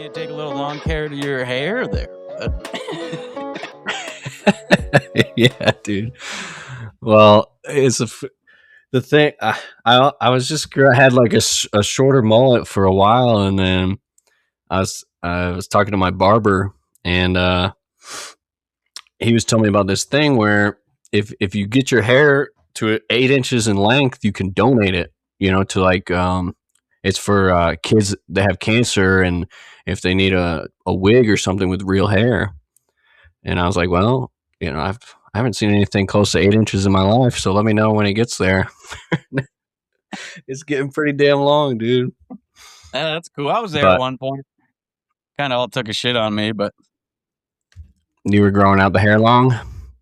you take a little lawn care to your hair there. Yeah, dude. Well, the thing. I was just had like a shorter mullet for a while, and then I was talking to my barber, and he was telling me about this thing where if you get your hair to 8 inches in length, you can donate it. To like it's for kids that have cancer, and if they need a wig or something with real hair. And I was like, well, I haven't seen anything close to 8 inches in my life, so let me know when it gets there. It's getting pretty damn long, dude. Yeah, that's cool. I was there at one point. Kind of all took a shit on me, but you were growing out the hair long.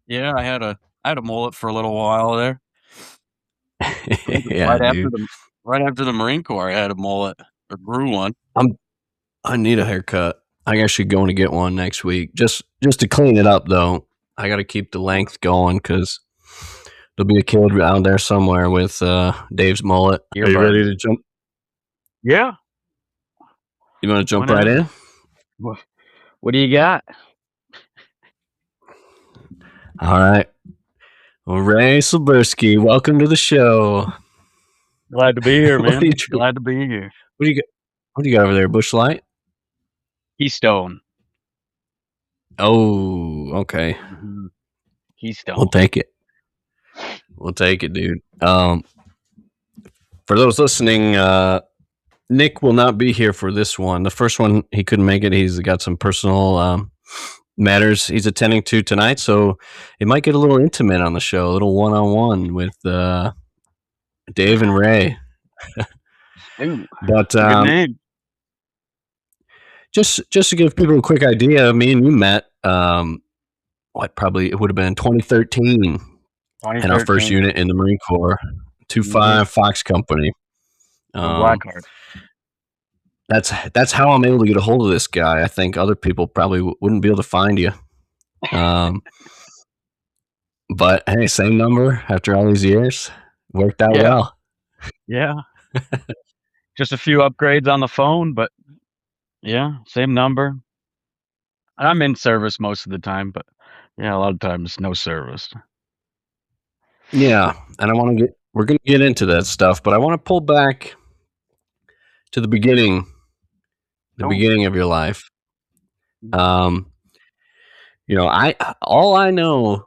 Yeah, I had a mullet for a little while there. Yeah, right after the Marine Corps, I had a mullet or grew one. I need a haircut. I actually going to get one next week, just to clean it up. Though I got to keep the length going because there'll be a kid out there somewhere with Dave's mullet. Are you ready to jump? Yeah. You want to jump right in? What do you got? All right. Well, Ray Sluberski, welcome to the show. Glad to be here, man. Glad to be here. What do you got over there? Busch Light? Keystone. Oh, okay. Mm-hmm. Keystone. We'll take it. We'll take it, dude. For those listening, Nick will not be here for this one. The first one, he couldn't make it. He's got some personal matters he's attending to tonight, so it might get a little intimate on the show, a little one-on-one with Dave and Ray. But good name. Just to give people a quick idea, me and you met probably it would have been 2013 in our first unit in the Marine Corps, 25 Fox Company. Blackheart. That's how I'm able to get a hold of this guy. I think other people probably wouldn't be able to find you. But hey, same number after all these years. Worked out well. Yeah. Just a few upgrades on the phone, but yeah, same number. I'm in service most of the time, but yeah, a lot of times no service. Yeah, and we're going to get into that stuff, but I want to pull back to the beginning of your life. All I know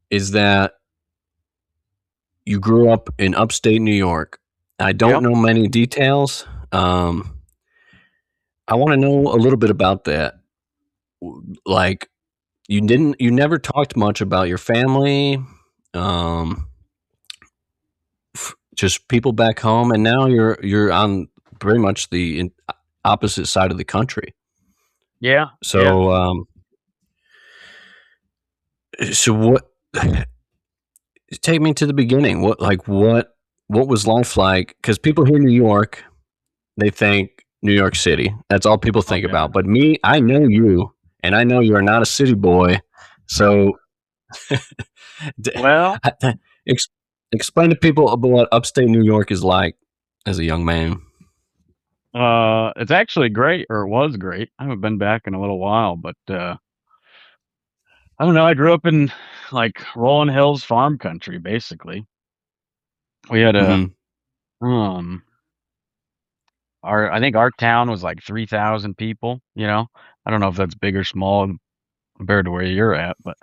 is that you grew up in upstate New York. I don't know many details. I want to know a little bit about that. Like, you never talked much about your family, just people back home, and now you're on pretty much the opposite side of the country. Yeah. So, so what? Take me to the beginning. What was life like? Because people hear New York, they think New York City. That's all people think about. But me, I know you, and I know you are not a city boy. So, well, explain to people about what upstate New York is like as a young man. It's actually great, or it was great. I haven't been back in a little while, but I don't know. I grew up in like Rolling Hills farm country, basically. We had I think our town was like 3,000 people. I don't know if that's big or small compared to where you're at, but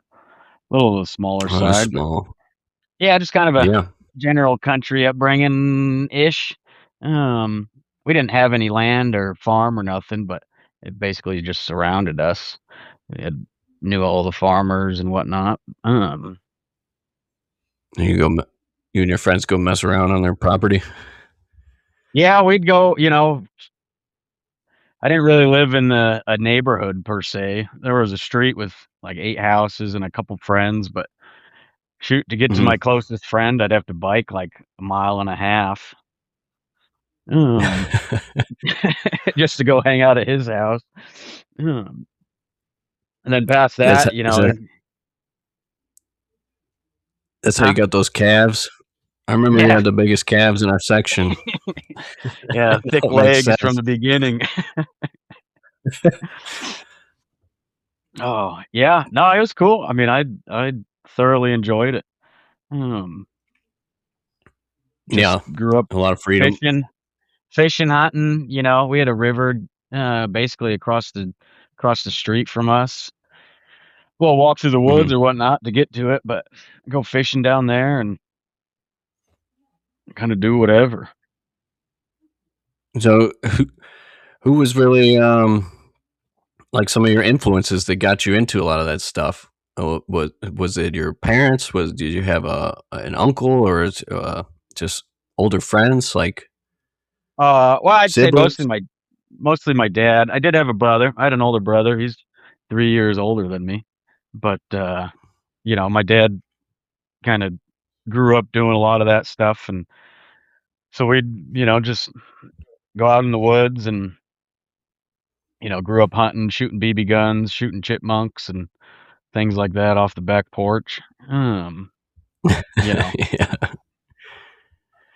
a little smaller side. Small. Yeah, just kind of a general country upbringing ish. We didn't have any land or farm or nothing, but it basically just surrounded us. We knew all the farmers and whatnot. You and your friends go mess around on their property? Yeah, we'd go, I didn't really live in a neighborhood per se. There was a street with like 8 houses and a couple friends, but to get to my closest friend, I'd have to bike like a mile and a half. Just to go hang out at his house. And then past that, that's how you got those calves. I remember we had the biggest calves in our section. Yeah, thick legs from the beginning. Oh yeah, no, it was cool. I mean, I thoroughly enjoyed it. Um, just Yeah, grew up a lot of freedom. fishing, hunting. You know, we had a river basically across the street from us. Well, walk through the woods Mhm. or whatnot to get to it, but go fishing down there and kind of do whatever. So, who was really like some of your influences that got you into a lot of that stuff? Was it your parents? Did you have a an uncle, or just older friends like Well, I'd say siblings? mostly my dad. I did have a brother. I had an older brother. He's 3 years older than me, but you know, my dad kind of grew up doing a lot of that stuff, and so we'd just go out in the woods and grew up hunting, shooting BB guns, shooting chipmunks and things like that off the back porch. Um, you know, Yeah,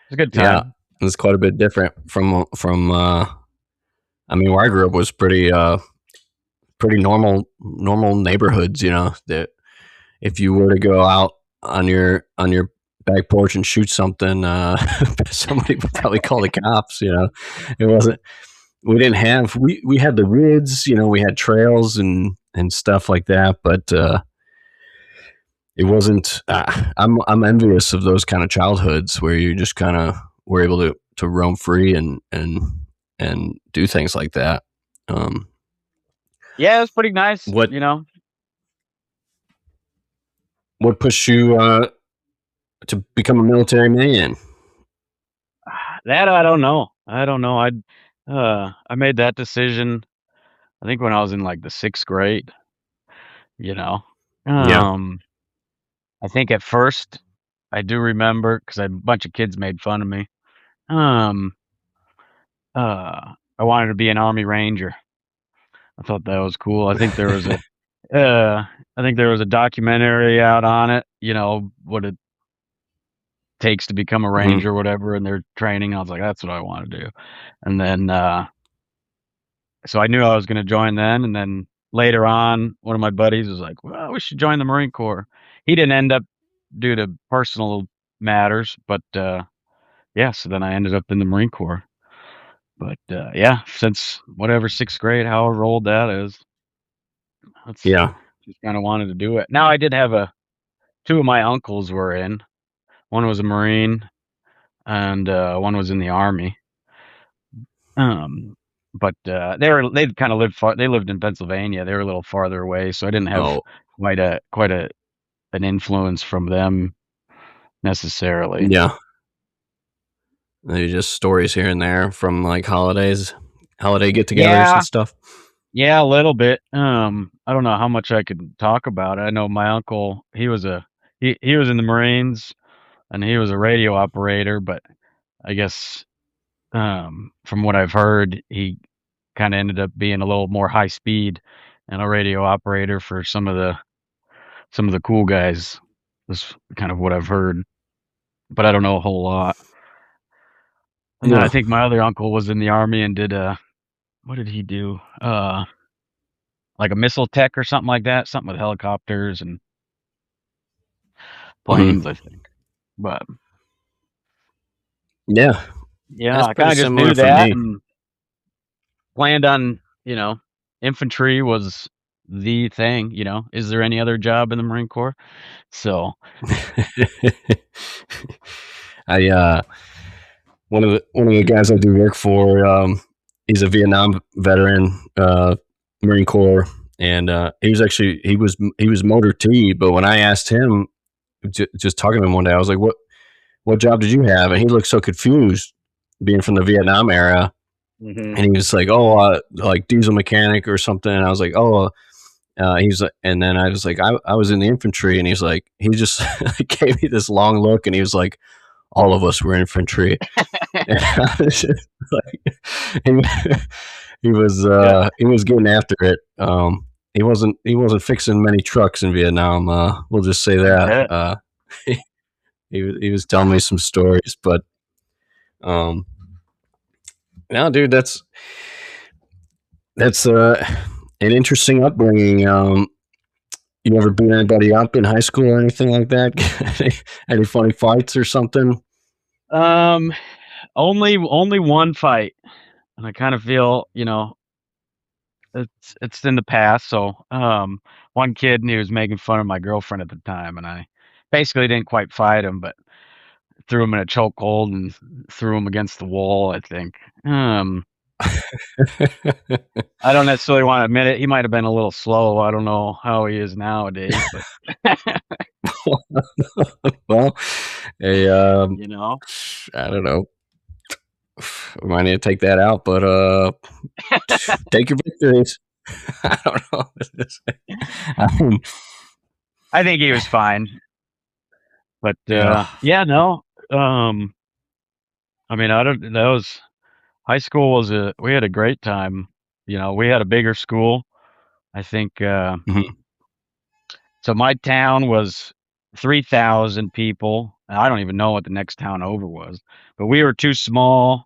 it's a good yeah, time. it's quite a bit different from. I mean, where I grew up was pretty normal neighborhoods. You know that if you were to go out on your back porch and shoot something, somebody would probably call the cops. You know, it wasn't. We didn't have we had the woods. You know, we had trails and stuff like that, but it wasn't. I'm envious of those kind of childhoods where you just kind of were able to roam free and do things like that. Um, Yeah, it was pretty nice. what You know, what pushed you to become a military man? that I don't know. I don't know. I made that decision. I think when I was in like the sixth grade. You know, Yeah. um, I think at first I do remember because a bunch of kids made fun of me. Um, I wanted to be an Army Ranger. I thought that was cool. Uh, I think there was a documentary out on it. You know what it takes to become a Hmm. ranger, or whatever, and their training. I was like, that's what I want to do. And then, so I knew I was going to join then. And then later on, one of my buddies was like, well, we should join the Marine Corps. He didn't end up due to personal matters, but yeah. So then I ended up in the Marine Corps. But yeah, since whatever sixth grade, however old that is, that's Yeah. just kind of wanted to do it. Now I did have two of my uncles were in. One was a Marine, and one was in the Army. Um, but they kind of lived far. They lived in Pennsylvania. They were a little farther away, so I didn't have Oh, quite a an influence from them necessarily. yeah. Maybe just stories here and there from like holiday get-togethers and Yeah, stuff. yeah, a little bit. I don't know how much I could talk about it. I know my uncle. He was in the Marines and he was a radio operator, but I guess from what I've heard, he kind of ended up being a little more high speed and a radio operator for some of the cool guys. Is kind of what I've heard, but I don't know a whole lot. And then I Yeah. think my other uncle was in the army and did what did he do? Like a missile tech or something like that, something with helicopters and Hmm. planes, I think. But Yeah. yeah, That's I kind pretty of just similar knew for that me. and planned on, infantry was the thing, Is there any other job in the Marine Corps? So, I one of the guys I do work for, he's a Vietnam veteran, Marine Corps, and he was motor T. But when I asked him, just talking to him one day, I was like, what job did you have? And he looked so confused, being from the Vietnam era, hmm. and he was like, oh, like diesel mechanic or something. And I was like, oh. He's like, and then I was like, I was in the infantry, and he just gave me this long look, and he was like, all of us were infantry. And I was just like, he, Yeah, he was getting after it. He wasn't fixing many trucks in Vietnam. We'll just say I that. bet. He was telling me some stories, but um, no, dude, That's an interesting upbringing. You ever beat anybody up in high school or anything like that? Any funny fights or something? Um, only one fight, and I kind of feel, it's in the past. So, one kid, and he was making fun of my girlfriend at the time, and I basically didn't quite fight him, but threw him in a chokehold and threw him against the wall, I think. I don't necessarily want to admit it. He might have been a little slow. I don't know how he is nowadays, but Well, a you know. I don't know. We might need to take that out, but take your victories. I don't know. I mean, I think he was fine. But yeah. yeah, no. Um I mean, I don't that was high school was a we had a great time. We had a bigger school. I think Mhm. so my town was 3,000 people. I don't even know what the next town over was, but we were too small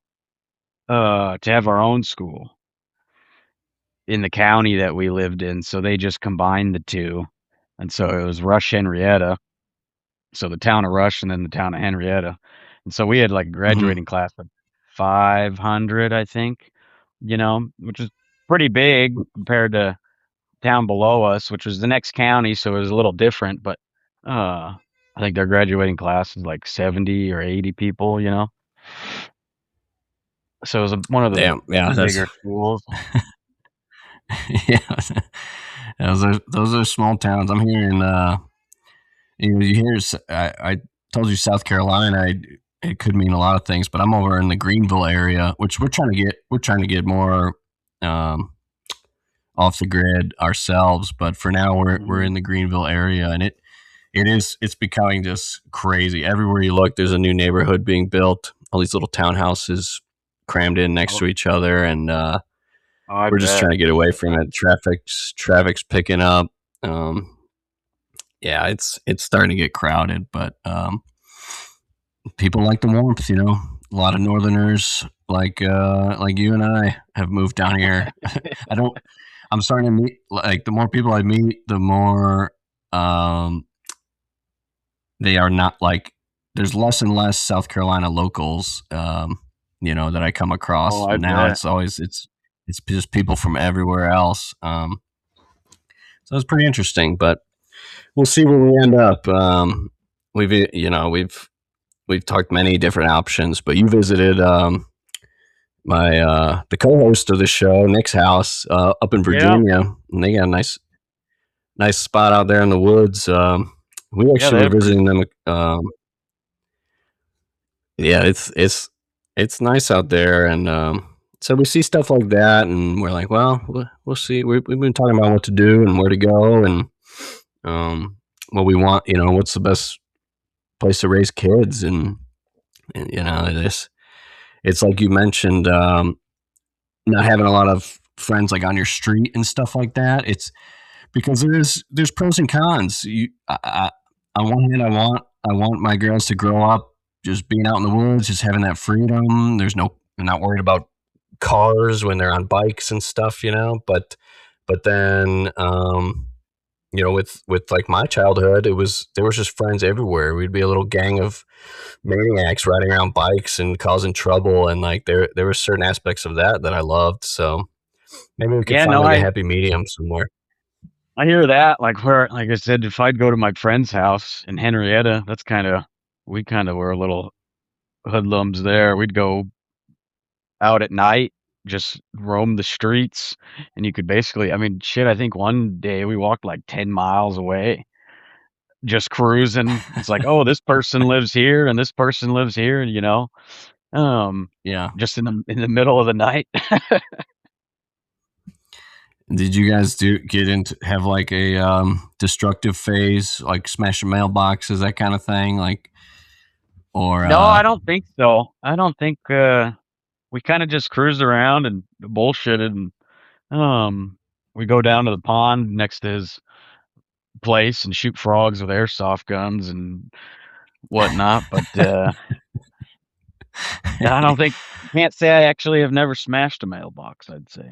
to have our own school in the county that we lived in, so they just combined the two. And so it was Rush Henrietta, so the town of Rush and then the town of Henrietta. And so we had like a Mhm. graduating class of 500, I think, which is pretty big compared to town below us, which was the next county, so it was a little different, but I think their graduating class is like 70 or 80 people. So it was one of the Damn. Yeah. That's bigger schools. yeah. Those are small towns. I'm here in you hear I told you South Carolina. It could mean a lot of things, but I'm over in the Greenville area, which we're trying to get more um, off the grid ourselves. But for now, we're Mhm. in the Greenville area, and it's becoming just crazy. Everywhere you look, there's a new neighborhood being built. All these little townhouses crammed in next Oh, to each other, and I we're just bet. trying to get away from it. Traffic's picking up. Um, yeah, it's starting to get crowded, but people like the warmth. A lot of Northerners like you and I have moved down here. I don't. I'm starting to meet like the more people I meet, the more um, they are not like. There's less and less South Carolina locals, that I come Oh, across. I Now bet. it's just people from everywhere else. So it's pretty interesting, but we'll see where we end up. We've talked many different options, but you visited my the co-host of the show, Nick's house up in Yeah. Virginia, and they got a nice spot out there in the woods. We Yeah, actually they were had a pretty visiting them. Yeah, it's nice out there, and so we see stuff like that, and we're like, well, we'll see. We've been talking about what to do and where to go, and um, what we want. What's the best place to raise kids, and it's like you mentioned, not having a lot of friends like on your street and stuff like that. It's because there's pros and cons. On one hand, I want my girls to grow up just being out in the woods, just having that freedom. They're not worried about cars when they're on bikes and stuff, but then with like my childhood, there was just friends everywhere. We'd be a little gang of maniacs riding around bikes and causing trouble, and like there were certain aspects of that I loved. So maybe we could Yeah, find no, like a I happy medium somewhere. I hear that. Like I said, if I'd go to my friend's house in Henrietta, we kind of were a little hoodlums there. We'd go out at night, just roam the streets, and you could basically, I mean, shit, I think one day we walked like 10 miles away, just cruising. It's like, oh, this person lives here and this person lives here, um, Yeah. just in the middle of the night. Did you guys do get into have like a destructive phase, like smashing mailboxes, that kind of thing, like or No, I don't think so. I don't think we kind of just cruised around and bullshitted, and we go down to the pond next to his place and shoot frogs with airsoft guns and whatnot. But I don't think can't say I actually have never smashed a mailbox, I'd say.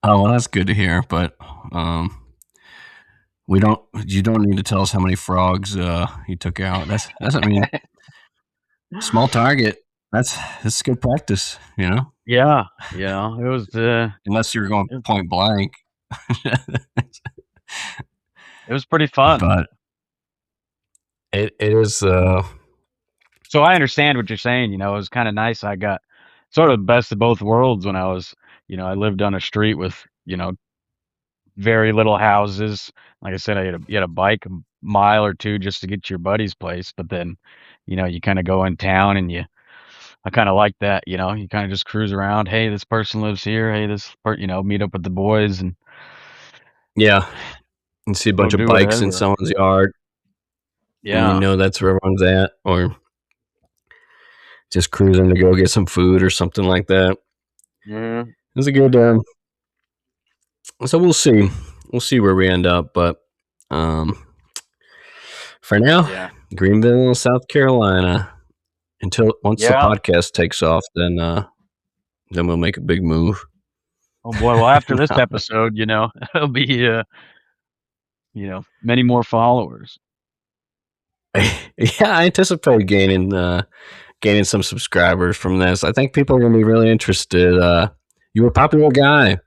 Oh, well, that's good to hear. But we don't. You don't need to tell us how many frogs you took out. That's. I mean, small target. That's good practice. You know, Yeah, it was unless you're going it, point blank. it was pretty fun. But it is. So I understand what you're saying. It was kind of nice. I got sort of the best of both worlds when I was, I lived on a street with, very little houses. Like I said, you had a bike a mile or two just to get to your buddy's place, but then, you kind of go in town and I kind of like that. You kind of just cruise around. Hey, this person lives here. Hey, meet up with the boys and Yeah, you see a go bunch of do bikes in whatever. someone's yard, and you Yeah. know that's where everyone's at, or just cruising to go get some food or something like that. Yeah. It's a good. So we'll see. We'll see where we end up, but um, for now, Yeah. Greenville, South Carolina. Until once the Yeah. podcast takes off, then we'll make a big move. Oh boy. Well, after this episode, it'll be, many more followers. Yeah, I anticipate gaining some subscribers from this. I think people are going to be really interested. You were a popular guy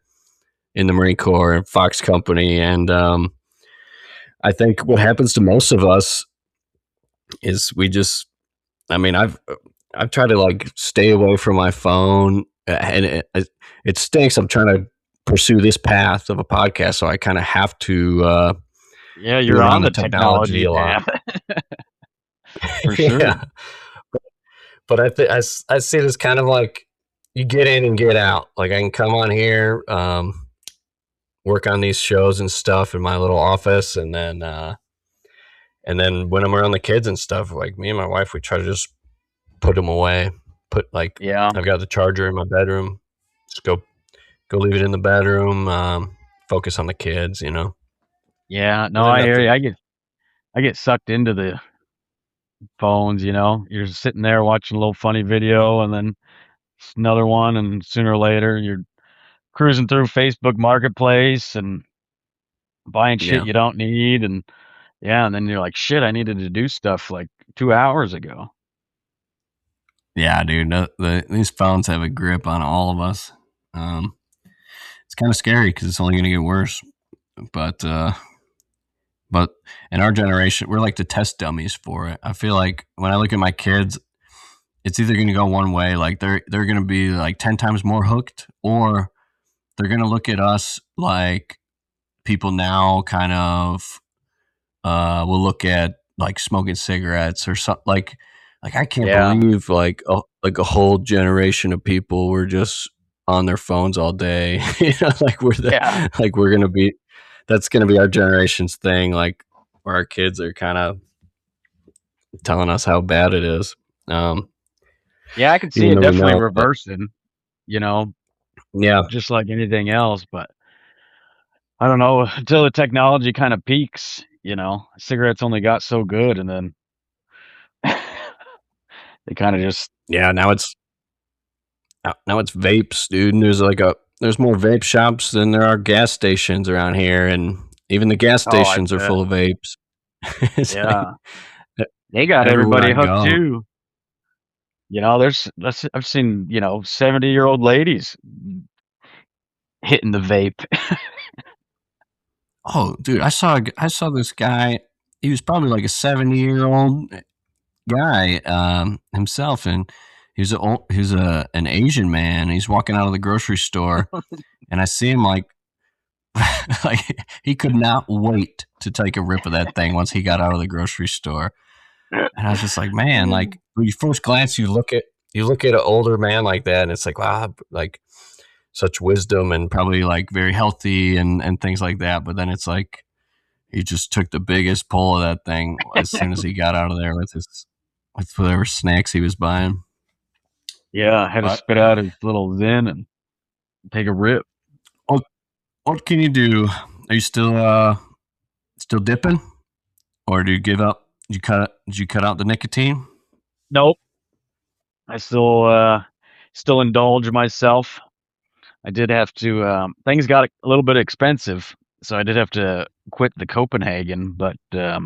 in the Marine Corps and Fox Company, and I think what happens to most of us is we just. I mean, I've tried to like stay away from my phone, and it stinks. I'm trying to pursue this path of a podcast, so I kind of have to Yeah, be you're around on the the technology technology a lot. path for sure. Yeah, but I see this kind of like you get in and get out. Like I can come on here, work on these shows and stuff in my little office, and then when I'm around the kids and stuff, like me and my wife, we try to just put them away. Put like Yeah. I've got the charger in my bedroom. Just go leave it in the bedroom. Focus on the kids, you know. Yeah. No, And then I hear you. nothing. I get sucked into the phones. You're sitting there watching a little funny video, and then another one, and sooner or later you're cruising through Facebook Marketplace and buying shit Yeah, you don't need, and yeah, and then you're like, shit, I needed to do stuff like 2 hours ago. yeah, dude. These phones have a grip on all of us. Um, it's kind of scary because it's only going to get worse. But but in our generation, we're like the test dummies for it. I feel like when I look at my kids, it's either going to go one way, like they're going to be like 10 times more hooked, or they're going to look at us like people now kind of will look at like smoking cigarettes or something like I can't Yeah. believe like a whole generation of people were just on their phones all day. Like Yeah. we're gonna be that's gonna be our generation's thing. Like where our kids are kind of telling us how bad it is. Um, Yeah, I can see Even it though we definitely know, but reversing, you know, yeah, just like anything else, but I don't know, until the technology kind of peaks, cigarettes only got so good and then they kind of just, yeah. Now it's vapes, dude. And there's more vape shops than there are gas stations around here, and even the gas oh, I stations are bet. full of vapes. It's like Yeah. They got everywhere I everybody hooked go. too. I've seen, 70-year-old ladies hitting the vape. Oh, dude, I saw this guy. He was probably like a 70-year-old guy himself, and he's an Asian man. He's walking out of the grocery store, and I see him like like he could not wait to take a rip of that thing once he got out of the grocery store. And I was just like, man, like when you first glance, you look at an older man like that, and it's like, wow, like such wisdom and probably like very healthy and things like that. But then it's like he just took the biggest pull of that thing as soon as he got out of there with whatever snacks he was buying. Yeah, had to But spit out his little Zen and take a rip. what what can you do? Are you still dipping, or do you give up? Did you cut out the nicotine? Nope. I still indulge myself. I did have to. Things got a little bit expensive, so I did have to quit the Copenhagen. But yeah,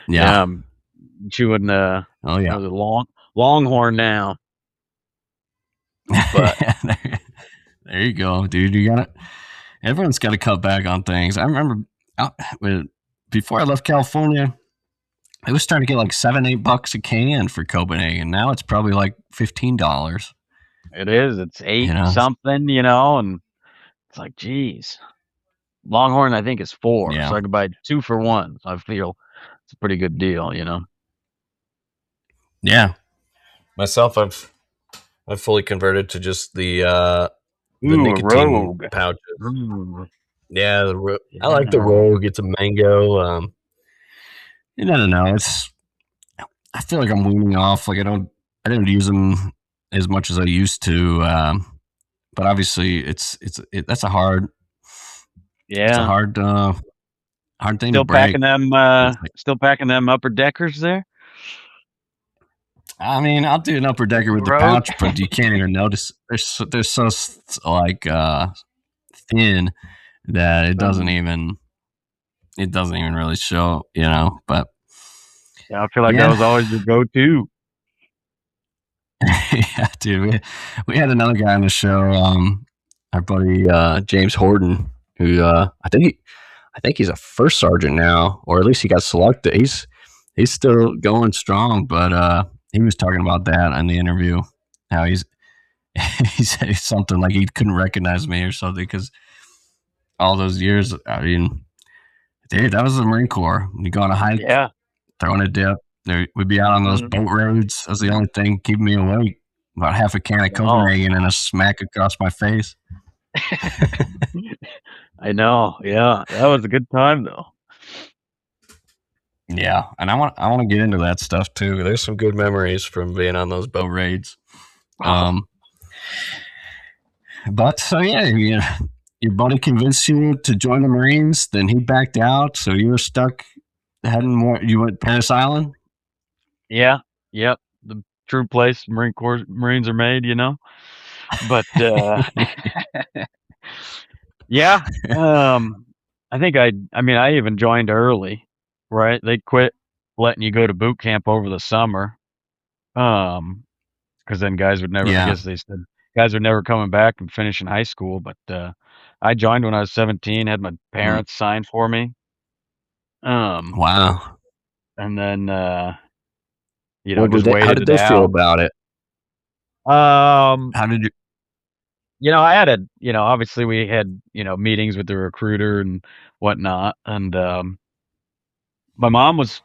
Yeah. I'm chewing Oh yeah. was it Longhorn now. But There you go, dude. You got it. Everyone's got to cut back on things. I remember before I left California, it was starting to get like $7-8 a can for Copenhagen. Now it's probably like $15. it is. It's You eight know? something, and it's like, geez. Longhorn, I think, is 4, so Yeah. I could buy 2 for 1. So I feel it's a pretty good deal. Yeah. Myself, I've fully converted to just the Ooh, a nicotine Rogue. pouches. Ooh, Yeah, I like the yeah. Rogue. It's a mango. I don't know. I feel like I'm weaning off. Like I don't use them as much as I used to. But obviously, that's it's a Yeah. hard thing to break. Still packing them upper deckers there? I mean, I'll do an upper decker with the Rogue? pouch, but you can't even notice. They're so like thin that it doesn't even really show, But Yeah, I feel like that yeah, was always your go-to. yeah, dude. We had another guy on the show, our buddy James Horton, who I think he's a first sergeant now, or at least he got selected. He's still going strong, but he was talking about that in the interview. How he said something like he couldn't recognize me or something because all those years. I mean, dude, that was the Marine Corps. You go on a hike, Yeah. throwing a dip. We'd be out on those Mhm. boat roads. That's the only thing keeping me awake. About half a can of No. Copenhagen and a smack across my face. I know. Yeah, that was a good time though. Yeah, and I want to get into that stuff too. There's some good memories from being on those boat raids. Oh, Um, but so yeah, your buddy convinced you to join the Marines. Then he backed out, so you were stuck heading more. You went Paris Island. yeah. Yep. The true place Marines are made. But yeah, I think I even joined early, right? They quit letting you go to boot camp over the summer. Um, because then I Yeah. guess they said guys were never coming back and finishing high school. But I joined when I was 17, had my Mm. parents sign for me. Um, Wow. and then What were just they? How waited did it they feel out. about it? Um, How did you? I had obviously we had, meetings with the recruiter and whatnot. And my mom was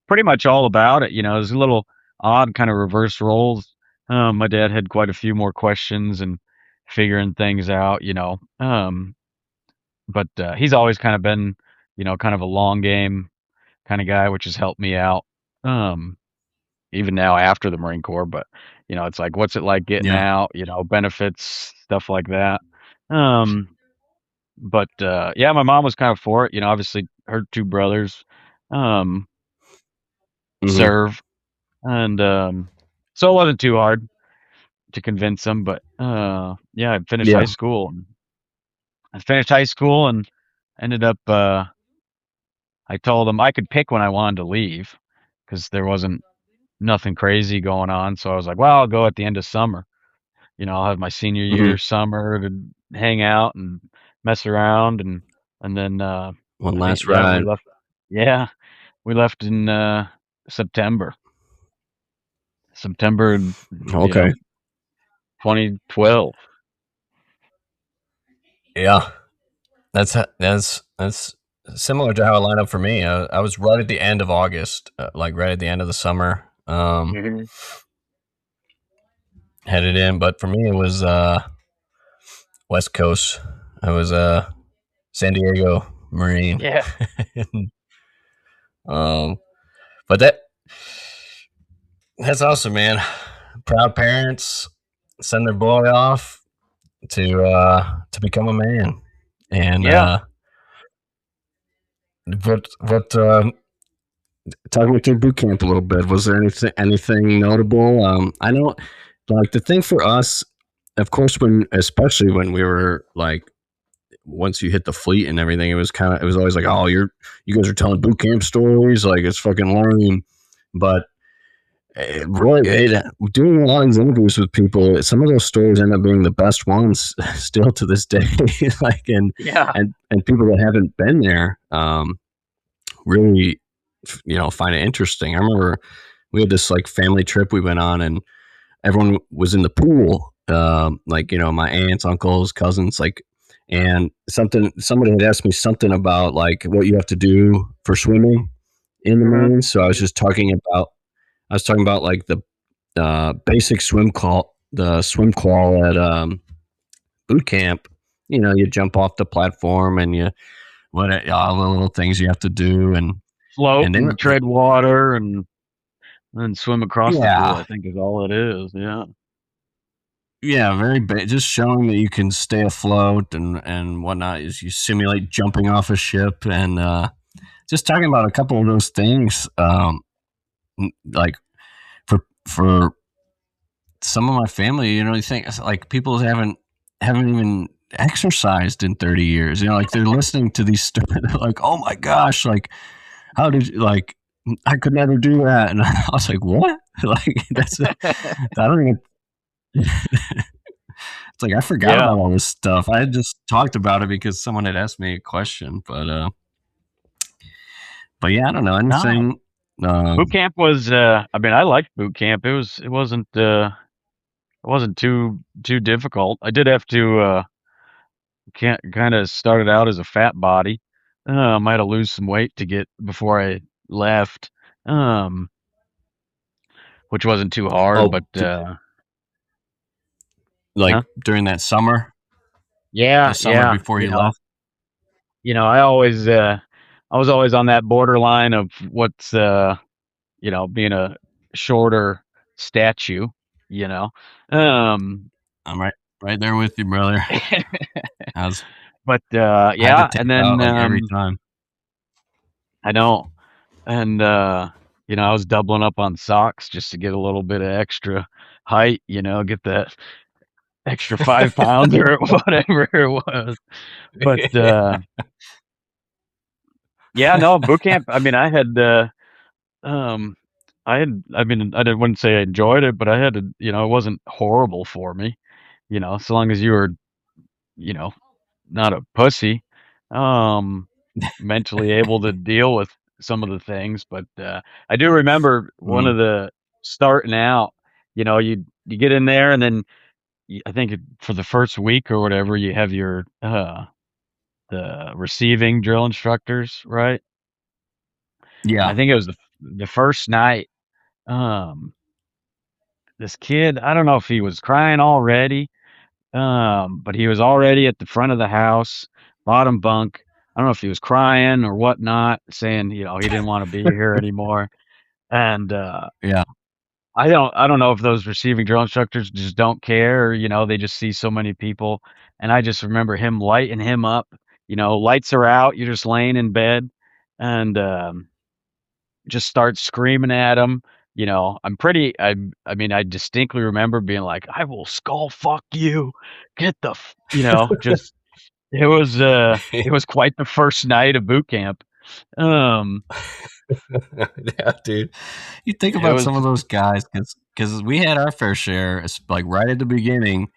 pretty much all about it. It was a little odd, kind of reverse roles. My dad had quite a few more questions and figuring things out. But he's always kind of been, kind of a long game kind of guy, which has helped me out. Um, Even now after the Marine Corps, but it's like, what's it like getting Yeah. out? Benefits, stuff like that. Um, but yeah, my mom was kind of for it. Obviously her 2 brothers um Mm-hmm. serve, and so it wasn't too hard to convince them. But yeah, Yeah. I finished high school and ended up I told them I could pick when I wanted to leave because there wasn't nothing crazy going on. So I was like, well, I'll go at the end of summer. I'll have my senior Mm-hmm. year summer to hang out and mess around, and then One I think last yeah, ride. yeah, we left in September. September, you Okay. know, 2012. Yeah. That's similar to how it lined up for me. I was right at the end of August, like right at the end of the summer, Hmm. headed in. But for me, it was West Coast. I was San Diego Marine. Yeah, um, but that's awesome, man. Proud parents send their boy off to become a man. And yeah, what talk me through boot camp a little bit. Was there anything notable? I know, like the thing for us of course, especially when we were like, once you hit the fleet and everything, it was always like, oh, you guys are telling boot camp stories, like it's fucking lame. But doing a lot of these interviews with people, some of those stories end up being the best ones still to this day. Like, Yeah. and people that haven't been there, really, find it interesting. I remember we had this like family trip we went on, and everyone was in the pool, like, my aunts, uncles, cousins, like, and somebody had asked me something about like what you have to do for swimming in the Marines. So I was talking about like the basic the swim call at boot camp. You jump off the platform and all the little things you have to do, Float and and tread water and then swim across the pool, yeah, I think is all it is. Yeah. yeah, just showing that you can stay afloat and whatnot. Is you simulate jumping off a ship, and just talking about a couple of those things. Like for some of my family, you think like people haven't even exercised in 30 years. Like they're listening to these stories, like, oh my gosh, like how did you like? I could never do that, and I was like, what? Like I don't even. It's like I forgot Yeah. about all this stuff. I had just talked about it because someone had asked me a question, but yeah, I don't know No. anything. Boot camp was I mean I liked boot camp. It wasn't too difficult. I did have to kind of started out as a fat body. I had to lose some weight to get before I left. Um which wasn't too hard, but Oh, like huh? during that summer, Yeah, the summer yeah. before you left. I was always on that borderline of what's being a shorter statue, you know. Um I'm right there with you, brother. I was but I had to yeah, tap and then out like every time. I know. And I was doubling up on socks just to get a little bit of extra height, get that extra 5 pounds or whatever it was. But yeah, no, boot camp. I mean, um, wouldn't say I enjoyed it, but I had to, it wasn't horrible for me, so long as you were, you know, not a pussy, um, mentally able to deal with some of the things. But I do remember one Mm, of the starting out, you get in there and then I think for the first week or whatever, you have your the receiving drill instructors, right? And I yeah. think it was the first night. Um, this kid, I don't know if he was crying already, but he was already at the front of the house, bottom bunk. I don't know if he was crying or whatnot, saying, he didn't want to be here anymore. And Yeah. I don't know if those receiving drill instructors just don't care or, they just see so many people. And I just remember him lighting him up. Lights are out, you're just laying in bed and just start screaming at him. I mean, I distinctly remember being like, I will skull fuck you. Get the, just, it was quite the first night of boot camp. Um, Yeah, dude. You think it about was, some of those guys because we had our fair share. It's like right at the beginning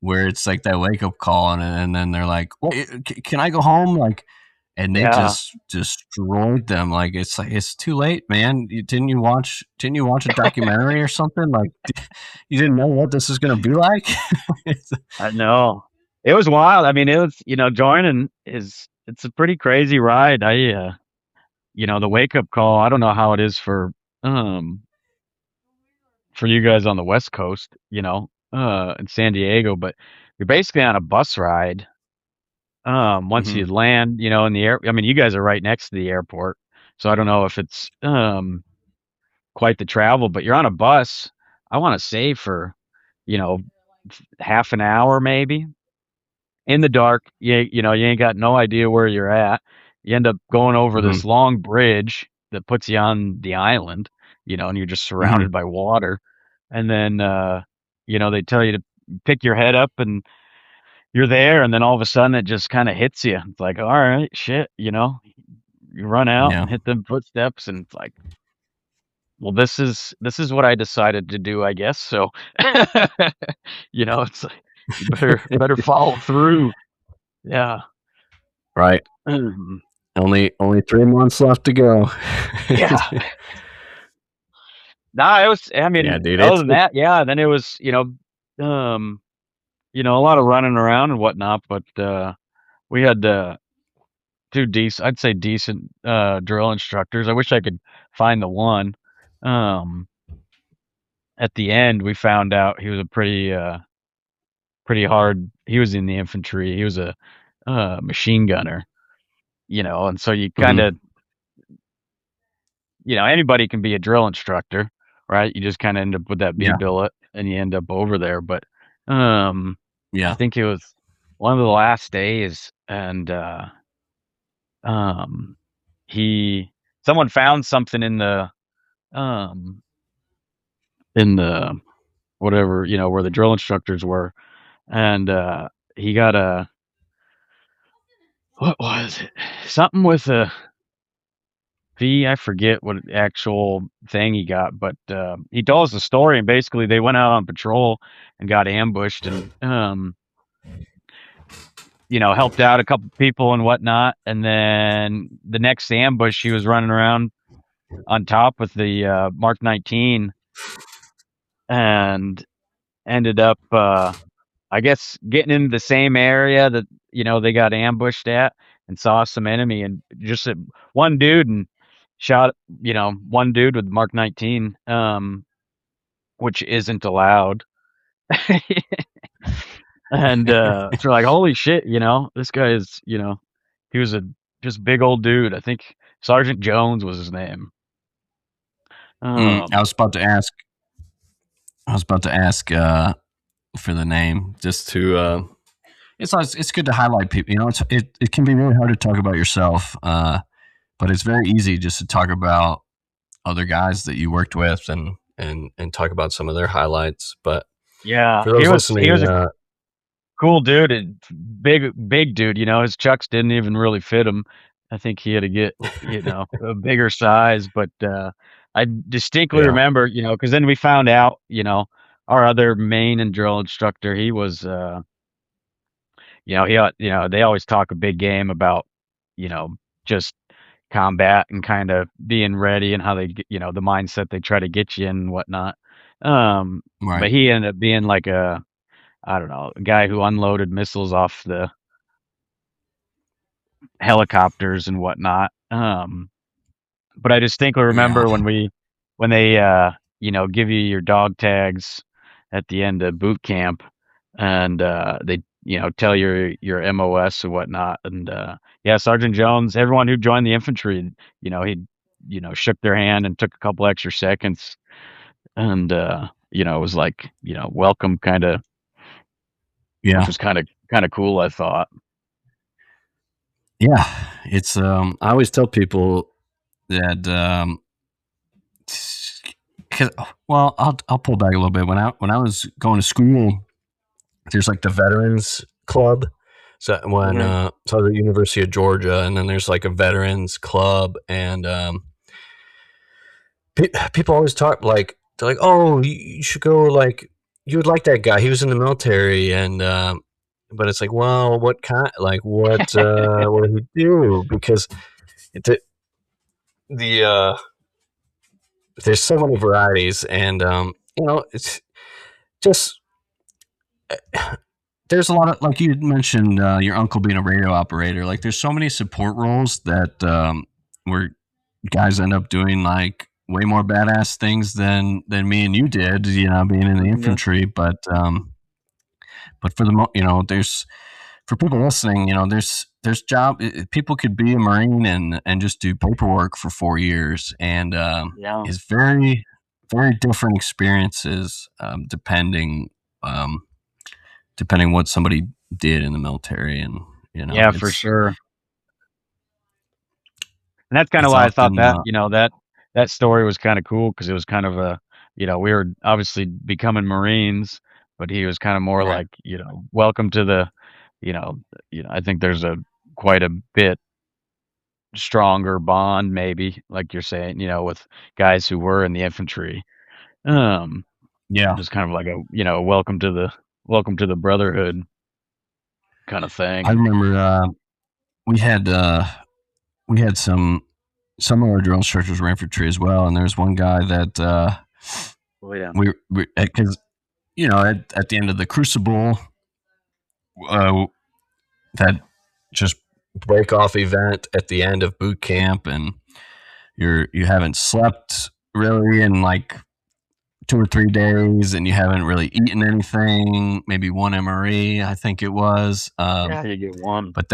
where it's like that wake up call, and then they're like, "Wait, can I go home?" Like, and they yeah, just destroyed them. Like it's too late, man. Didn't you watch a documentary or something? Like you didn't know what this is gonna be like. I know. It was wild. I mean, it was, joining it's a pretty crazy ride. The wake up call, I don't know how it is um, for you guys on the West Coast, in San Diego, but you're basically on a bus ride. Once Mhm. you land, in the air, I mean, you guys are right next to the airport. So I don't know if it's, quite the travel, but you're on a bus, I want to say for, you know, half an hour maybe in the dark. You ain't got no idea where you're at. You end up going over Mhm. this long bridge that puts you on the island, and you're just Mhm. surrounded by water. And then, they tell you to pick your head up and you're there, and then all of a sudden it just kind of hits you. It's like, all right, shit, you run out Yeah. and hit them footsteps, and it's like, well, this is what I decided to do, I guess. So, it's like you better follow through. Yeah. Right. Only 3 months left to go. Yeah. Nah, it was. I Yeah, mean, dude. other than that, yeah. Then it was, um, a lot of running around and whatnot. But we had two decent, I'd say decent drill instructors. I wish I could find the one. Um, at the end, we found out he was a pretty hard. He was in the infantry. He was a machine gunner. And so you kind Hmm. of, anybody can be a drill instructor, right? You just kind of end up with that B Yeah. billet and you end up over there. But um, I Yeah. think it was one of the last days, and um, he someone found something um in the whatever, where the drill instructors were, and he got a, what was it? Something with a V. I forget what actual thing he got, but he told us the story, and basically they went out on patrol and got ambushed, and helped out a couple people and whatnot, and then the next ambush he was running around on top with the Mark 19, and ended up I guess getting into the same area that they got ambushed at, and saw some enemy, and just one dude, and shot one dude with Mark 19, which isn't allowed. And so we're like, holy shit, this guy is, he was a just big old dude. I think Sergeant Jones was his name. Mm, Um, I was about to ask for the name just to. It's good to highlight people. It can be really hard to talk about yourself, but it's very easy just to talk about other guys that you worked with and talk about some of their highlights. But yeah, for he those was he listening, was a cool dude, and big dude. His chucks didn't even really fit him. I think he had to get a bigger size. But I distinctly yeah, remember, because then we found out, our other main and drill instructor, he was they always talk a big game about, just combat and kind of being ready, and how they get, the mindset they try to get you in and whatnot. right, But he ended up being like a, I don't know, a guy who unloaded missiles off the helicopters and whatnot. But I distinctly yeah, remember when they give you your dog tags at the end of boot camp, and they tell your MOS and whatnot, and yeah, Sergeant Jones, everyone who joined the infantry, he shook their hand and took a couple extra seconds, and it was like, welcome, kind of, which yeah, was kind of cool, I thought. yeah. It's I always tell people that 'cause- well, I'll pull back a little bit. When I was going to school, there's like the veterans club. So Mhm. so I was at the University of Georgia, and then there's like a veterans club, and people always talk like they're like, oh, you should go, like you would like that guy. He was in the military, and but it's like, well, what kind? Like, what did he do? Because the the there's so many varieties, and it's just there's a lot of, like you mentioned, your uncle being a radio operator. Like, there's so many support roles that where guys end up doing like way more badass things than me and you did. Being in the Yeah. infantry, but for there's for people listening, there's people could be a marine and just do paperwork for 4 years, and Yeah. is very very different experiences, um, depending what somebody did in the military, and Yeah, for sure. And that's kind of it's why I thought often that, that story was kind of cool, because it was kind of a, we were obviously becoming Marines, but he was kind of more Right. like, welcome to the, I think there's a quite a bit stronger bond, maybe, like you're saying, with guys who were in the infantry. Um, Yeah. just kind of like a, welcome to the brotherhood kind of I thing. remember we had we had some of our drill instructors were infantry as well, and there's one guy that Oh yeah. we because at the end of the crucible, uh, that just break off event at the end of boot camp, and you haven't slept really in like 2 or 3 days, and you haven't really eaten anything, maybe one MRE, I think it was. Yeah, you get one. But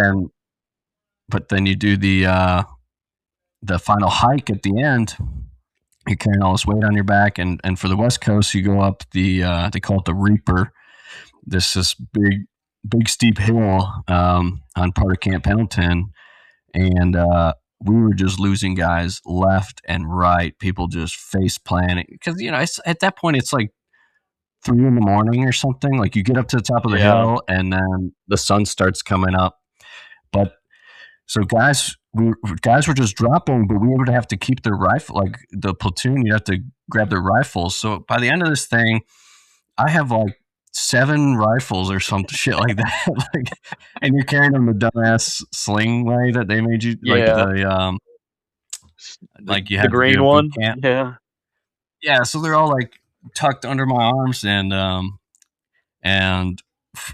then you do the final hike at the end. You're carrying all this weight on your back, and for the West Coast, you go up they call it the Reaper. This big steep hill on part of Camp Pendleton, and we were just losing guys left and right. People just face planting because at that point it's like 3 in the morning or something. Like you get up to the top of the Yeah. hill, and then the sun starts coming up. But so guys were just dropping, but we would have to keep their rifle. Like the platoon, you have to grab their rifles. So by the end of this thing, I have like 7 rifles or some shit like that. Like, and you're carrying them the dumbass sling way that they made you, like Yeah. The like you the have to do green at boot one. camp. Yeah. Yeah, so they're all like tucked under my arms, and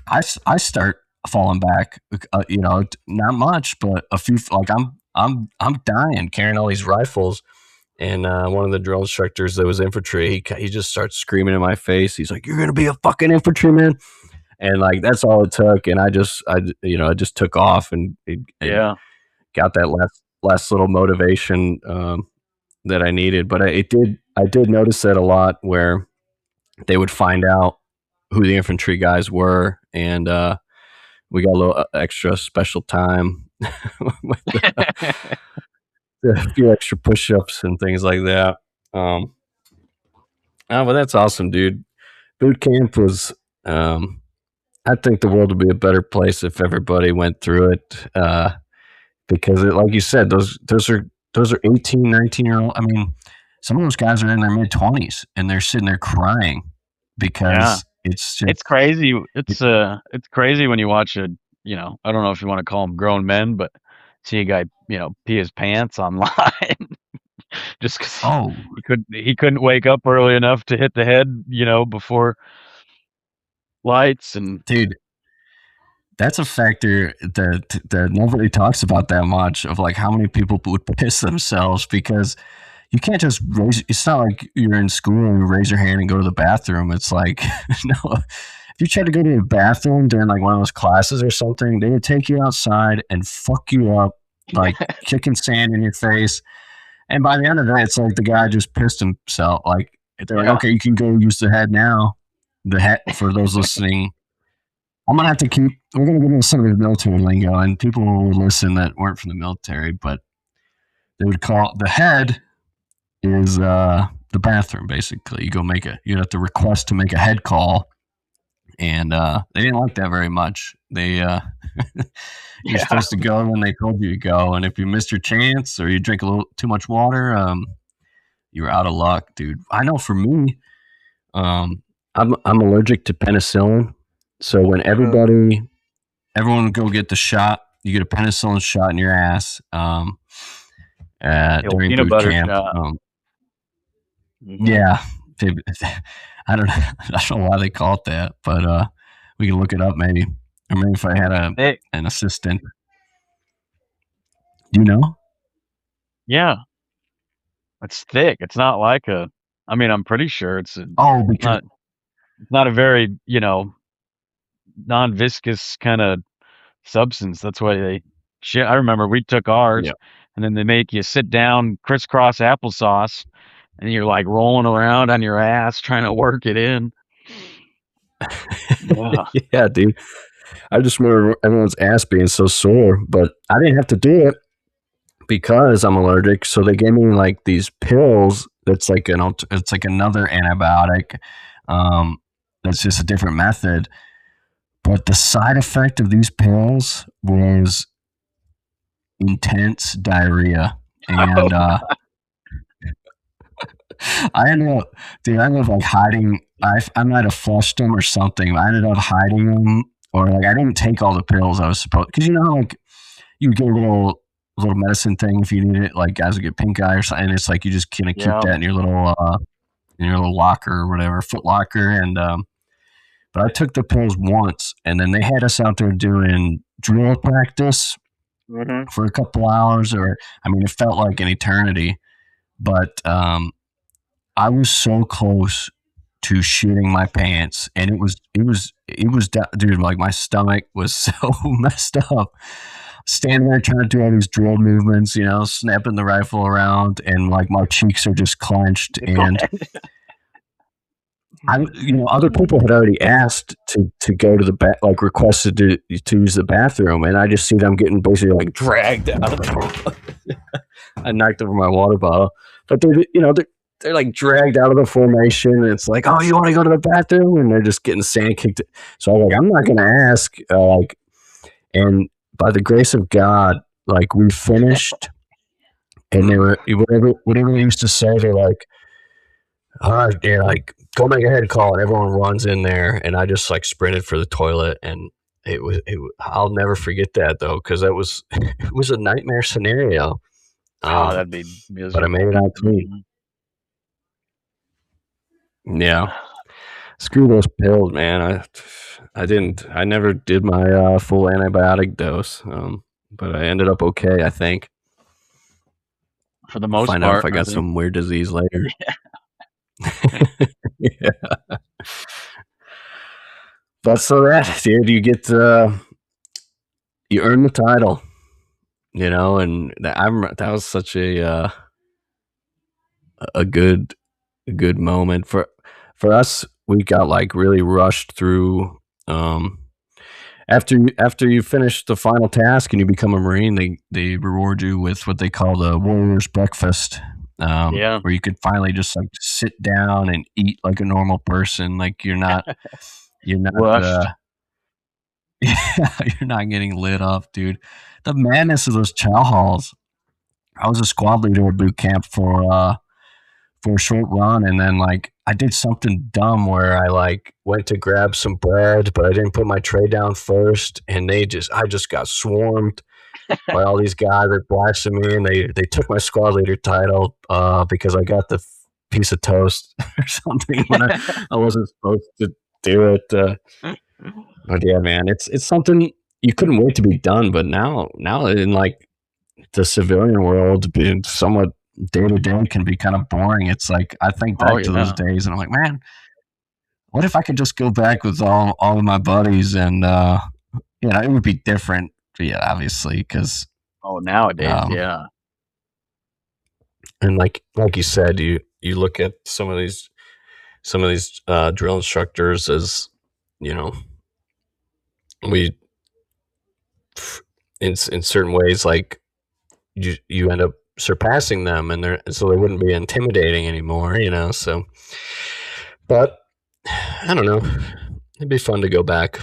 I start falling back. Not much, but a few. Like I'm dying carrying all these rifles, and one of the drill instructors that was infantry, he just starts screaming in my face. He's like, "You're gonna be a fucking infantryman," and like that's all it took. And I just took off and Yeah. got that last little motivation that I needed. But I did notice that a lot where they would find out who the infantry guys were, and we got a little extra special time with a few extra push-ups and things like that. But that's awesome, dude. Boot camp was. I think the world would be a better place if everybody went through it, because, like you said, those are 18, 19-year old. I mean, some of those guys are in their mid-20s and they're sitting there crying Yeah. because it's just It's crazy. It's crazy when you watch I don't know if you want to call them grown men, but see a guy, pee his pants online just 'cause oh, he couldn't wake up early enough to hit the head, before lights and dude, that's a factor that nobody talks about that much, of like how many people would piss themselves because you can't just raise. It's not like you're in school and you raise your hand and go to the bathroom. It's like no, if you try to go to the bathroom during like one of those classes or something, they would take you outside and fuck you up, like kicking sand in your face. And by the end of the day, it's like the guy just pissed himself. Like they're like, yeah. okay, you can go use the head now. The head, for those listening, I'm gonna have to keep. We're gonna get into some of the military lingo, and people will listen that weren't from the military, but they would call the head is the bathroom. Basically, you have to request to make a head call, and they didn't like that very much. They you're Yeah. supposed to go when they told you to go, and if you missed your chance or you drink a little too much water, you were out of luck, dude. I know for me, I'm allergic to penicillin, so when everyone would go get the shot, you get a penicillin shot in your ass The old during peanut boot butter camp. shot. Hmm. Yeah, they, I don't I don't know why they call it that, but we can look it up maybe. Or maybe if I had Thick. an assistant, you know? Yeah. It's thick. It's not like I'm pretty sure Oh, because it's not a very, non-viscous kind of substance. That's why shit. I remember we took ours yeah, and then they make you sit down crisscross applesauce and you're like rolling around on your ass trying to work it in. Yeah. yeah, dude. I just remember everyone's ass being so sore, but I didn't have to do it because I'm allergic. So they gave me like these pills. That's like it's like another antibiotic. Um, That's just a different method. But the side effect of these pills was intense diarrhea. And I ended up, dude, I ended up like hiding. I might have flushed them or something. I ended up hiding them, or like I didn't take all the pills I was supposed. Because you know how like you get a little medicine thing if you need it. Like guys will get pink eye or something. And it's like you just kind of keep Yeah. that in your little locker or whatever, foot locker. And but I took the pills once, and then they had us out there doing drill practice Mm-hmm. for a couple hours, or I mean, it felt like an eternity. But I was so close to shitting my pants, and it was dude, like my stomach was so messed up. Standing there trying to do all these drill movements, snapping the rifle around, and like my cheeks are just clenched. Go And ahead. other people had already asked to go to the like requested to use the bathroom, and I just see them getting basically like dragged out of the I knocked over my water bottle, but they're like dragged out of the formation, and it's like, oh, you want to go to the bathroom, and they're just getting sand kicked. So I'm like, I'm not gonna ask, and by the grace of God, like we finished, and they were whatever they used to say, they're like, all right, yeah, like go make a head call, and everyone runs in there, and I just like sprinted for the toilet, and I'll never forget that though, because that was it was a nightmare scenario. Oh, that'd be But I made it miserable. out clean. Mm-hmm. Yeah, screw those pills, man. I never did my full antibiotic dose, but I ended up okay, I think. For the I'll most find out if part, I I got think. some weird disease later. Yeah. Yeah. But so that, dude, you earn the title, and that was such a good moment for us. We got like really rushed through. After you finish the final task and you become a Marine, they reward you with what they call the Warrior's Breakfast, Yeah. where you could finally just like sit down and eat like a normal person. Like you're not Rushed. you're not getting lit up, dude. The madness of those chow halls. I was a squad leader at boot camp for a short run, and then like I did something dumb where I like went to grab some bread, but I didn't put my tray down first, and I just got swarmed by all these guys that blasted me, and they took my squad leader title because I got the piece of toast or something when I wasn't supposed to do it. But yeah, man, it's something you couldn't wait to be done, but now in like the civilian world, being somewhat day to day can be kind of boring. It's like I think Oh back to those yeah. days, and I'm like, man, what if I could just go back with all of my buddies, and it would be different. Yeah, obviously, because Oh, nowadays, um, yeah. and like you said, you look at some of these drill instructors as you know we in certain ways like you end up surpassing them, and so they wouldn't be intimidating anymore. So but I don't know. It'd be fun to go back.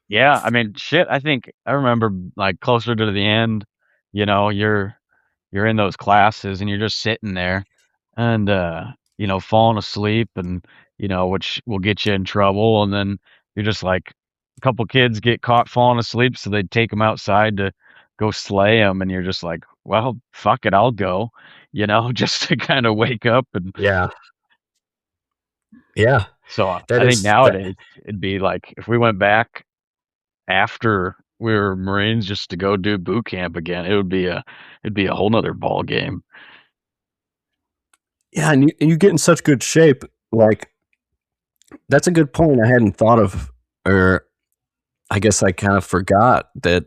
Yeah, I mean, shit, I think I remember like closer to the end, you're in those classes and you're just sitting there and falling asleep and which will get you in trouble and then you're just like a couple kids get caught falling asleep so they take them outside to go slay them and you're just like, well, fuck it, I'll go, just to kind of wake up and Yeah, yeah. so That I think is that. nowadays it'd be like if we went back after we were Marines just to go do boot camp again, it'd be a whole nother ball game. Yeah, and you get in such good shape. Like that's a good point I hadn't thought of, or I guess I kind of forgot that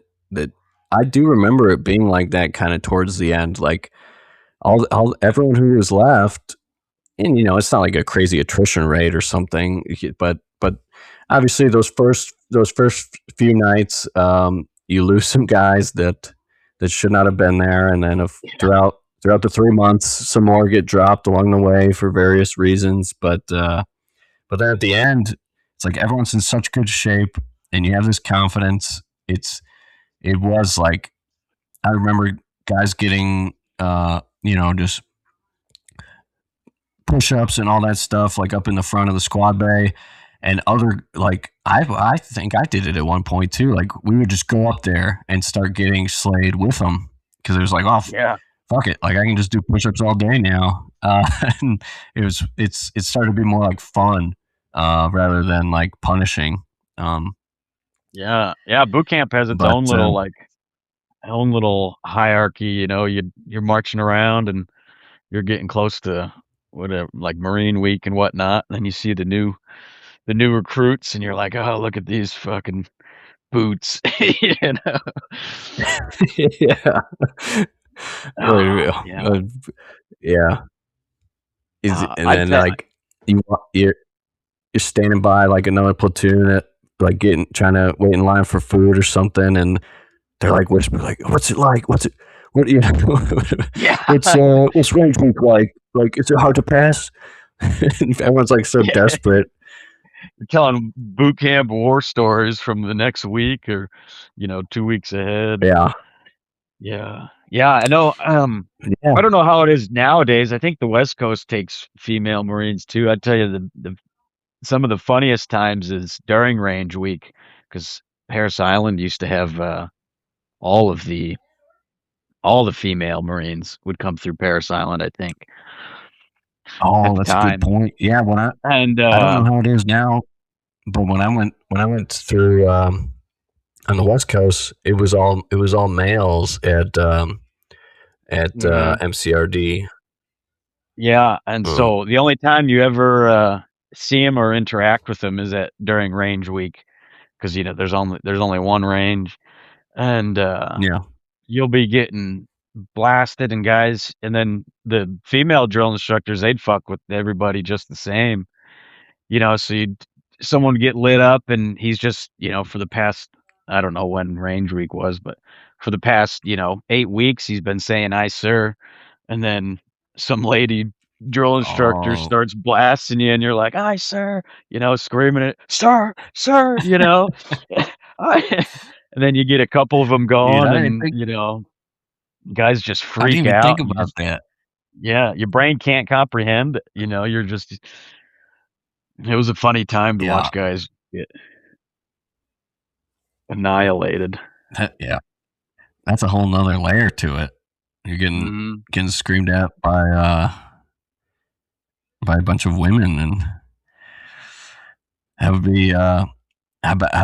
I do remember it being like that kind of towards the end. Like all everyone who was left, and it's not like a crazy attrition rate or something, but obviously those first few nights, you lose some guys that should not have been there, and then throughout the 3 months, some more get dropped along the way for various reasons. But But then at the end, it's like everyone's in such good shape, and you have this confidence. It was like I remember guys getting just push-ups and all that stuff like up in the front of the squad bay, and other like I think I did it at one point too. Like we would just go up there and start getting slayed with them because it was like, oh, Yeah. fuck it, like I can just do push-ups all day now. And it started to be more like fun rather than like punishing. Yeah. Yeah. Boot camp has its But own little hierarchy. You're marching around and you're getting close to whatever, like Marine Week and whatnot. And then you see the new recruits, and you're like, oh, look at these fucking boots. you know. yeah, Oh yeah. yeah. And I'd then tell. like you you're you're standing by like another platoon at like getting trying to wait in line for food or something, and they're like whispering like, "What's it like? What's it? What you know? Yeah. What's range week like? Like, is it hard to pass?" And everyone's like so Yeah. desperate. You're telling boot camp war stories from the next week or 2 weeks ahead. Yeah, Yeah. Yeah, I know. yeah. I don't know how it is nowadays. I think the West Coast takes female Marines too. I tell you, the some of the funniest times is during range week, because Harris Island used to have all of the all the female Marines would come through Paris Island, I think, at Oh, the that's a good time. point. Yeah, And I don't know how it is now, but when I went through on the West Coast, it was all males at mhm. MCRD. Yeah, and Um, so the only time you ever see them or interact with them is at during range week, because there's only one range, and yeah. you'll be getting blasted, and guys, and then the female drill instructors, they'd fuck with everybody just the same. So someone would get lit up, and he's just, for the past, I don't know when range week was, but for the past, 8 weeks, he's been saying, "Aye, sir." And then some lady drill instructor Oh, starts blasting you, and you're like, "Aye, sir," screaming it, "Sir, sir," I- and then you get a couple of them dude, going, and, guys just I didn't freak even out, think and you about just, that. yeah, your brain can't comprehend, you're just, it was a funny time to Yeah, watch guys get annihilated. yeah. That's a whole nother layer to it. You're Mhm. getting screamed at by a bunch of women, and that would be. I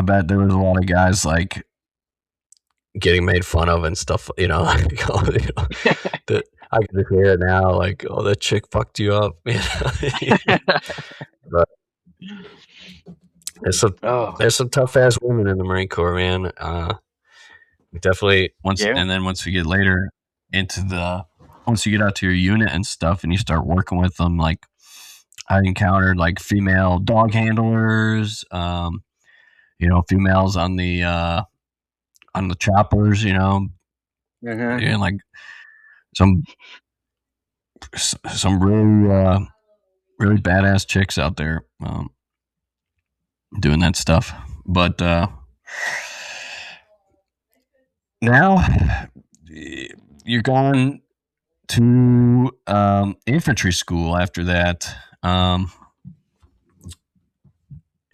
bet there was a lot of guys like getting made fun of and stuff. You know, like, oh, that I can just hear it now. Like, oh, that chick fucked you up. But there's some Oh, there's some tough ass women in the Marine Corps, man. Definitely yeah. once we get later into the once you get out to your unit and stuff, and you start working with them, like I encountered like female dog handlers, females on the choppers, Mhm. and like some some really badass chicks out there doing that stuff. But now you're going to infantry school after that.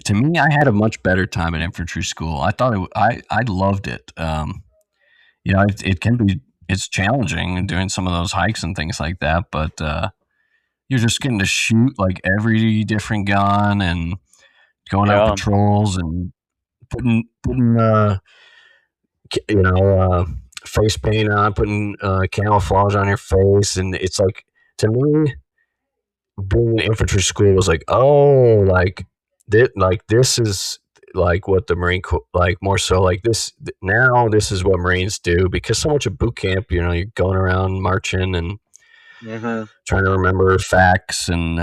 To me, I had a much better time at infantry school. I thought I loved it. It can be it's challenging doing some of those hikes and things like that, but you're just getting to shoot like every different gun and going on Yeah. patrols and putting you know face paint on, putting camouflage on your face, and it's like to me being in infantry school was like, oh, this is like what the Marine Corps, like more so like this now. This is what Marines do because so much of boot camp, you're going around marching and Mhm. trying to remember facts and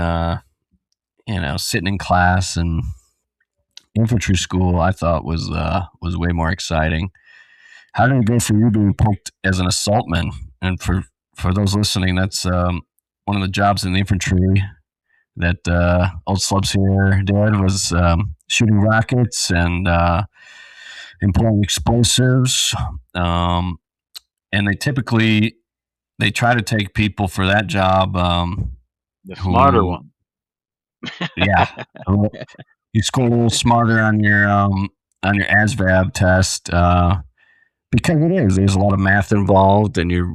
sitting in class. And infantry school I thought was way more exciting. How did it go for you being picked as an assaultman? And for those listening, that's one of the jobs in the infantry that old Slubs here did was shooting rockets and employing explosives. Um, and they try to take people for that job The smarter who, one. yeah, who, you score a little smarter on your ASVAB test because it is. There's a lot of math involved, and you're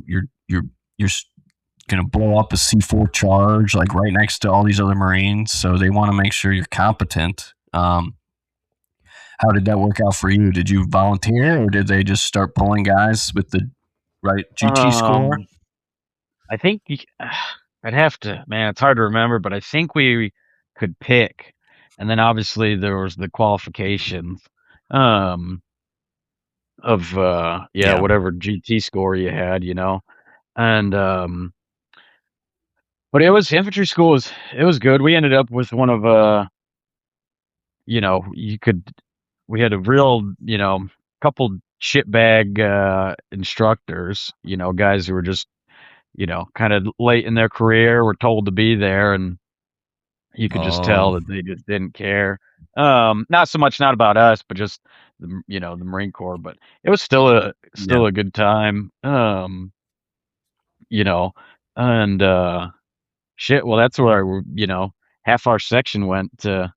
going to blow up a C4 charge like right next to all these other Marines. So they want to make sure you're competent. How did that work out for you? Did you volunteer, or did they just start pulling guys with the right GT score? Um, I think I'd have to, man, it's hard to remember, but I think we could pick. And then obviously there was the qualifications um of yeah, Yeah. whatever GT score you had, And but it was infantry school was it was good. We ended up with one of you could we had a real, couple shitbag instructors, guys who were just, kind of late in their career, were told to be there, and you could just tell Oh, that they just didn't care. Not so much not about us, but just the Marine Corps. But it was yeah. still a good time. You know, and shit. Well, that's where half our section went to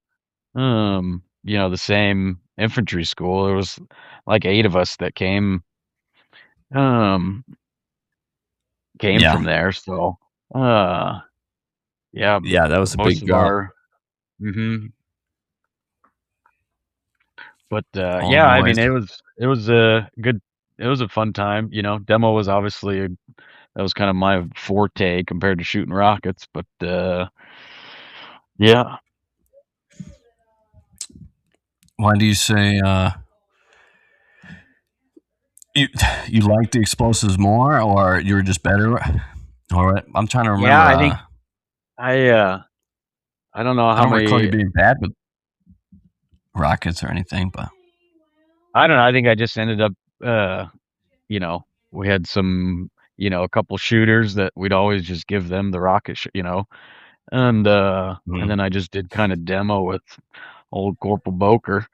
the same infantry school. There was like 8 of us that um came Yeah. from there. So uh yeah, Yeah. That was a most big of drop. our hmm But All the yeah, I boys. mean, it was a good, it was a fun time. Demo was obviously that was kind of my forte compared to shooting rockets. But yeah, Why do you say you you like the explosives more, or you were just better? All right, I'm trying to yeah, remember. I think I don't know I how don't recall you many. being bad with rockets or anything, but I don't know. I think I just ended up, uh, we had some, a couple shooters that we'd always just give them the rocket, and mm, then I just did kind of demo with old Corporal Boker.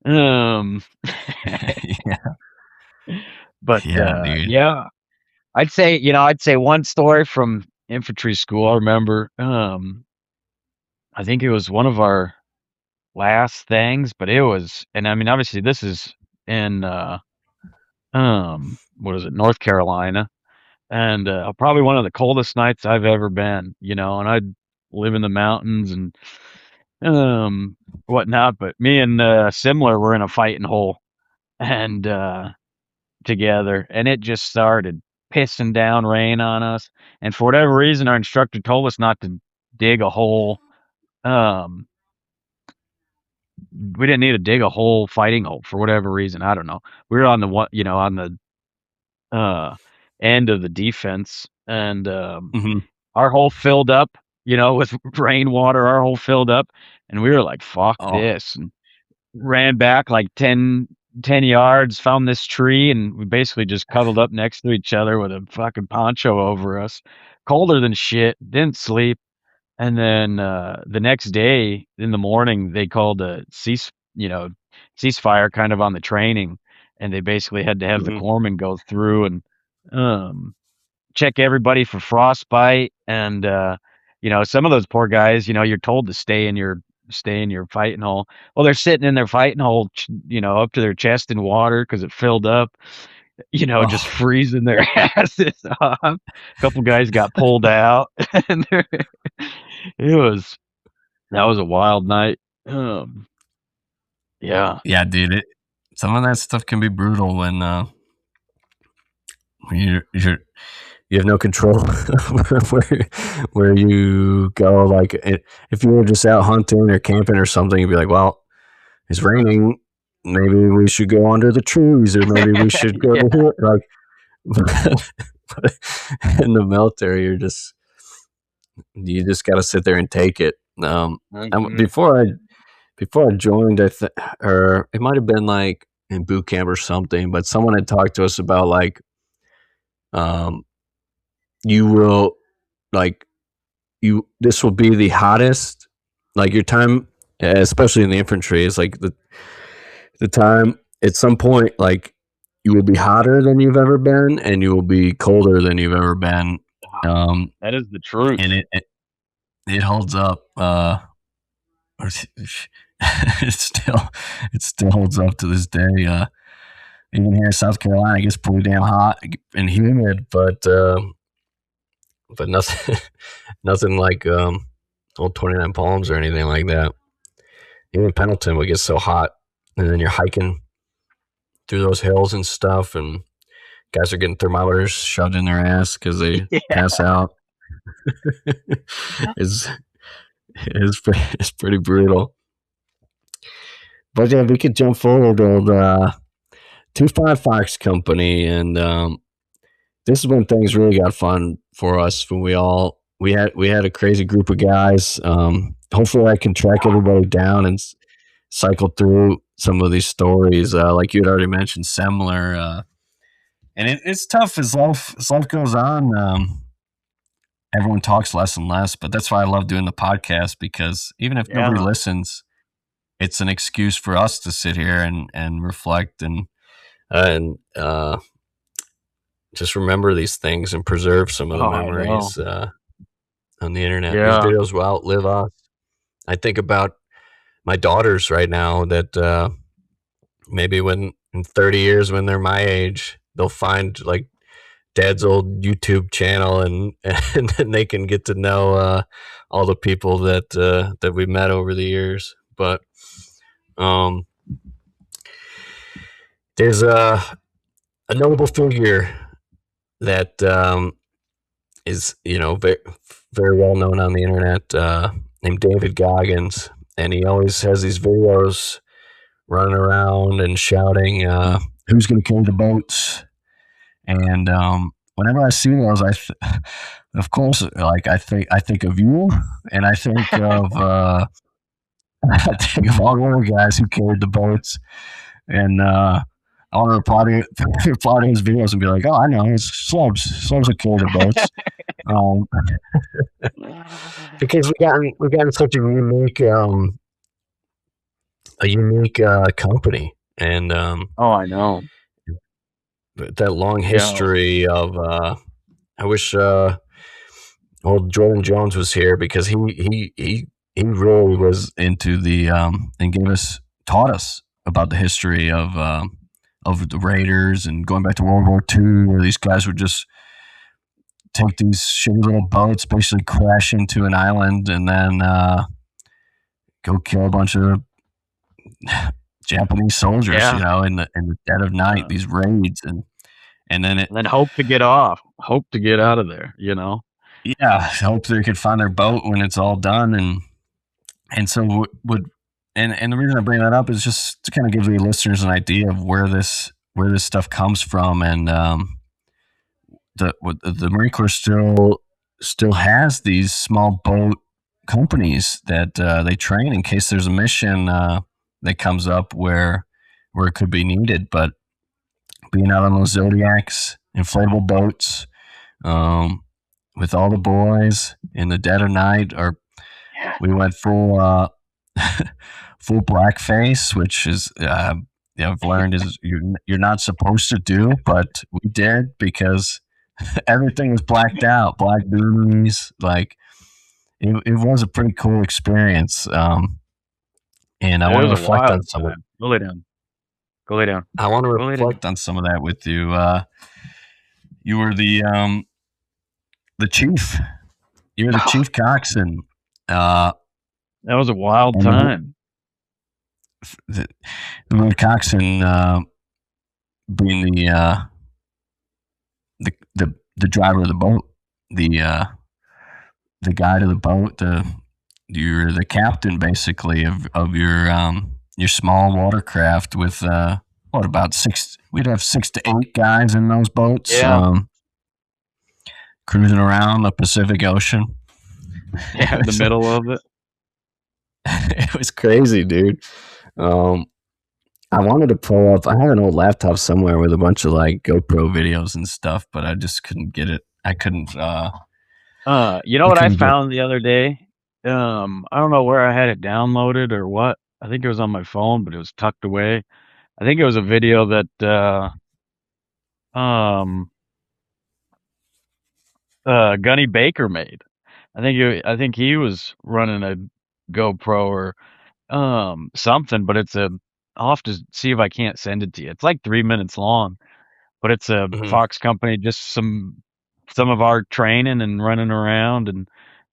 Um, yeah, but yeah, dude. yeah, I'd say one story from infantry school. I remember, I think it was one of our last things, but and I mean, obviously this is in, what is it, North Carolina, and probably one of the coldest nights I've ever been, and I'd live in the mountains and um whatnot, but me and Simler were in a fighting hole, and together, and it just started pissing down rain on us. And for whatever reason, our instructor told us not to dig a hole. Um, we didn't need to dig a hole, fighting hole, for whatever reason. I don't know. We were on the one, on the uh, end of the defense, and Hmm. our hole filled up, with rainwater. Our hole filled up, and we were like, "Fuck Oh, this!" And ran back like 10 yards, found this tree, and we basically just cuddled up next to each other with a fucking poncho over us. Colder than shit, didn't sleep. And then the next day in the morning, they called a ceasefire kind of on the training, and they basically had to have the hmm. corpsmen go through and um, check everybody for frostbite. And some of those poor guys, you're told to stay in your fighting hole. Well, they're sitting in their fighting hole, up to their chest in water because it filled up, just Oh, freezing their asses off. A couple guys got pulled out, and it was that was a wild night. Yeah. yeah, dude. Some of that stuff can be brutal when you have no control where you go. Like if you were just out hunting or camping or something, you'd be like, well, it's raining. Maybe we should go under the trees, or maybe we should go Yeah. to here. Like, in the military, you just got to sit there and take it. And Mhm. before I joined, or it might have been like in boot camp or something, but someone had talked to us about like, um, you will like this will be the hottest, like your time, especially in the infantry, is like the time at some point, like you will be hotter than you've ever been, and you will be colder than you've ever been. That is the truth. And it holds up. It still holds up to this day. Even here in South Carolina, it gets pretty damn hot and humid, but nothing nothing like old 29 Palms or anything like that. Even Pendleton would get so hot, and then you're hiking through those hills and stuff, and guys are getting thermometers shoved in their ass because they pass out. it's it's pretty brutal. But yeah, we could jump forward old 25 Fox Company, and this is when things really got fun for us. When we had a crazy group of guys. Hopefully, I can track everybody down and cycle through some of these stories. Like you had already mentioned, Semler, and it's tough as life goes on. Everyone talks less and less, but that's why I love doing the podcast, because even if nobody listens, it's an excuse for us to sit here and reflect and just remember these things and preserve some of the memories on the internet. These videos will outlive us. I think about my daughters right now that maybe when in 30 years, when they're my age, they'll find like Dad's old YouTube channel, and then they can get to know all the people that we met over the years. But there's a notable figure that is, very, very well known on the internet, named David Goggins, and he always has these videos running around and shouting, "Who's going to carry the boats?" And whenever I see those, of course, like I think of you, and I think of I think of all the other guys who carried the boats, and I want to reply to his videos and be like, "Oh, I know, it's Slubs. Slubs will carry the boats." Because we've gotten such a unique company, and I know that long history of. I wish old Jordan Jones was here, because he really was into the and taught us about the history of the Raiders, and going back to World War II, where these guys would just take these shitty little boats, basically crash into an island, and then go kill a bunch of Japanese soldiers, in the dead of night, these raids, and then hope to get out of there, Yeah, hope they could find their boat when it's all done, and so and the reason I bring that up is just to kind of give the listeners an idea of where this stuff comes from, and the Marine Corps still has these small boat companies that they train in case there's a mission that comes up where it could be needed. But being out on those Zodiacs, inflatable boats, with all the boys in the dead of night, we went full full blackface, which is I've learned is you're not supposed to do, but we did, because everything was blacked out, black beanies, like it was a pretty cool experience. And I want to reflect on some of it. Go lay down. I want to reflect on some of that with you. You were the chief. You were the chief coxswain. That was a wild time. The word coxswain being the driver of the boat, the guide of the boat, you're the captain basically of your small watercraft with about 6? We'd have 6 to 8 guys in those boats, cruising around the Pacific Ocean. Yeah, in the middle of it. It was crazy, dude. I wanted to pull up. I have an old laptop somewhere with a bunch of like GoPro videos and stuff, but I just couldn't get it. I couldn't You know You what I couldn't get. found the other day? I don't know where I had it downloaded or what. I think it was on my phone, but it was tucked away. I think it was a video that um Gunny Baker made. I think he was running a GoPro or something, but I'll have to see if I can't send it to you. It's like 3 minutes long, but it's a Mhm. Fox company, just some of our training and running around and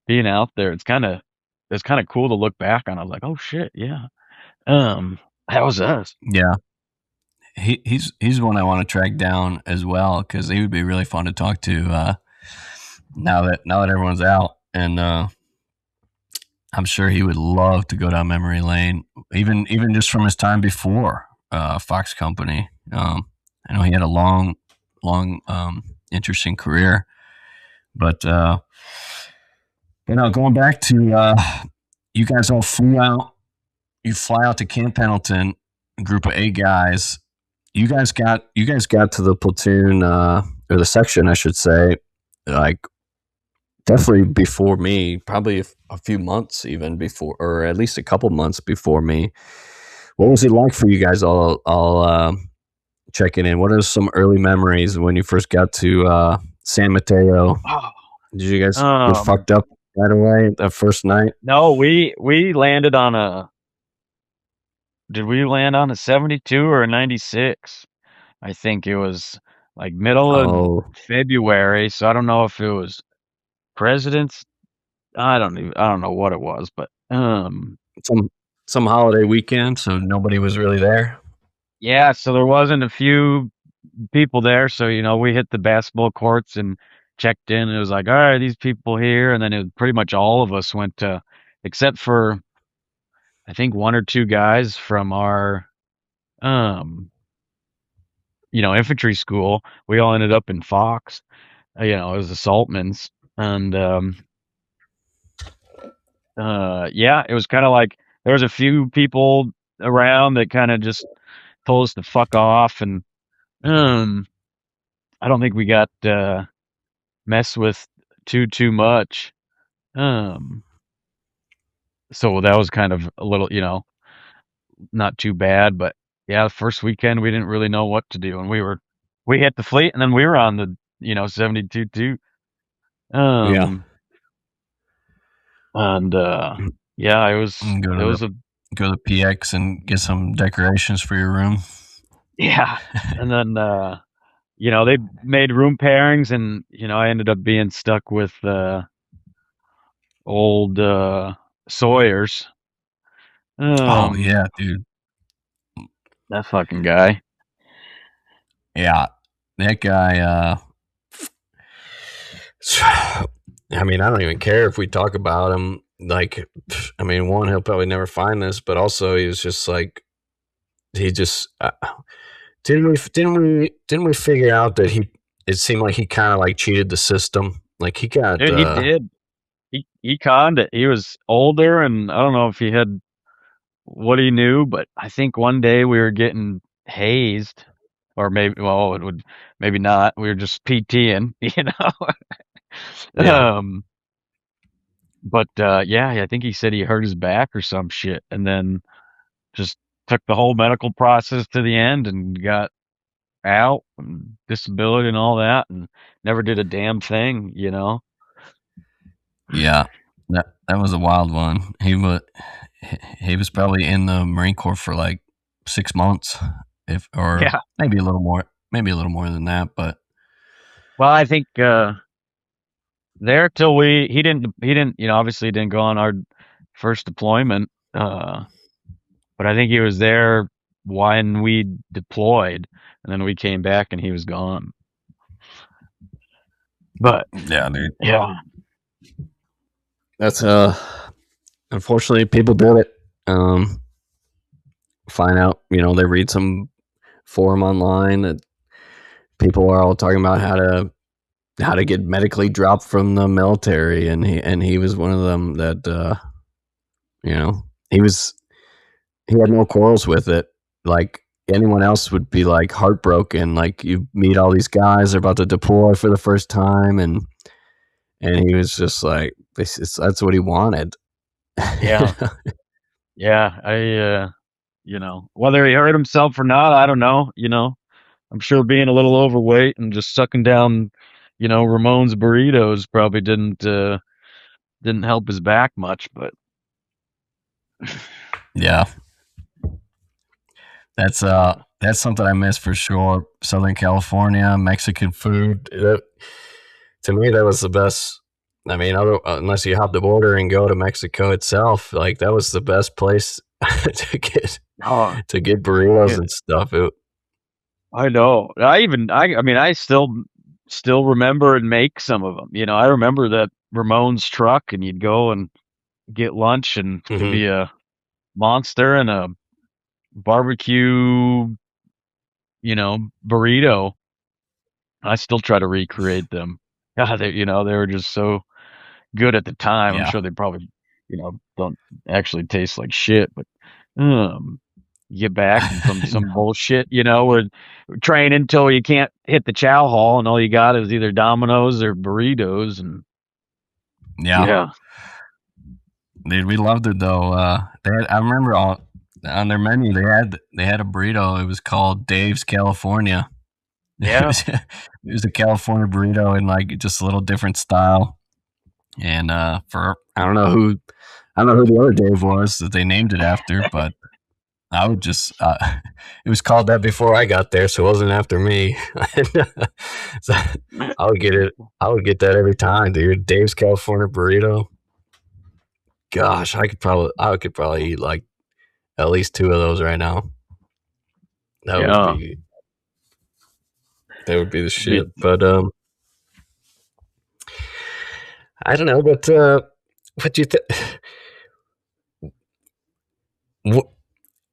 being out there. It's kind of cool to look back on. I was like, oh shit, yeah. That was us. Yeah, he's one I want to track down as well because he would be really fun to talk to. Now that everyone's out, and I'm sure he would love to go down memory lane, even just from his time before Fox Company. I know he had a long, interesting career, but going back to you guys all flew out. You fly out to Camp Pendleton, a group of 8 guys. You guys got to the platoon or the section, I should say, like definitely before me, probably a few months even before, or at least a couple months before me. What was it like for you guys all checking in? What are some early memories when you first got to San Mateo? Oh, Did you guys get um, fucked up right away that first night? no, we landed on a. Did we land on a 72 or a 96? I think it was like middle of Oh, February, so I don't know if it was President's. I don't know what it was, but some some holiday weekend, so nobody was really there. yeah. So there wasn't a few people there, so we hit the basketball courts and checked in. And it was like, all right, these people here, and then pretty much all of us went to, except for I think one or two guys from our um infantry school. We all ended up in Fox. It was the Saltmans, and yeah, it was kind of like there was a few people around that kind of just told us to fuck off, and um, I don't think we got messed with too much. Um, so that was kind of a little, not too bad, but yeah, the first weekend we didn't really know what to do, and we hit the fleet, and then we were on the 72 too. Yeah, Um, and yeah, go it to the was a go to the PX and get some decorations for your room. yeah, and then they made room pairings, and I ended up being stuck with old Sawyer's. Oh Um, yeah, dude. that fucking guy. Yeah, that guy. I mean, I don't even care if we talk about him. Like, I mean, one, he'll probably never find this, but also he was just like he just didn't we figure out that he? It seemed like he kind of like cheated the system. Like he got Dude, he did. He conned it. He was older, and I don't know if he had what he knew, but I think one day we were getting hazed, or maybe, well, it would maybe not. We were just PTing, yeah. Um, but yeah, I think he said he hurt his back or some shit, and then just took the whole medical process to the end and got out and disability and all that, and never did a damn thing. Yeah, that was a wild one. He was probably in the Marine Corps for like 6 months, if or Yeah. maybe a little more than that. But Well, I think there till he didn't obviously didn't go on our first deployment, but I think he was there when we deployed, and then we came back and he was gone. But yeah, dude, yeah, that's unfortunately people do it. Um, find out, they read some forum online that people are all talking about how to get medically dropped from the military, and he was one of them that you know he was he had no quarrels with it. Like anyone else would be like heartbroken. Like you meet all these guys, they're about to deploy for the first time, and he was just like, that's what he wanted. Yeah. Yeah. Whether he hurt himself or not, I don't know. I'm sure being a little overweight and just sucking down, Ramon's burritos probably didn't help his back much, but Yeah, yeah. that's something I miss for sure. Southern California, Mexican food. To me, that was the best. I mean, unless you hop the border and go to Mexico itself, like that was the best place to get Oh, burritos yeah, and stuff. I know. I mean, I still remember and make some of them. I remember that Ramon's truck, and you'd go and get lunch, and it'd Mhm. be a monster and a barbecue, burrito. I still try to recreate them. God, they were just so good at the time. I'm Yeah, sure they probably, don't actually taste like shit, but um, you get back and from some bullshit, where train until you can't hit the chow hall and all you got is either Domino's or burritos, and yeah, yeah, dude, we loved it though. I remember on their menu they had a burrito. It was called Dave's California. yeah, It was a California burrito in like just a little different style. And for I don't know who the other Dave was that they named it after, but I would just it was called that before I got there, so it wasn't after me. So I would get it. I would get that every time, dude. Dave's California burrito. Gosh, I could probably eat like at least two of those right now. That would yeah. be that would be the Be- shit. But I don't know. But what do you think?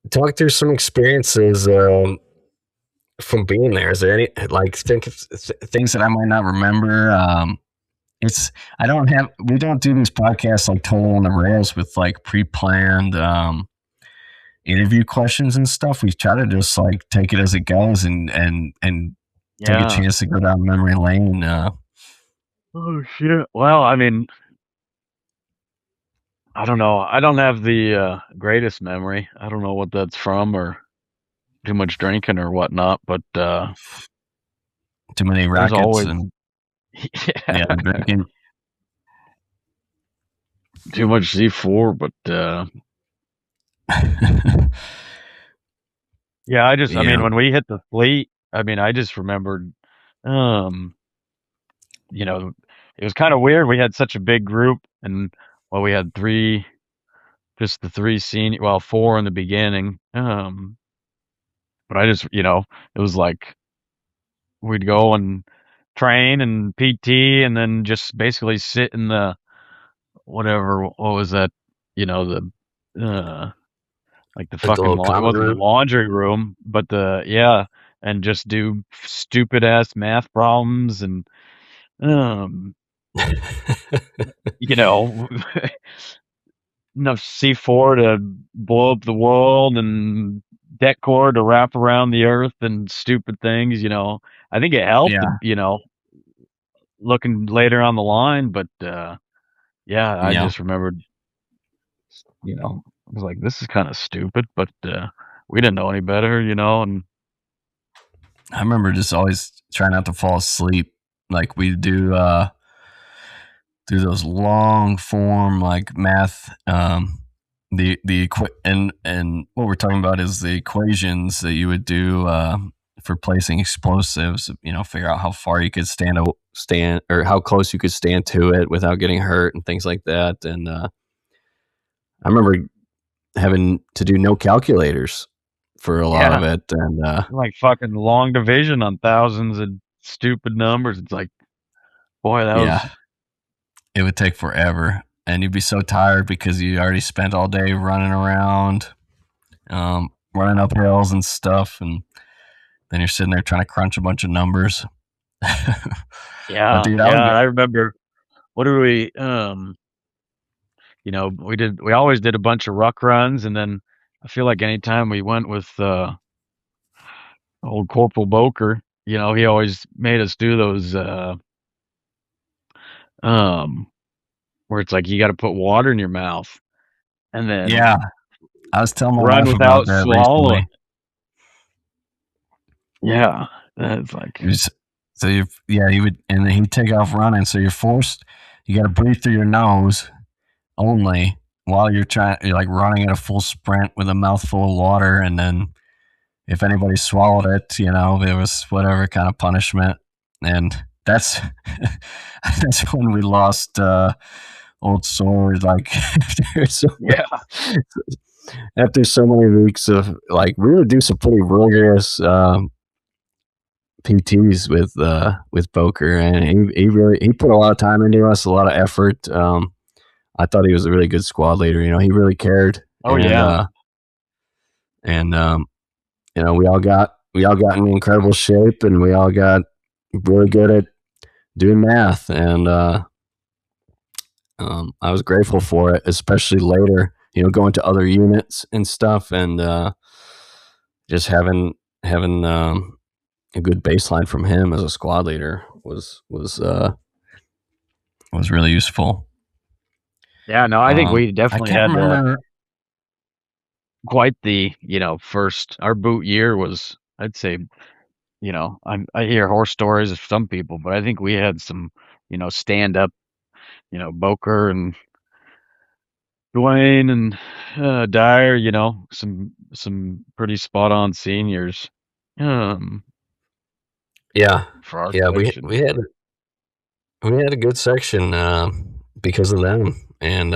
Talk through some experiences from being there. Is there any like things that I might not remember? It's I don't have we don't do these podcasts like total on the rails with like pre-planned interview questions and stuff. We try to just like take it as it goes and take a yeah. chance to go down memory lane. Oh shit. Well, I mean, I don't know. I don't have the greatest memory. I don't know what that's from, or too much drinking or whatnot, but Too many there's rackets always and yeah, yeah, drinking. too much C4, but yeah, I mean, Yeah, when we hit the fleet, I mean, I just remembered, um, you know, it was kind of weird. We had such a big group, and well, we had just the three senior, well, four in the beginning. But I just, it was like we'd go and train and PT, and then just basically sit in the whatever, what was that, the like the like the fucking little it common wasn't the room. laundry room, but yeah, and just do stupid ass math problems and um, you know, enough C4 to blow up the world and deck core to wrap around the earth and stupid things. I think it helped, Yeah, looking later on the line, but yeah, I yeah. just remembered, I was like, this is kind of stupid, but we didn't know any better, and I remember just always trying not to fall asleep. Like we do those long form like math. And what we're talking about is the equations that you would do for placing explosives. Figure out how far you could stand or how close you could stand to it without getting hurt and things like that. And I remember having to do no calculators for a lot of yeah, it. And like fucking long division on thousands of stupid numbers. It's like, boy, that was, yeah, it would take forever. And you'd be so tired because you already spent all day running around, running up hills and stuff. And then you're sitting there trying to crunch a bunch of numbers. But yeah, dude, I yeah. would get I remember, what did we always did a bunch of ruck runs, and then I feel like anytime we went with old Corporal Boker, he always made us do those um, where it's like you got to put water in your mouth and Yeah, then I was telling my run wife about without that swallowing. recently. Yeah, that's like So you would, and then he'd take off running. So you're forced, you got to breathe through your nose only while you're like running at a full sprint with a mouthful of water. And then if anybody swallowed it, there was whatever kind of punishment. And that's, that's when we lost, old sword. Like yeah. after so many weeks of like, we would do some pretty rigorous, PTs with Boker, and he put a lot of time into us, a lot of effort. I thought he was a really good squad leader. He really cared, Oh yeah. and we all got in incredible shape, and we all got really good at doing math, and I was grateful for it, especially later. Going to other units and stuff, and just having a good baseline from him as a squad leader was really useful. Yeah, no, I think we I definitely can't had remember. quite the, first our boot year was, I'd say, I hear horror stories of some people, but I think we had some, stand up, Boker and Dwayne and Dyer, some pretty spot on seniors um Yeah, for our yeah, section. we had a good section because of them, and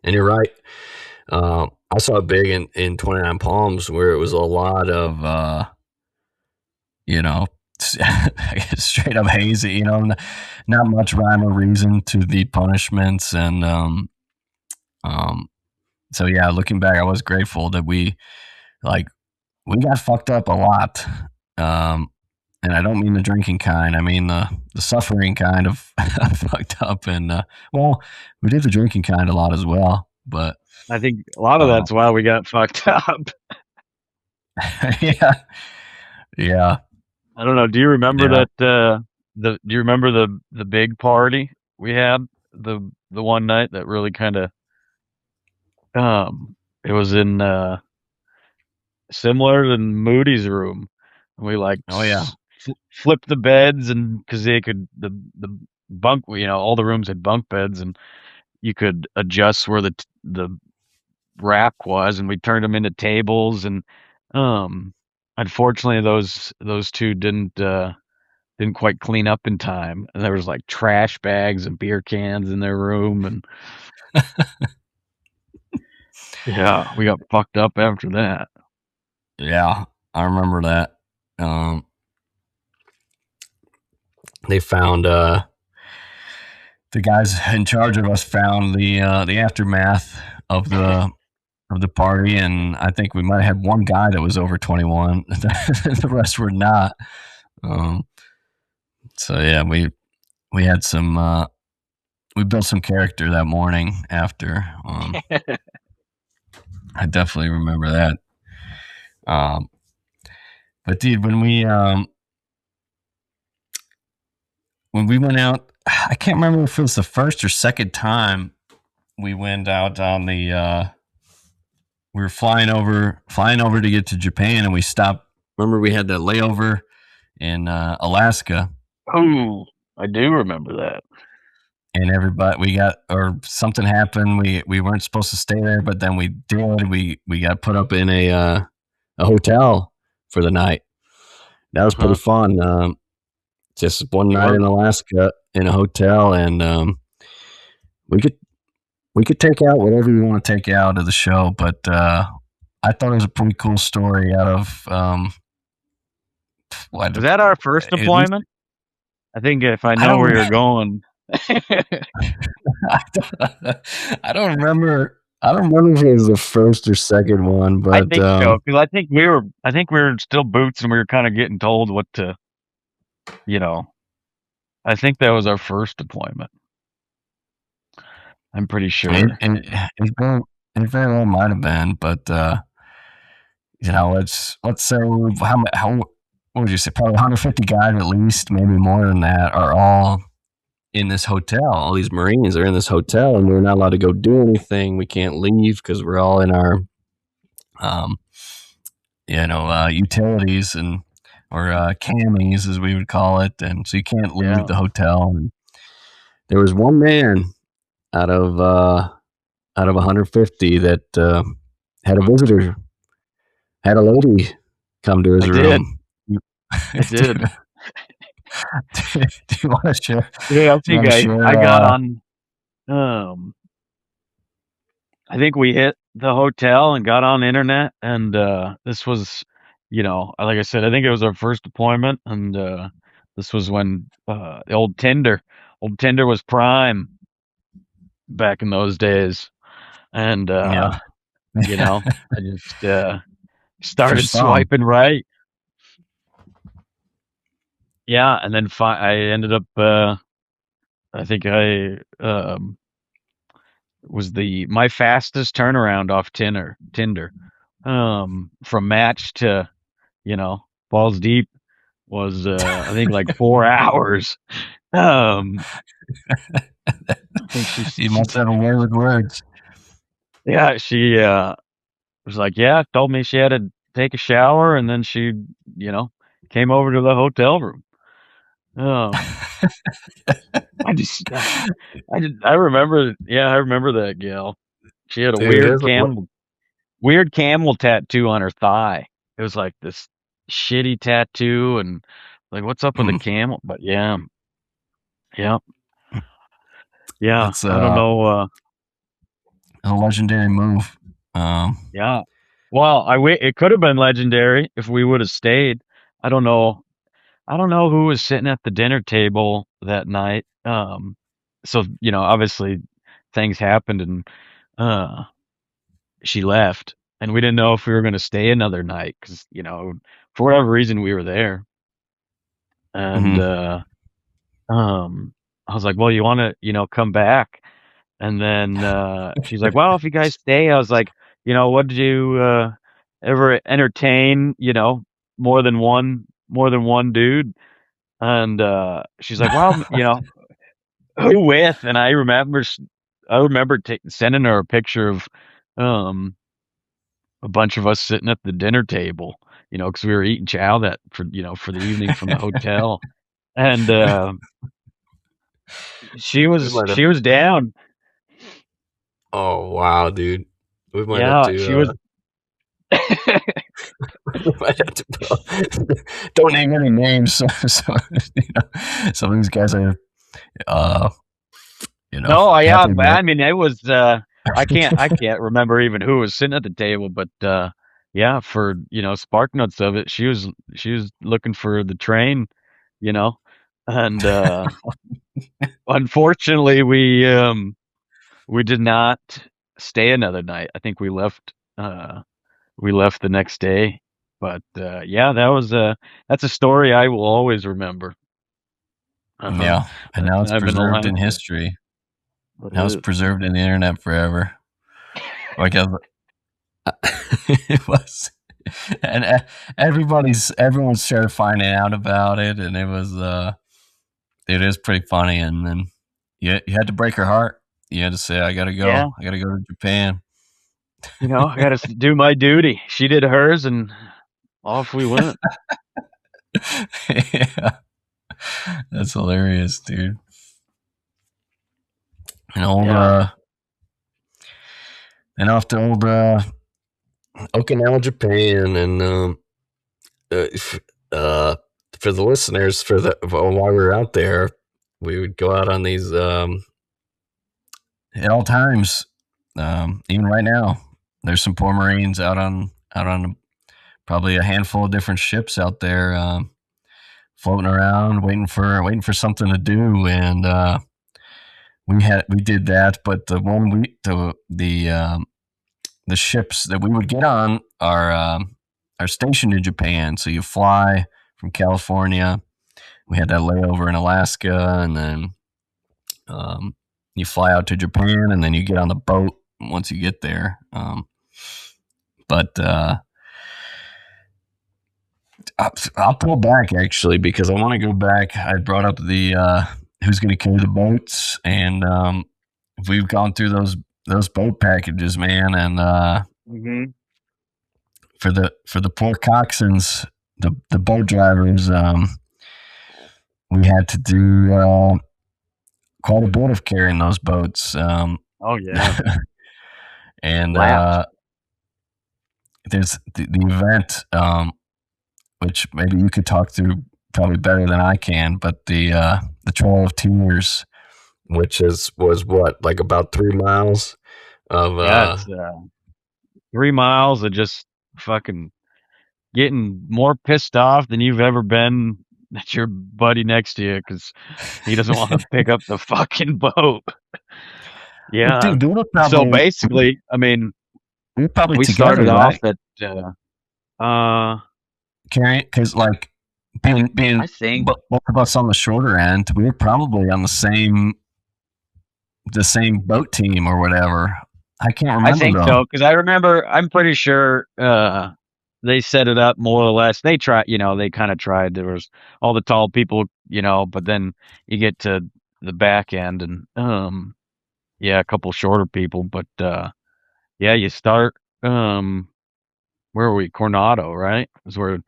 you're right. I saw it big in 29 Palms where it was a lot of you know straight up hazy. Not much rhyme or reason to the punishments, and um, so yeah, looking back, I was grateful that like we got fucked up a lot. Um, and I don't mean the drinking kind. I mean the suffering kind of fucked up. And well, we did the drinking kind a lot as well. But I think a lot of uh, that's why we got fucked up. yeah, yeah, I don't know. Do you remember yeah. that do you remember the big party we had the one night that really kind of it was in similar than Moody's room. We like Oh yeah, flipped the beds and because they could the bunk, all the rooms had bunk beds and you could adjust where the rack was, and we turned them into tables. And um, unfortunately, those two didn't quite clean up in time, and there was like trash bags and beer cans in their room, and yeah, we got fucked up after that. yeah. I remember that. Um, they found the guys in charge of us found the aftermath of the party, and I think we might have had one guy that was over 21. The rest were not. Um, so yeah, we had some we built some character that morning after. I definitely remember that. Um, but dude, when we went out, I can't remember if it was the first or second time we went out on the. We were flying over to get to Japan, and we stopped. Remember, we had that layover in Alaska, Oh, I do remember that. and everybody we got or something happened. We weren't supposed to stay there, but then we did. We got put up in a hotel for the night. That was pretty Uh-huh. fun. Just one You night were in Alaska in a hotel, and we could we could take out whatever we want to take out of the show. But I thought it was a pretty cool story out of what Was that our first at least deployment? I think if I I know where don't you're going. I don't remember. I don't remember if it was the first or second one, I but think so, because I think we were still boots, and we were kind of getting told what to, you know. I think that was our first deployment. I'm pretty it, sure. it, it, very, it very well might have been. But let's say how what would you say? Probably 150 guys at least, maybe more than that, are all in this hotel. All these Marines are in this hotel, and we're not allowed to go do anything. We can't leave because we're all in our, um, utilities and or camis, as we would call it, and so you can't leave Yeah. the hotel. And there was one man out of 150 that had a visitor, had a lady come to I his did. room. I did. Do you want to share? Yeah, I Do you think want to I share? got on, um I think we hit the hotel and got on the internet, and this was, like I said, I think it was our first deployment, and this was when the old Tinder was prime back in those days, and Yeah. I just started First song. swiping right. Yeah, and then I ended up. I think I was the my fastest turnaround off Tinder. From match to balls deep was I think like 4 hours. Um, I think You must have a way with words. yeah, she was like, yeah, told me she had to take a shower, and then she, you know, came over to the hotel room. Um, I just, I remember, yeah, I remember that gal. She had a Dude, there's a weird camel tattoo on her thigh. It was like this shitty tattoo, and like, what's up with the camel? But yeah, yeah, yeah. That's I don't know. a legendary move. Yeah. Well, it could have been legendary if we would have stayed. I don't know. I don't know who was sitting at the dinner table that night. So obviously things happened, and uh, she left, and we didn't know if we were going to stay another night because for whatever reason we were there, and mhm. I was like, well, you want to come back? And then she's like, well, if you guys stay, I was like, what did you ever entertain, more than one dude? And she's like, well, who with? And I remember sending her a picture of um a bunch of us sitting at the dinner table, because we were eating chow that for the evening from the hotel, and she We was might have. she was down. Oh wow, dude. We might have Yeah, she to. was. We might have to. Don't name any names. Some of these guys are, uh, No, yeah, Catholic. I mean, it was, I can't remember even who was sitting at the table, but, yeah, for, spark notes of it, she was looking for the train, you know, and, unfortunately, we did not stay another night. I think we left the next day, but, yeah, that's a story I will always remember. Yeah, and That now it's time in preserved in Alaska. history. What Now it's is? preserved in the internet forever. Like it was, and everyone's started finding out about it, and it is pretty funny. And then you had to break her heart. You had to say, "I gotta go. Yeah. I gotta go to Japan." I got to do my duty. She did hers, and off we went. Yeah, that's hilarious, dude. And old Yeah. and off to old Okinawa, Japan, and uh, uh, for the listeners, while we were out there, we would go out on these at all times. Even right now, there's some poor Marines out on probably a handful of different ships out there, floating around, waiting for something to do. And we did that, but the ships that we would get on are stationed in Japan. So you fly from California. We had that layover in Alaska, and then you fly out to Japan, and then you get on the boat once you get there. But I'll pull back actually because I want to go back. I brought up who's going to carry the boats, and we've gone through those boat packages, man, and Mm-hmm. for the poor coxswains, the boat drivers, we had to do quite a bit of carrying those boats, Oh yeah, and lapped. there's the event, which maybe you could talk through probably better than I can, but the Trail of Tears, which was what, like about 3 miles of Yeah, it's 3 miles of just fucking getting more pissed off than you've ever been at your buddy next to you because he doesn't want to pick up the fucking boat. well, Yeah. dude, So basically, I mean, we were probably we together, started off right? at Carrying, because like I being think both of us on the shorter end, we were probably on the same boat team or whatever. I can't I remember think though. so because I remember I'm pretty sure they set it up more or less. They tried, they kind of tried. There was all the tall people, but then you get to the back end and yeah, a couple shorter people, but yeah, you start where are we? Coronado, right? Is where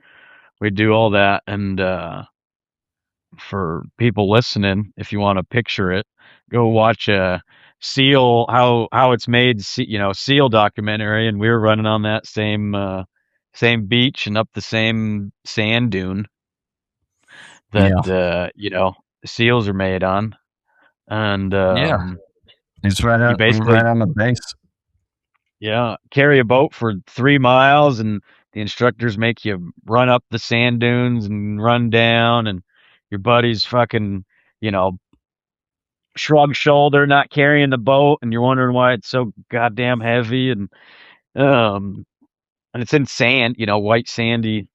we do all that. And for people listening, if you want to picture it, go watch a seal how it's made, seal documentary, and we were running on that same beach and up the same sand dune that Yeah, seals are made on, and yeah, it's you right basically on the base. yeah, carry a boat for 3 miles, and the instructors make you run up the sand dunes and run down, and your buddy's fucking, you know, shrug shoulder, not carrying the boat, and you're wondering why it's so goddamn heavy, um, and it's in sand, white sandy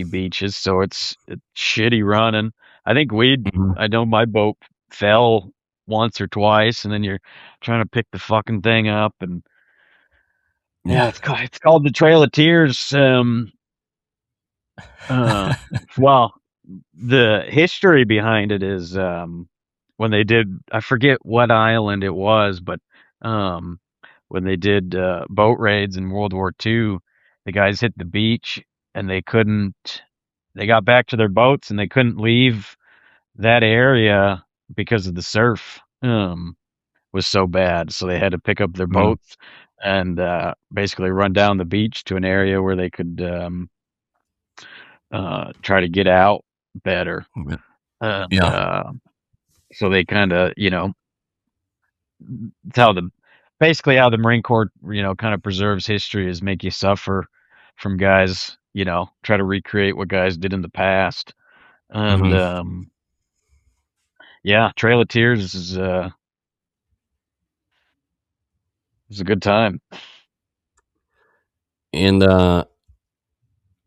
beaches, so it's shitty running. I think Mhm. I know my boat fell once or twice, and then you're trying to pick the fucking thing up, and yeah, Yeah. it's called the Trail of Tears. Uh, well, the history behind it is when they did, I forget what island it was, but um, when they did boat raids in World War II, the guys hit the beach and they couldn't. They got back to their boats and they couldn't leave that area because of the surf. Was so bad, so they had to pick up their Mhm. boats and basically run down the beach to an area where they could try to get out better. And Yeah. so they kind of, it's how the basically how the Marine Corps, kind of preserves history is make you suffer from guys, try to recreate what guys did in the past. And Mhm. yeah, Trail of Tears is a good time. And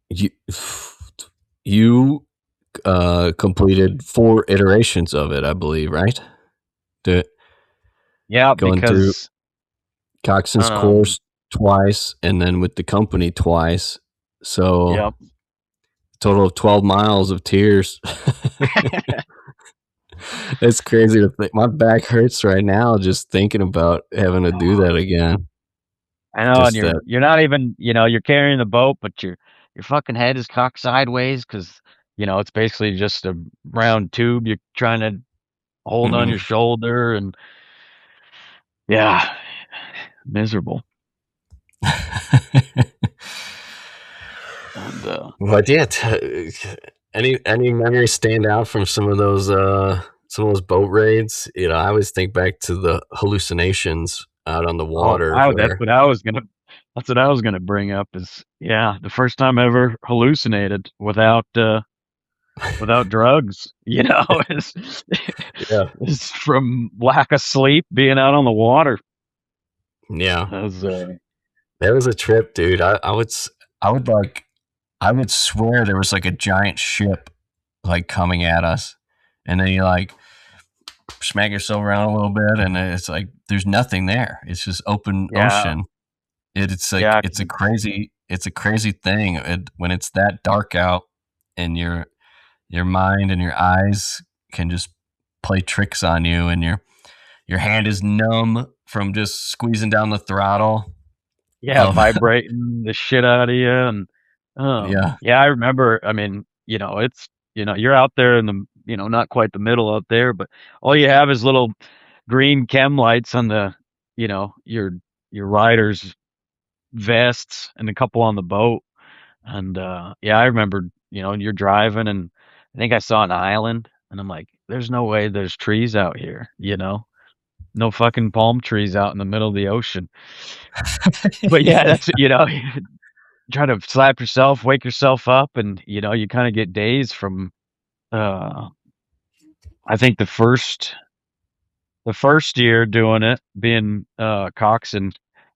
you you completed 4 iterations of it, I believe, right? The Yeah, Going through because Coxon's um course twice, and then with the company twice. So yeah. total of 12 miles of tears. It's crazy to think. My back hurts right now just thinking about having to do that again. I know, and Just you're that. you're not even, you're carrying the boat, but your fucking head is cocked sideways because it's basically just a round tube you're trying to hold on Mhm. your shoulder, and yeah, miserable. And But yeah, any memories stand out from some of those boat raids? I always think back to the hallucinations out on the oh, water where. that's what I was gonna bring up is yeah, the first time I ever hallucinated without drugs, is Yeah. is from lack of sleep, being out on the water. Yeah, That was that was a trip, dude. I would like I would swear there was like a giant ship like coming at us, and then you like smack yourself around a little bit, and it's like there's nothing there. It's just open yeah, ocean. It's like yeah, 'cause it's a crazy thing when it's that dark out, and your mind and your eyes can just play tricks on you, and your hand is numb from just squeezing down the throttle. Yeah, vibrating the shit out of you, and Yeah. yeah, I remember. I mean, it's you're out there in the not quite the middle out there, but all you have is little green chem lights on the your riders' vests and a couple on the boat. And yeah, I remember, you're driving and I think I saw an island and I'm like, there's no way there's trees out here, no fucking palm trees out in the middle of the ocean. But yeah, that's, you try to slap yourself, wake yourself up, and, you kind of get dazed from, uh, I think the first year doing it, being, coxswain,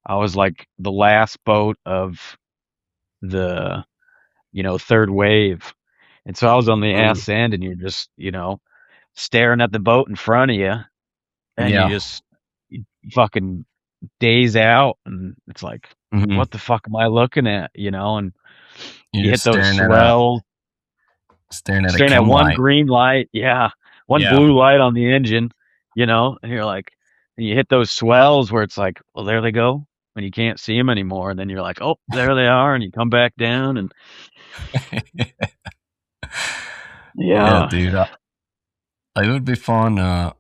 I was like the last boat of the, third wave. And so I was on the Mm. ass end, and you're just, staring at the boat in front of you, and you Yeah. just fucking daze out, and it's like, Mm-hmm. what the fuck am I looking at? And You're you hit just those staring at a swells, staring at chem one light. green light, yeah, one Yeah. blue light on the engine, and you're like, and you hit those swells where it's like, well, there they go, and you can't see them anymore, and then you're like, oh, there they are, and you come back down, and Yeah, yeah. dude. It would be fun. I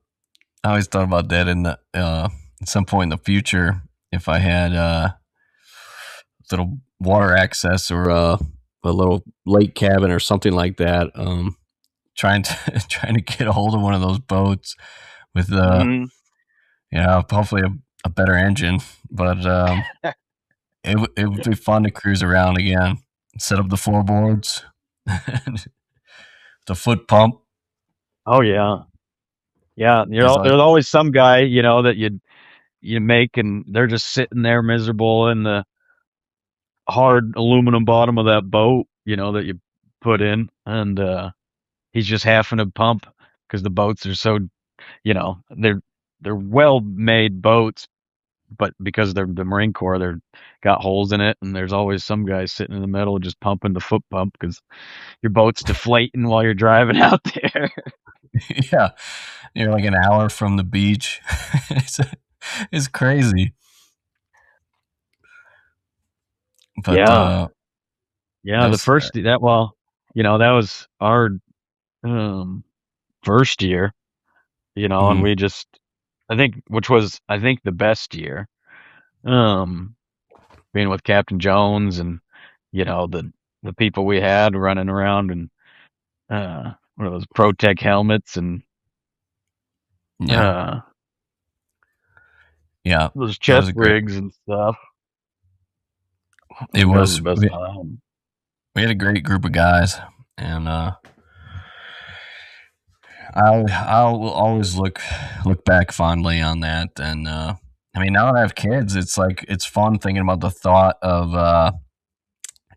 always thought about that in the at some point in the future if I had little water access or a little lake cabin or something like that. Trying to trying to get a hold of one of those boats with Hmm. hopefully a better engine, but it would be fun to cruise around again, set up the floorboards, the foot pump. Oh yeah. Yeah, There's always, there's always some guy, that you make, and they're just sitting there miserable in the hard aluminum bottom of that boat, that you put in, and he's just having to pump because the boats are so, they're well-made boats, but because they're the Marine Corps, they're got holes in it, and there's always some guy sitting in the middle just pumping the foot pump because your boat's deflating while you're driving out there. yeah, you're like an hour from the beach. it's, it's crazy, but Yeah, yeah. The that's first that well, that was our um first year, and mm, we just, which was the best year, um, being with Captain Jones and, the people we had running around and, one of those Protec helmets and, yeah, uh, yeah. those It chest was a great. rigs and stuff. It That was was the best time. we had a great group of guys, and I will always look back fondly on that. And I mean, now that I have kids, it's like it's fun thinking about the thought of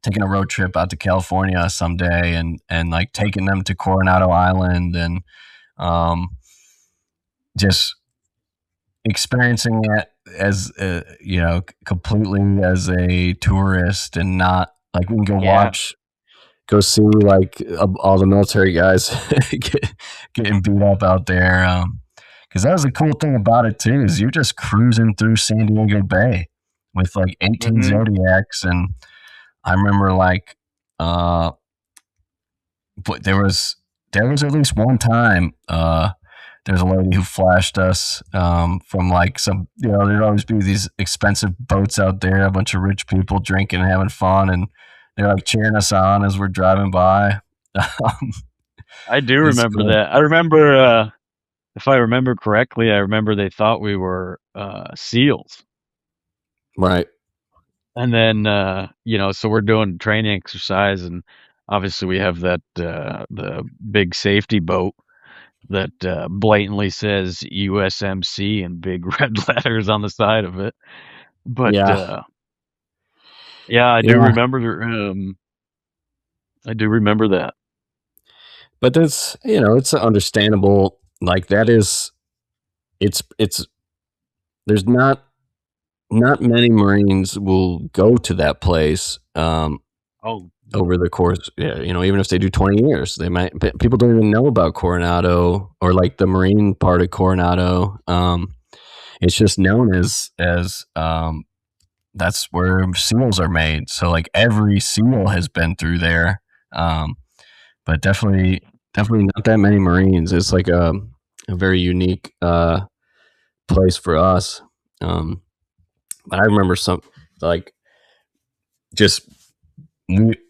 taking a road trip out to California someday, and like taking them to Coronado Island, and um, just experiencing it as completely as a tourist, and not like we can Yeah. go see like all the military guys getting beat up out there. Because that was the cool thing about it too, is you're just cruising through San Diego Bay with like 18 Hmm. Zodiacs. And I remember like but there was at least one time there's a lady who flashed us from like some, there'd always be these expensive boats out there, a bunch of rich people drinking and having fun, and they're like cheering us on as we're driving by. um, I do it's remember cool. that. I remember, if I remember correctly, I remember they thought we were SEALs. Right. And then, so we're doing training exercise, and obviously we have that the big safety boat that blatantly says USMC in big red letters on the side of it. But Yeah. yeah, Yeah. I do remember that. But that's, it's understandable. Like that is, it's, there's not many Marines will go to that place. Oh, over the course. Yeah, even if they do 20 years, they might. People don't even know about Coronado or like the marine part of Coronado. It's just known as that's where seals are made. So like every seal has been through there, um, but definitely not that many Marines. It's like a very unique place for us. But I remember some like just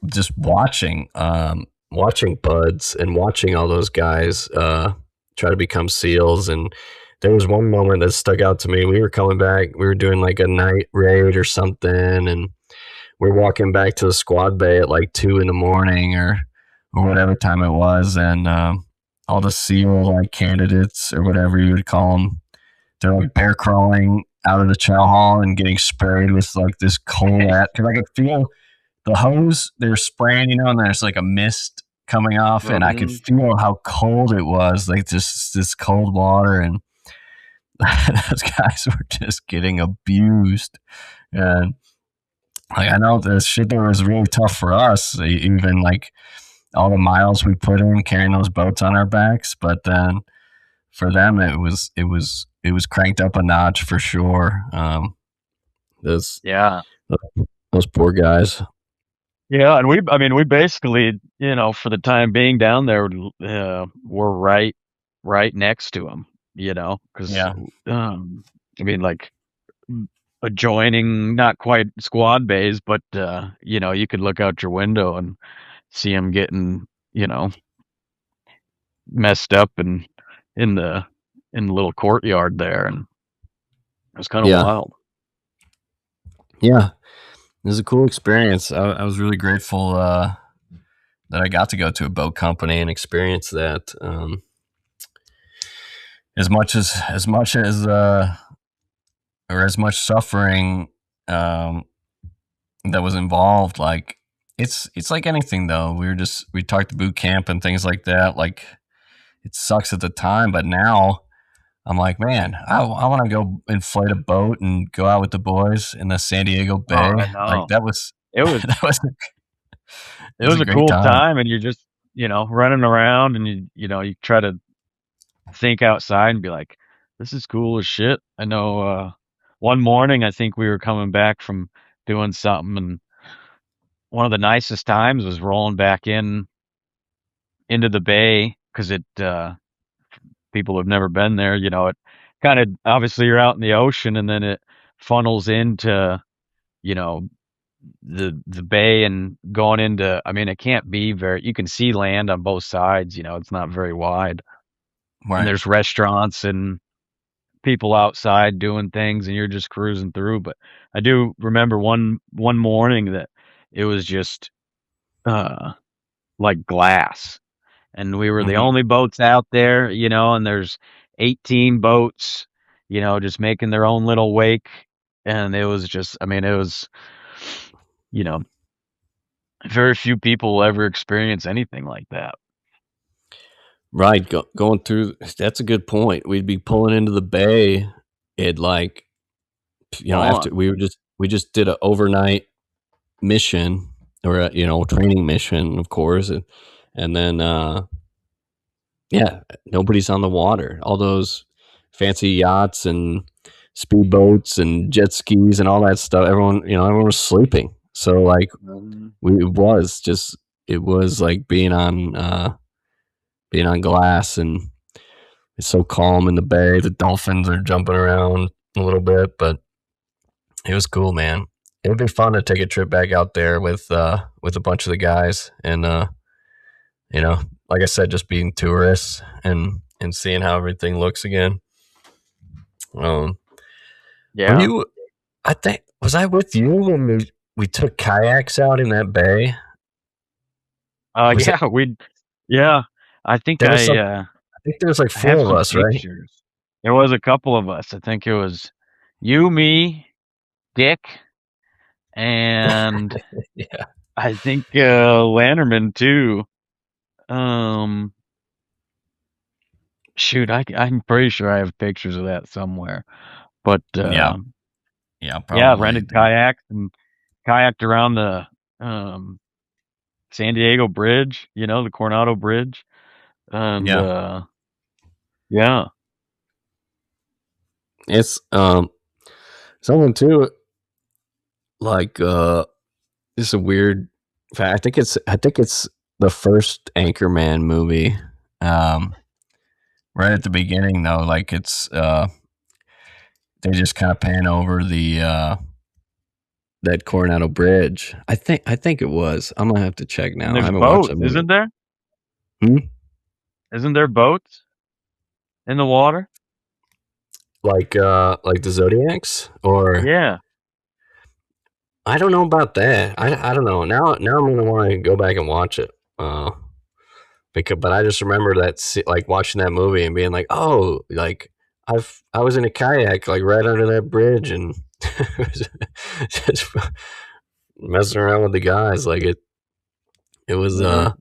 just watching buds and watching all those guys try to become seals. And there was one moment that stuck out to me. We were coming back, we were doing like a night raid or something, and we're walking back to the squad bay at like 2 in the morning or whatever time it was. And all the seal like candidates or whatever you would call them, they're like bear crawling out of the chow hall and getting sprayed with like this cold because I could feel the hose they're spraying, and there's like a mist coming off, and I could mhm. feel how cold it was, like just this cold water, and those guys were just getting abused. And like I know the shit there was really tough for us, even like all the miles we put in carrying those boats on our backs, but then for them it was cranked up a notch for sure. Those Yeah. those poor guys. Yeah, and I mean, we basically, for the time being down there, we're right next to them, because, Yeah. I mean, like adjoining, not quite squad bays, but, you could look out your window and see them getting, you know, messed up and in the, in the little courtyard there. And it was kind of Yeah. wild. Yeah. It was a cool experience. I was really grateful that I got to go to a boat company and experience that. As much suffering um, that was involved, like it's like anything though. We talked boot camp and things like that. Like it sucks at the time, but now I'm like, man, I want to go inflate a boat and go out with the boys in the San Diego Oh, Bay. I Like know. that was It was, that was it that was was a a great cool time. time and you're just, running around and you try to think outside and be like, this is cool as shit. I know one morning I think we were coming back from doing something and one of the nicest times was rolling back into the bay because it people have never been there, it kind of obviously you're out in the ocean and then it funnels into, you know, the bay and going into I mean it can't be very you can see land on both sides, it's not very wide. And Right. there's restaurants and people outside doing things and you're just cruising through. But I do remember one morning that it was just uh like glass. And we were the Hmm. only boats out there, and there's 18 boats, just making their own little wake. And it was just I mean, it was, you know, very few people will ever experience anything like that. Right. Going through. That's a good point. We'd be pulling into the bay. It like after Gone. we just did an overnight mission or a training mission, of course, and then yeah, nobody's on the water. All those fancy yachts and speedboats and jet skis and all that stuff. Everyone was sleeping. So like Mhm. it was like being on glass, and it's so calm in the bay. The dolphins are jumping around a little bit, but it was cool, man. It would be fun to take a trip back out there with a bunch of the guys, and you know, like I said, just being tourists and seeing how everything looks again. Um, were Yeah. you? I think was I with you when we took kayaks out in that bay? Was it? Yeah, yeah. I think There was I some. uh I think there was like I have four of some us, right? pictures. There was a couple of us. I think it was you, me, Dick, and Yeah. I think Lanterman too. Um, shoot, I'm pretty sure I have pictures of that somewhere. But Yeah. Yeah. yeah, Probably. rented kayaks and kayaked around the um San Diego Bridge, the Coronado Bridge. And Yeah, yeah. it's something too. Like it's a weird fact. I think it's the first Anchorman movie. Um, right at the beginning though, like it's they just kind of pan over the that Coronado Bridge. I think it was. I'm gonna have to check And now. I there's haven't watched boats, that movie. isn't there? Hmm? Isn't there boats in the water? Like the Zodiacs, or Yeah. I don't know about that. I don't know. Now I'm gonna want to go back and watch it. But I just remember like watching that movie and being like, oh, like I was in a kayak like right under that bridge and just messing around with the guys. Like it was Mhm.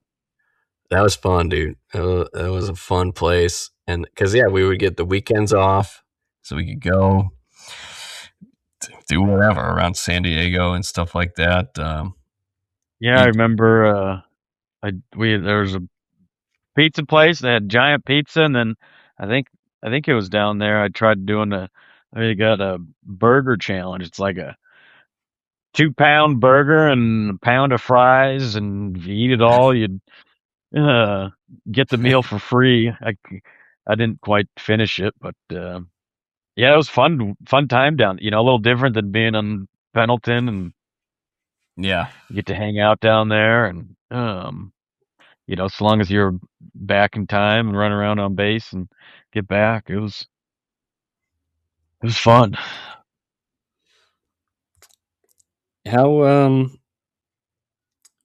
that was fun, dude. That was a fun place, and because yeah, we would get the weekends off, so we could go do whatever around San Diego and stuff like that. Yeah, I Eat. remember there was a pizza place that had giant pizza, and then I think I think it was down there. I tried doing they got a burger challenge. It's like a 2-pound burger and a pound of fries, and if you eat it all, you'd uh, get the meal for free. I didn't quite finish it, but yeah, it was fun time down. A little different than being on Pendleton, and Yeah, you get to hang out down there, and so long as you're back in time and run around on base and get back, it was fun. how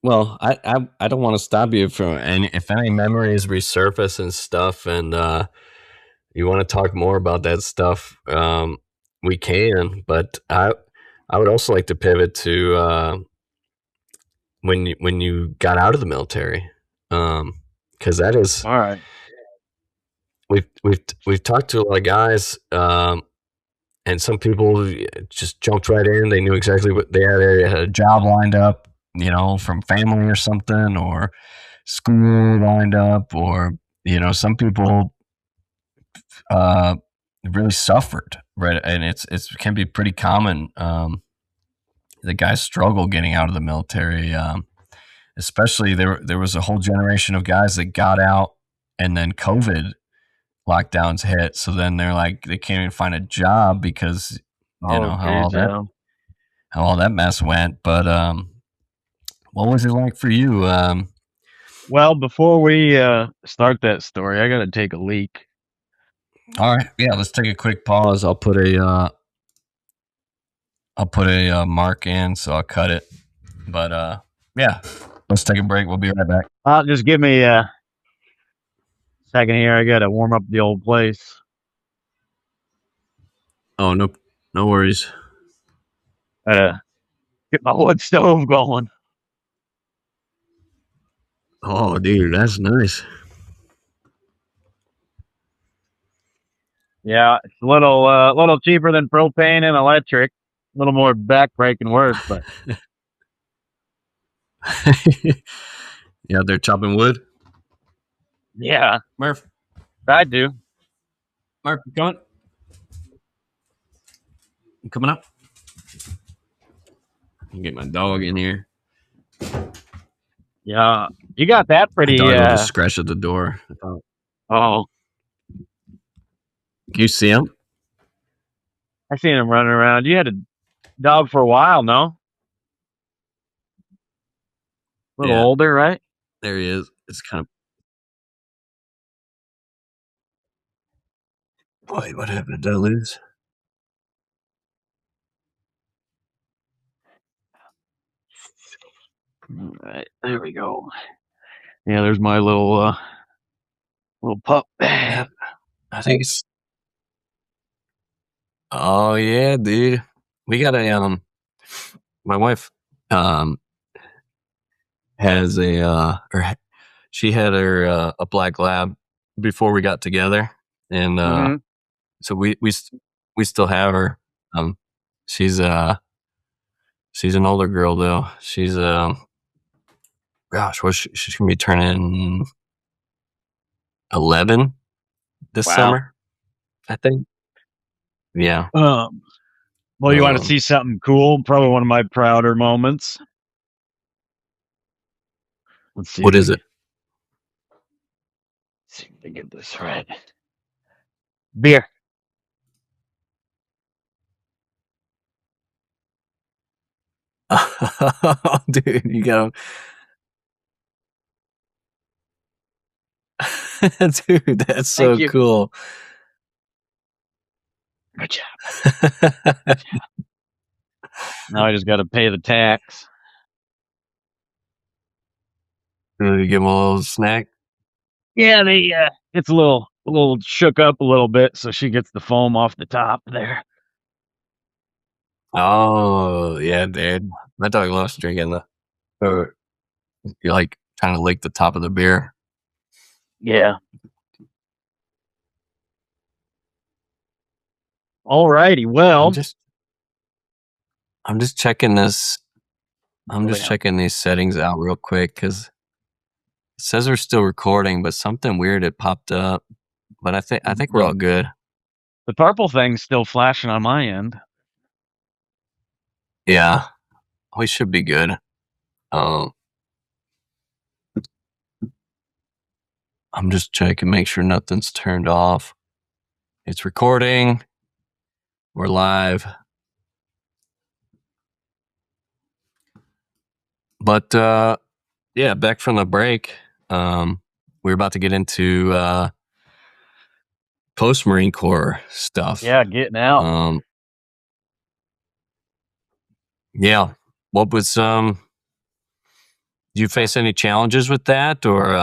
well, I don't want to stop you from any if any memories resurface and stuff, and you want to talk more about that stuff, we can. But I would also like to pivot to when you got out of the military, because that is All right. we've talked to a lot of guys, and some people just jumped right in. They knew exactly what they had a job lined up, from family or something, or school lined up, or some people uh, really suffered, right? And it can be pretty common. The guys struggle getting out of the military, especially there was a whole generation of guys that got out, and then COVID lockdowns hit. So then they're like they can't even find a job because Oh, how geez, yeah. all that mess went. But what was it like for you? Well, before we start that story, I gotta take a leak. All right, yeah, let's take a quick pause. I'll put a mark in, so I'll cut it. But yeah, let's take a break. We'll be right back. Just give me a second here. I gotta warm up the old place. Oh no, no worries. Get my wood stove going. Oh, dude, that's nice. Yeah, it's a little cheaper than propane and electric. A little more backbreaking work, but Yeah, they're chopping wood. yeah, Murph, I do. Murph, you coming? You coming up? Get my dog in here. Yeah, you got that My pretty. dog will just scratch at the door. Oh, Can you see him? I seen him running around. You had a dog for a while, no? A little Yeah, older, right? there he is. It's kind of. Wait, what happened? Did I lose? All right, there we go. Yeah, there's my little pup. Yeah, I think it's. Oh yeah, dude. We got a My wife um has she had her a black lab before we got together, and Hmm. so we still have her. Um, she's she's an older girl though. She's gosh, she's gonna be turning 11 this Wow. summer, I think. Yeah. Well, you want to Um, see something cool? Probably one of my prouder moments. Let's see what if is we it? see if we get this right. Beer. Dude, you got dude, that's Thank so you. cool. Good job. Now I just got to pay the tax. You give him a little snack. Yeah, they it's a little shook up a little bit, so she gets the foam off the top there. Oh yeah, dude. My dog loves drinking or you like trying to lick the top of the beer. Yeah. Alrighty. I'm Well, just I'm just checking this. I'm oh just yeah. checking these settings out real quick because it says we're still recording, but something weird had popped up. But I think we're The all good. the purple thing's still flashing on my end. Yeah, we should be good. Um, I'm just checking, make sure nothing's turned off. It's recording. We're live. But yeah, back from the break. We're about to get into post Marine Corps stuff. Yeah, getting out. Yeah. What was did you face any challenges with that, or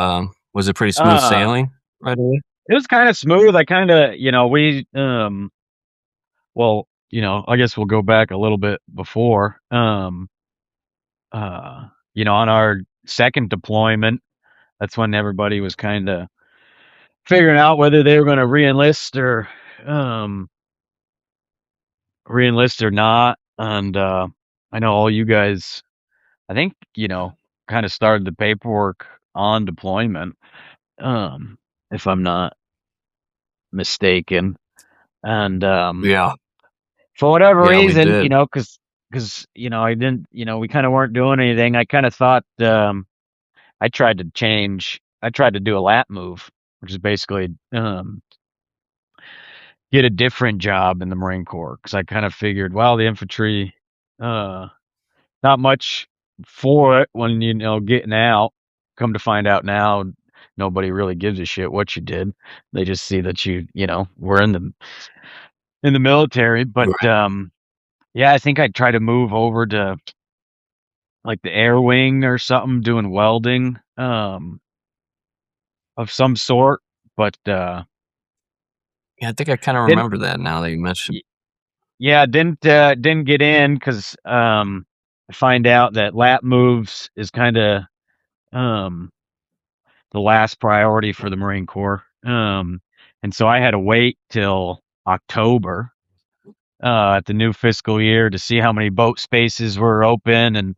was it pretty smooth Uh sailing right away? it was kind of smooth. I kind of, we well, I guess we'll go back a little bit before. On our second deployment, that's when everybody was kind of figuring out whether they were going to um reenlist or not. And I know all you guys, I think, kind of started the paperwork on deployment, if I'm not mistaken. And Yeah. for whatever Yeah, we reason, did. because I didn't, we kind of weren't doing anything. I kind of thought I tried to do a lap move, which is basically get a different job in the Marine Corps, because I kind of figured, well, the infantry, uh, not much for it when getting out. Come to find out now, nobody really gives a shit what you did. They just see that were in the military. But Right. yeah, I think I'd try to move over to like the air wing or something, doing welding of some sort. But Yeah, I think I kind of didn't remember that now that you mentioned. y- yeah, didn't get in because I find out that lap moves is kind of um the last priority for the Marine Corps. And so I had to wait till October at the new fiscal year to see how many boat spaces were open, and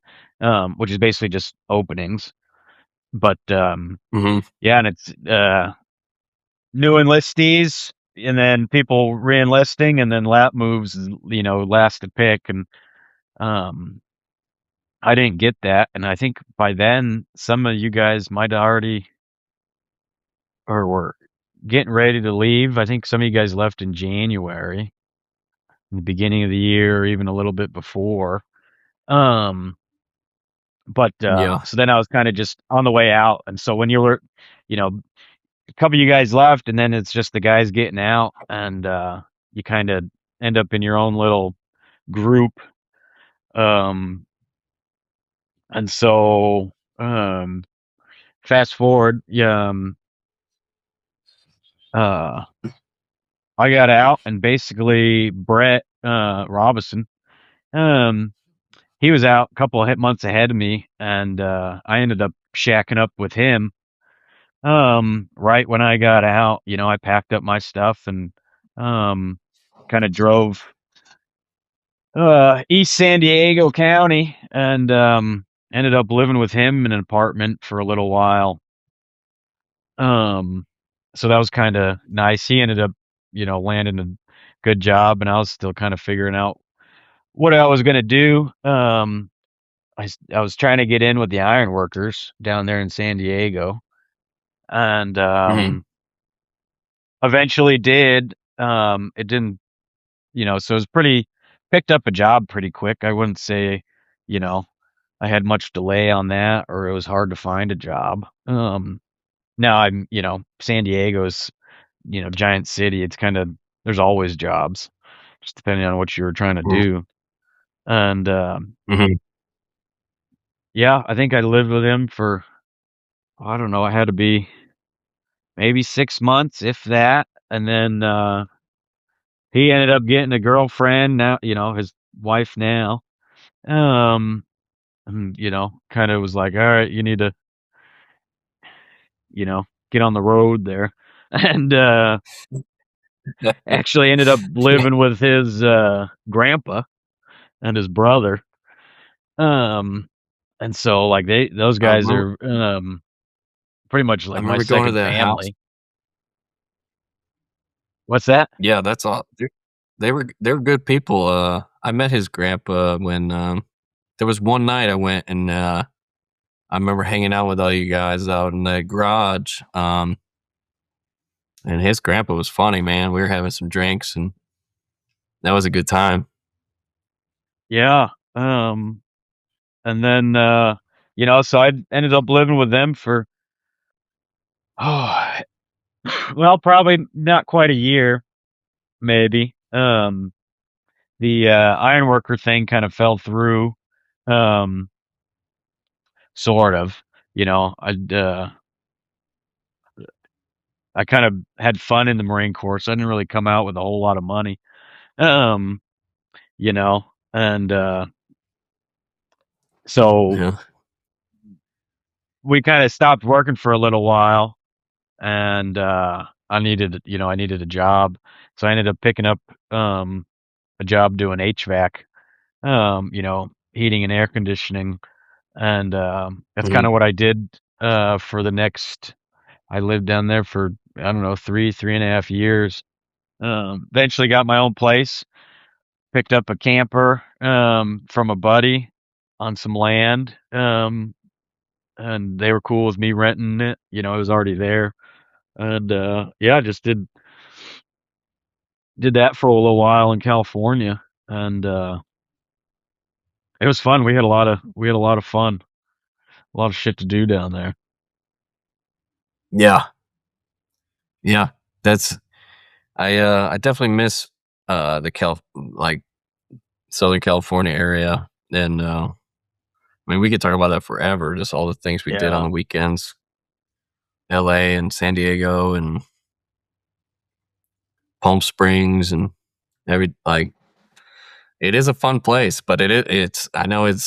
which is basically just openings. But Hmm. yeah, and it's new enlistees, and then people reenlisting, and then lap moves, last to pick. And um, I didn't get that, and I think by then some of you guys might already or were getting ready to leave. I think some of you guys left in January, in the beginning of the year, or even a little bit before. Um, but Yeah. so then I was kind of just on the way out, and so when you were, you know, a couple of you guys left, and then it's just the guys getting out, and you kind of end up in your own little group. Um, and so fast forward, yeah, uh, I got out, and basically Brett Robinson, um, he was out a couple of months ahead of me, and I ended up shacking up with him. Right when I got out, I packed up my stuff and um, kind of drove East San Diego County, and ended up living with him in an apartment for a little while. Um, so that was kind of nice. He ended up, landing a good job, and I was still kind of figuring out what I was gonna do. I was trying to get in with the ironworkers down there in San Diego, and Mm-hmm. eventually did. It didn't, so it was pretty picked up a job pretty quick. I wouldn't say, you know, I had much delay on that, or it was hard to find a job. Now I'm, San Diego's, giant city. It's kind of there's always jobs, just depending on what you were trying to do. And Mm-hmm. yeah, I think I lived with him for I don't know. I had to be maybe 6 months, if that. And then he ended up getting a girlfriend now, his wife now. Um, and, kind of was like, all right, you need to, get on the road there. And actually ended up Yeah. living with his grandpa and his brother. Um, and so like those I guys remember, are pretty much I like my remember going to second their house. family. What's that? Yeah, that's all. They were good people. I met his grandpa when there was one night I went and I remember hanging out with all you guys out in the garage. And his grandpa was funny, man. We were having some drinks and that was a good time. Yeah. And then so I ended up living with them for oh well, probably not quite a year, maybe. The ironworker thing kind of fell through. Um, sort of. I kind of had fun in the Marine Corps, so I didn't really come out with a whole lot of money. Um, you know, and so Yeah. we kind of stopped working for a little while, and I needed a job, so I ended up picking up a job doing HVAC, heating and air conditioning, and that's kind Mhm. of what I did for the next. I lived down there for I don't know 3.5 years. Eventually got my own place. Picked up a camper from a buddy on some land, and they were cool with me renting it. It was already there, and yeah, I just did that for a little while in California, and it was fun. We had a lot of fun, a lot of shit to do down there. Yeah. Yeah. That's I definitely miss the like Southern California area. And I mean we could talk about that forever, just all the things we did on Yeah, the weekends. LA and San Diego and Palm Springs and every like it is a fun place, but it's I know it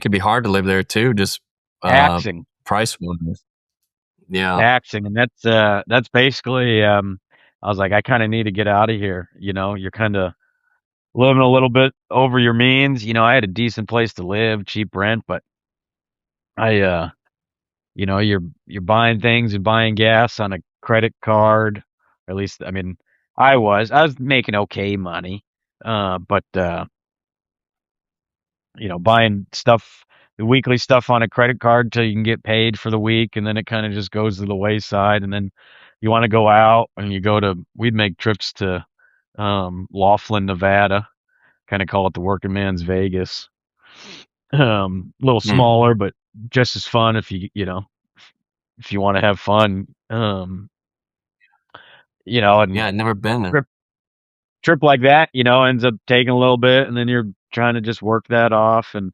can be hard to live there too, just taxing, price wise. Yeah. taxing, and that's basically. I was like, I kind of need to get out of here. You're kind of living a little bit over your means. I had a decent place to live, cheap rent, but I you're buying things and buying gas on a credit card. Or at least I mean I was making okay money. But buying stuff the weekly stuff on a credit card till you can get paid for the week, and then it kind of just goes to the wayside, and then you want to go out and we'd make trips to Laughlin, Nevada, kind of call it the working man's Vegas. A little Hmm. smaller, but just as fun if you want to have fun. And Yeah, I'd never been there. trip trip like that, ends up taking a little bit, and then you're trying to just work that off. And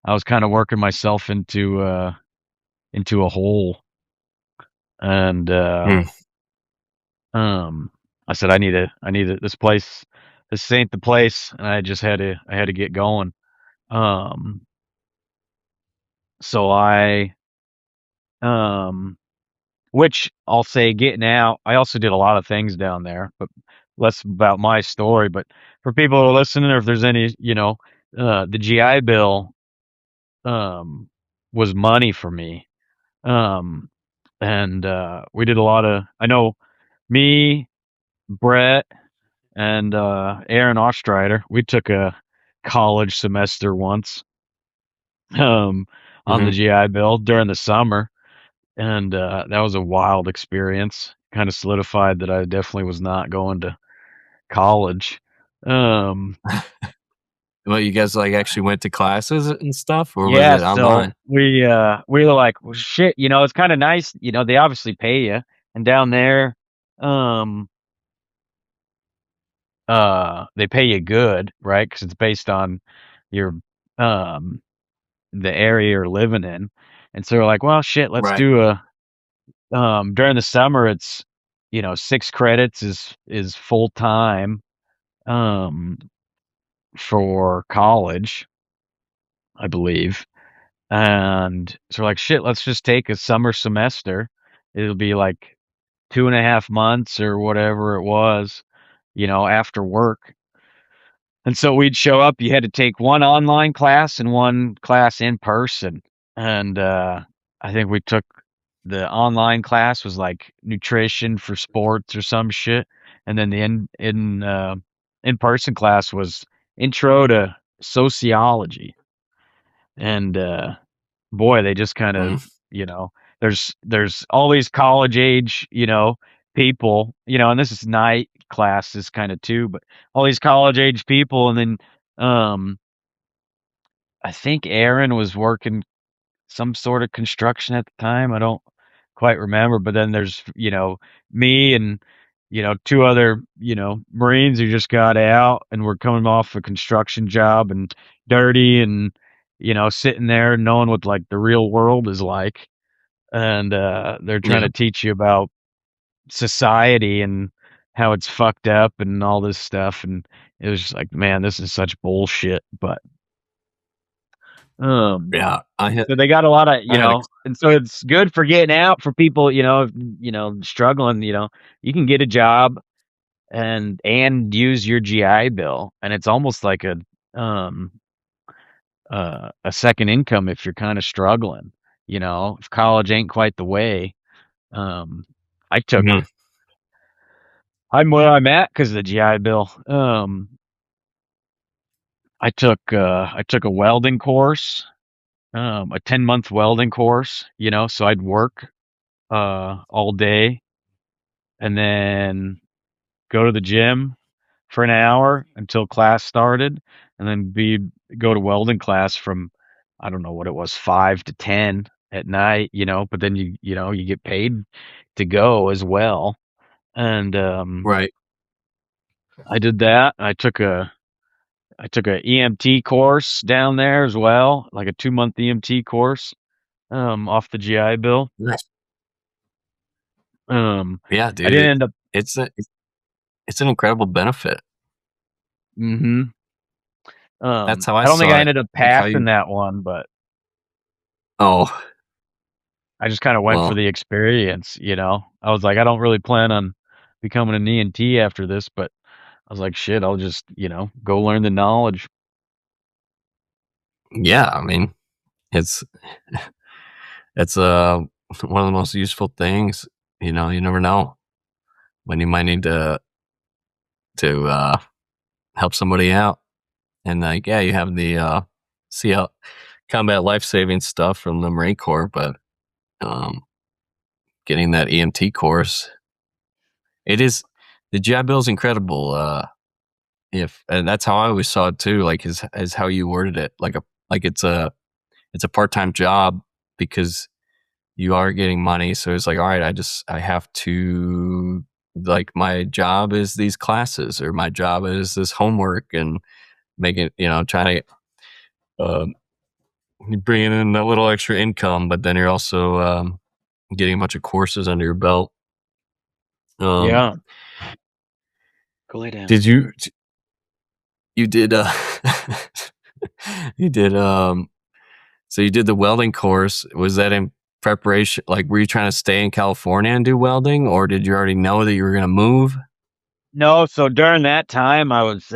I was kind of working myself into a hole, and Hmm. I said I need this place. This ain't the place, and I had to get going. Um, so I um Which I'll say getting out, I also did a lot of things down there, but less about my story. But for people who are listening, or if there's any, the GI Bill, was money for me. Um, and we did a lot of. I know me, Brett, and Aaron Ostreider. We took a college semester once um, on the Hmm. GI Bill during the summer, and that was a wild experience. Kind of solidified that I definitely was not going to college. Um, Well, you guys like actually went to classes and stuff, or was yeah, it so online? we were like, well, shit, it's kind of nice. They obviously pay you, and down there, um, they pay you good, right? Because it's based on your um the area you're living in. And so we're like, well, shit, let's Right. do a during the summer it's 6 credits is full time um for college, I believe. And so we're like, shit, let's just take a summer semester. It'll be like 2.5 months or whatever it was, after work. And so we'd show up, you had to take one online class and one class in person. And I think we took the online class was like nutrition for sports or some shit. And then the in person class was intro to sociology. And boy, they just kind of, Mm. you know, there's all these college age, people, and this is night classes kind of too, but all these college age people, and then um I think Aaron was working some sort of construction at the time. I don't quite remember, but then there's, me and two other, Marines who just got out and were coming off a construction job and dirty and sitting there knowing what like the real world is like. And they're trying Yeah. to teach you about society and how it's fucked up and all this stuff, and it was just like, man, this is such bullshit. But um Yeah. so they got a lot of, I had a and so it's good for getting out for people, struggling, you can get a job and use your GI Bill, and it's almost like um a second income if you're kind of struggling, if college ain't quite the way. Um I took Mhm. I'm where I'm at because of the GI Bill. I took a welding course, a 10-month welding course, so I'd work all day and then go to the gym for an hour until class started, and then be go to welding class from, I don't know what it was, 5 to 10 at night, but then you get paid to go as well. And Right. I did that. I took a EMT course down there as well, like a 2-month EMT course, off the GI Bill. Nice. Um, Yeah, I dude. didn't end up. It's an incredible benefit. hmm That's how I I don't think I saw it. ended up Like how passing you. that one, but Oh, I just kind of went for well, the experience. I was like, I don't really plan on becoming an EMT after this, but I was like, shit, I'll just, go learn the knowledge. yeah. I mean, it's it's one of the most useful things. You never know when you might need to help somebody out, and like, yeah, you have the CL combat life saving stuff from the Marine Corps, but um, getting that EMT course, it is the GI Bill is incredible. If and that's how I always saw it too. Like is how you worded it, like it's a part time job because you are getting money. So it's like, all right, I have to, like, my job is these classes or my job is this homework and making, trying to bring in a little extra income, but then you're also getting a bunch of courses under your belt. Um, Yeah. Go lay down. did you did you did so you did the welding course. Was that in preparation? Like, were you trying to stay in California and do welding, or did you already know that you were going to move? No, so during that time, I was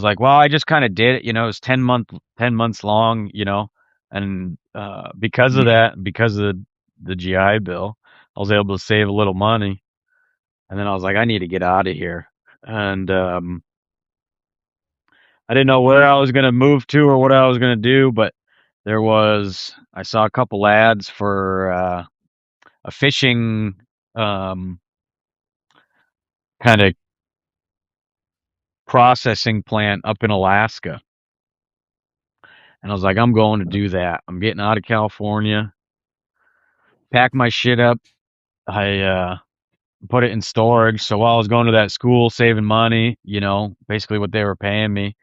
like, well, I just kind of did it. It was 10 months long. and because of that, because of the GI Bill, I was able to save a little money. And then I was like, I need to get out of here. And I didn't know where I was going to move to or what I was going to do, but I saw a couple ads for a fishing um, kind of processing plant up in Alaska. And I was like, I'm going to do that. I'm getting out of California, pack my shit up. I put it in storage. So while I was going to that school, saving money, basically what they were paying me,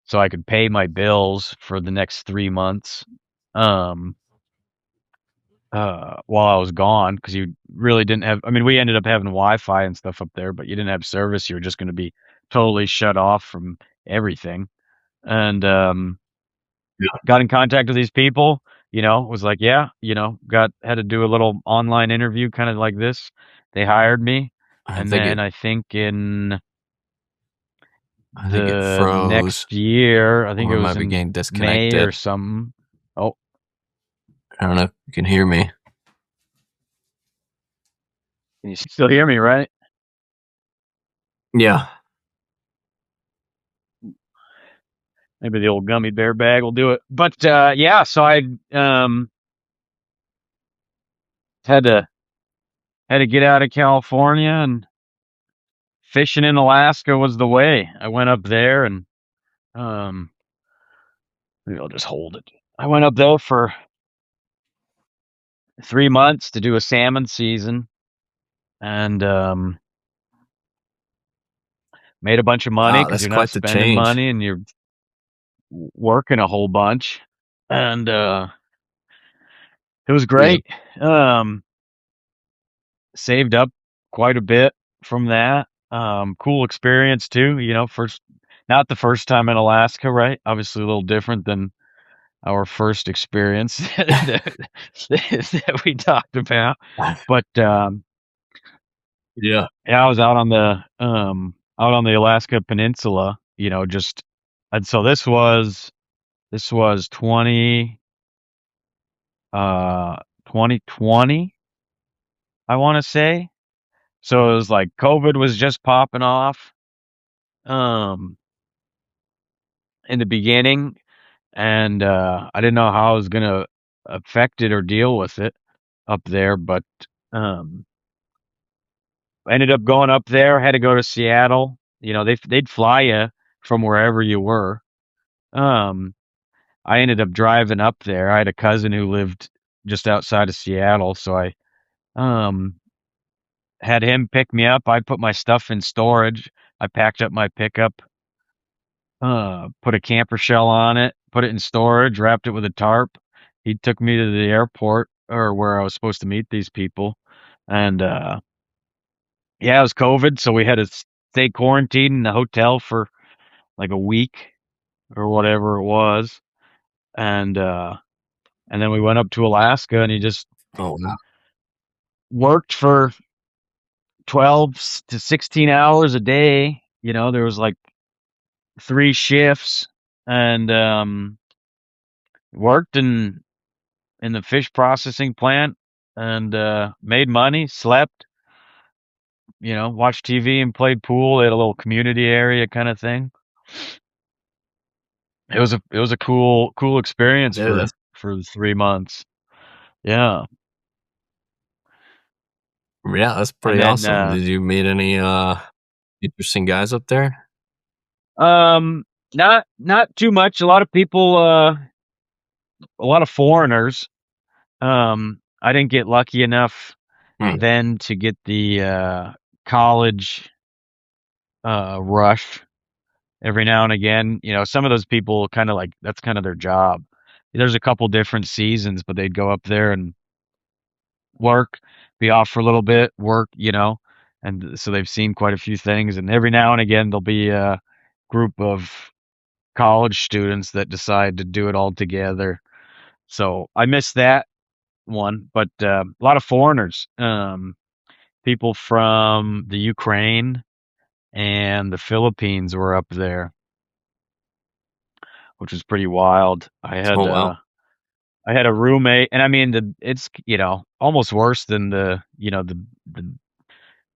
so I could pay my bills for the next 3 months. Um, while I was gone, because you really didn't have. I mean, we ended up having Wi-Fi and stuff up there, but you didn't have service. You were just going to be totally shut off from everything. And got in contact with these people. Was like, yeah, got had to do a little online interview, kind of like this. They hired me, I and think then it. I think in I think it the froze, next year, I think or it it was might be in getting May or disconnected. something. Oh, I don't know if you can hear me. can you still hear me, right? Yeah. Maybe the old gummy bear bag will do it. But yeah, so I um, had to had to get out of California, and fishing in Alaska was the way. I went up there and um, maybe I'll just hold it. I went up there for 3 months to do a salmon season, and made a bunch of money Wow, because that's you're not quite the spending change. money and you're working a whole bunch, and it was Yeah. great. Saved up quite a bit from that. Cool experience too. First, not the first time in Alaska, right? Obviously, a little different than our first experience that we talked about. But Yeah. yeah, I was out on the Alaska Peninsula. Just and so this was uh 2020, I want to say. So it was like COVID was just popping off um in the beginning, and I didn't know how I was gonna affect it or deal with it up there, but um I ended up going up there. Had to go to Seattle. They'd fly you from wherever you were. Um, I ended up driving up there. I had a cousin who lived just outside of Seattle, so I um had him pick me up. I put my stuff in storage. I packed up my pickup, put a camper shell on it, put it in storage, wrapped it with a tarp. He took me to the airport, or where I was supposed to meet these people, and yeah, it was COVID, so we had to stay quarantined in the hotel for like a week or whatever it was, and then we went up to Alaska, and he just Oh wow. worked for 12 to 16 hours a day. There was like 3 shifts, and worked in the fish processing plant, and made money, slept, watched TV and played pool. They had a little community area kind of thing. It was a cool experience Dude, for the 3 months. Yeah. that's And pretty then awesome. Did you meet any interesting guys up there? um not too much. A lot of people, a lot of foreigners. I didn't get lucky enough Hmm. then to get the college rush. Every now and again, some of those people kind of like that's kind of their job. There's a couple different seasons, but they'd go up there and work, be off for a little bit, work, and so they've seen quite a few things. And every now and again, there'll be a group of college students that decide to do it all together. So I missed that one, but a lot of foreigners, people from the Ukraine and the Philippines were up there, which was pretty wild. I Oh had wow. I had a roommate, and I mean it's almost worse than the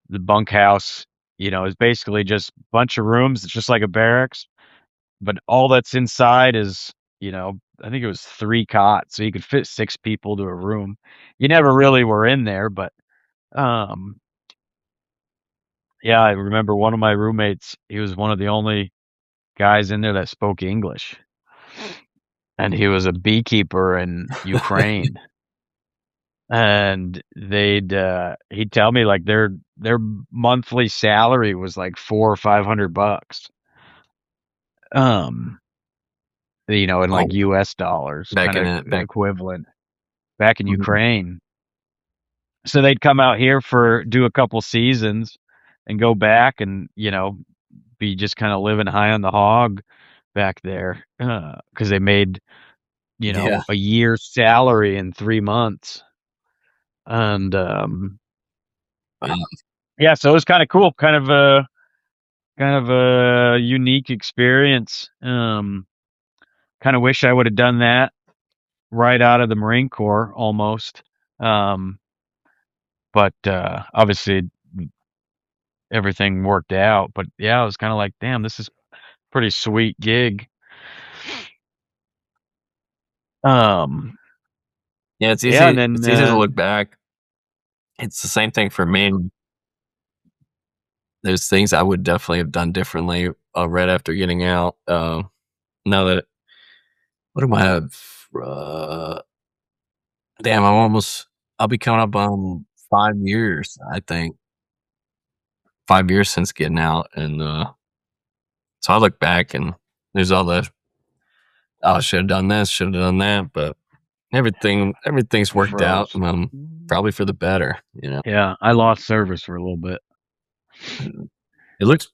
the bunkhouse. Is basically just a bunch of rooms. It's just like a barracks, but all that's inside is I think it was 3 cots, so you could fit 6 people to a room. You never really were in there, but um, yeah, I remember one of my roommates. He was one of the only guys in there that spoke English, and he was a beekeeper in Ukraine. And he'd tell me like their monthly salary was like 400 or 500 bucks. Um, in like Oh, US dollars, back kind in of it, back. equivalent back in Mhm. Ukraine. So they'd come out here for do a couple seasons and go back and, be just kind of living high on the hog back there. Cause they made, Yeah. a year's salary in 3 months. And, Wow. yeah, so it was kind of cool, kind of a unique experience. Kind of wish I would have done that right out of the Marine Corps almost. Um, but obviously everything worked out. But yeah, I was kind of like, damn, this is pretty sweet gig. Um, Yeah, it's yeah, and easy. then It's easy to look back. It's the same thing for me. There's things I would definitely have done differently right after getting out. Now that what am I? Damn, I'm almost. I'll be coming up on 5 years. I think 5 years since getting out, and so I look back and there's all the oh, I should have done this, should have done that, but everything's you worked out. froze. Probably for the better. You know, Yeah, I lost service for a little bit. it looks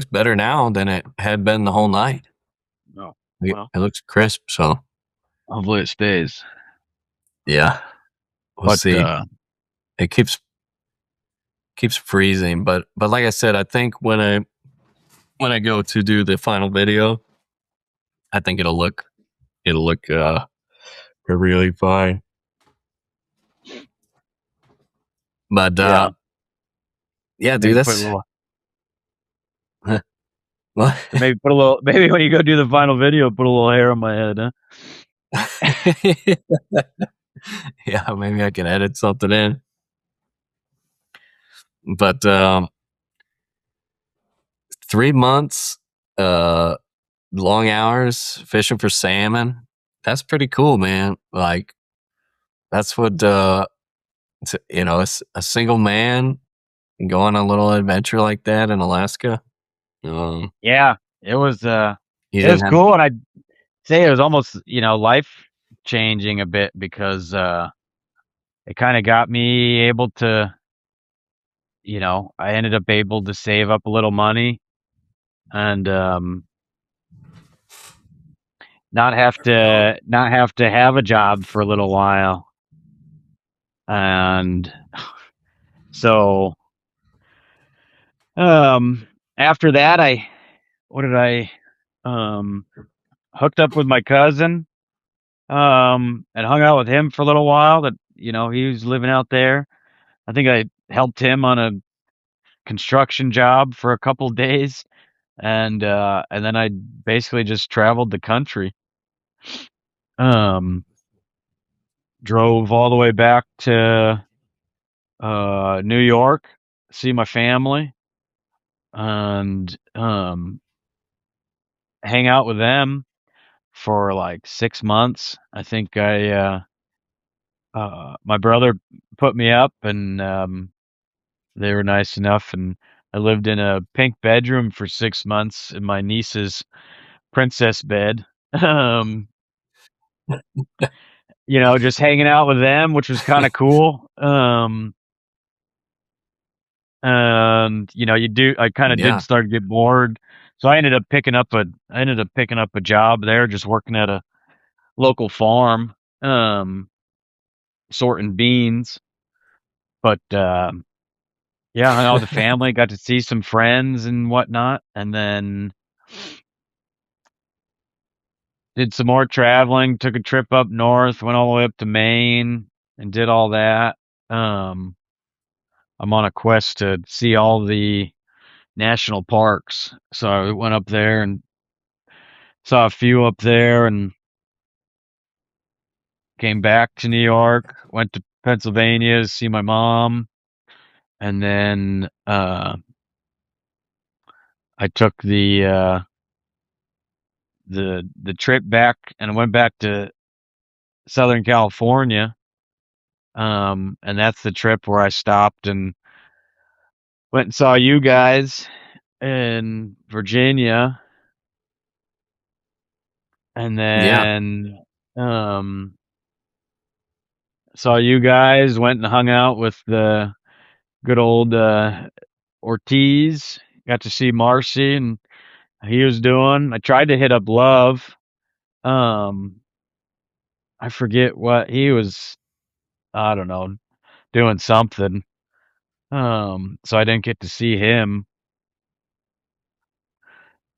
better now than it had been the whole night. Oh, well, It looks crisp. So hopefully it stays. yeah, we'll But see. It keeps freezing, but like I said, I think when I go to do the final video, I think it'll look really fine. But yeah, yeah, dude, maybe put a that's little, what. maybe when you go do the final video, put a little hair on my head, huh? Yeah, maybe I can edit something in. But 3 months, uh, long hours fishing for salmon. That's pretty cool, man. Like that's what a single man can go on a little adventure like that in Alaska. Um, Yeah, he it was didn't have. cool, and I'd say it was almost, life changing a bit because it kind of got me able to, I ended up able to save up a little money and not have to have a job for a little while. And so um after that I what did I um hooked up with my cousin and hung out with him for a little while. That he was living out there. I think I helped him on a construction job for a couple days, and then I basically just traveled the country. Um, Drove all the way back to New York, see my family, and hang out with them for like 6 months. I think my brother put me up, and they were nice enough, and I lived in a pink bedroom for 6 months in my niece's princess bed. Um, just hanging out with them, which was kind of cool. And I kind of did Yeah, start to get bored, so I ended up picking up a job there, just working at a local farm, um, sorting beans. But yeah, hung out with the family, got to see some friends and whatnot, and then did some more traveling, took a trip up north, went all the way up to Maine and did all that. Um, I'm on a quest to see all the national parks. So I went up there and saw a few up there and came back to New York, went to Pennsylvania to see my mom, and then I took the trip back and I went back to Southern California. And that's the trip where I stopped and went and saw you guys in Virginia, and Yeah. then um saw you guys, went and hung out with the good old Ortiz, got to see Marcy and he was doing. I tried to hit up Love. Um I forget what he was, I don't know, doing something. So I didn't get to see him,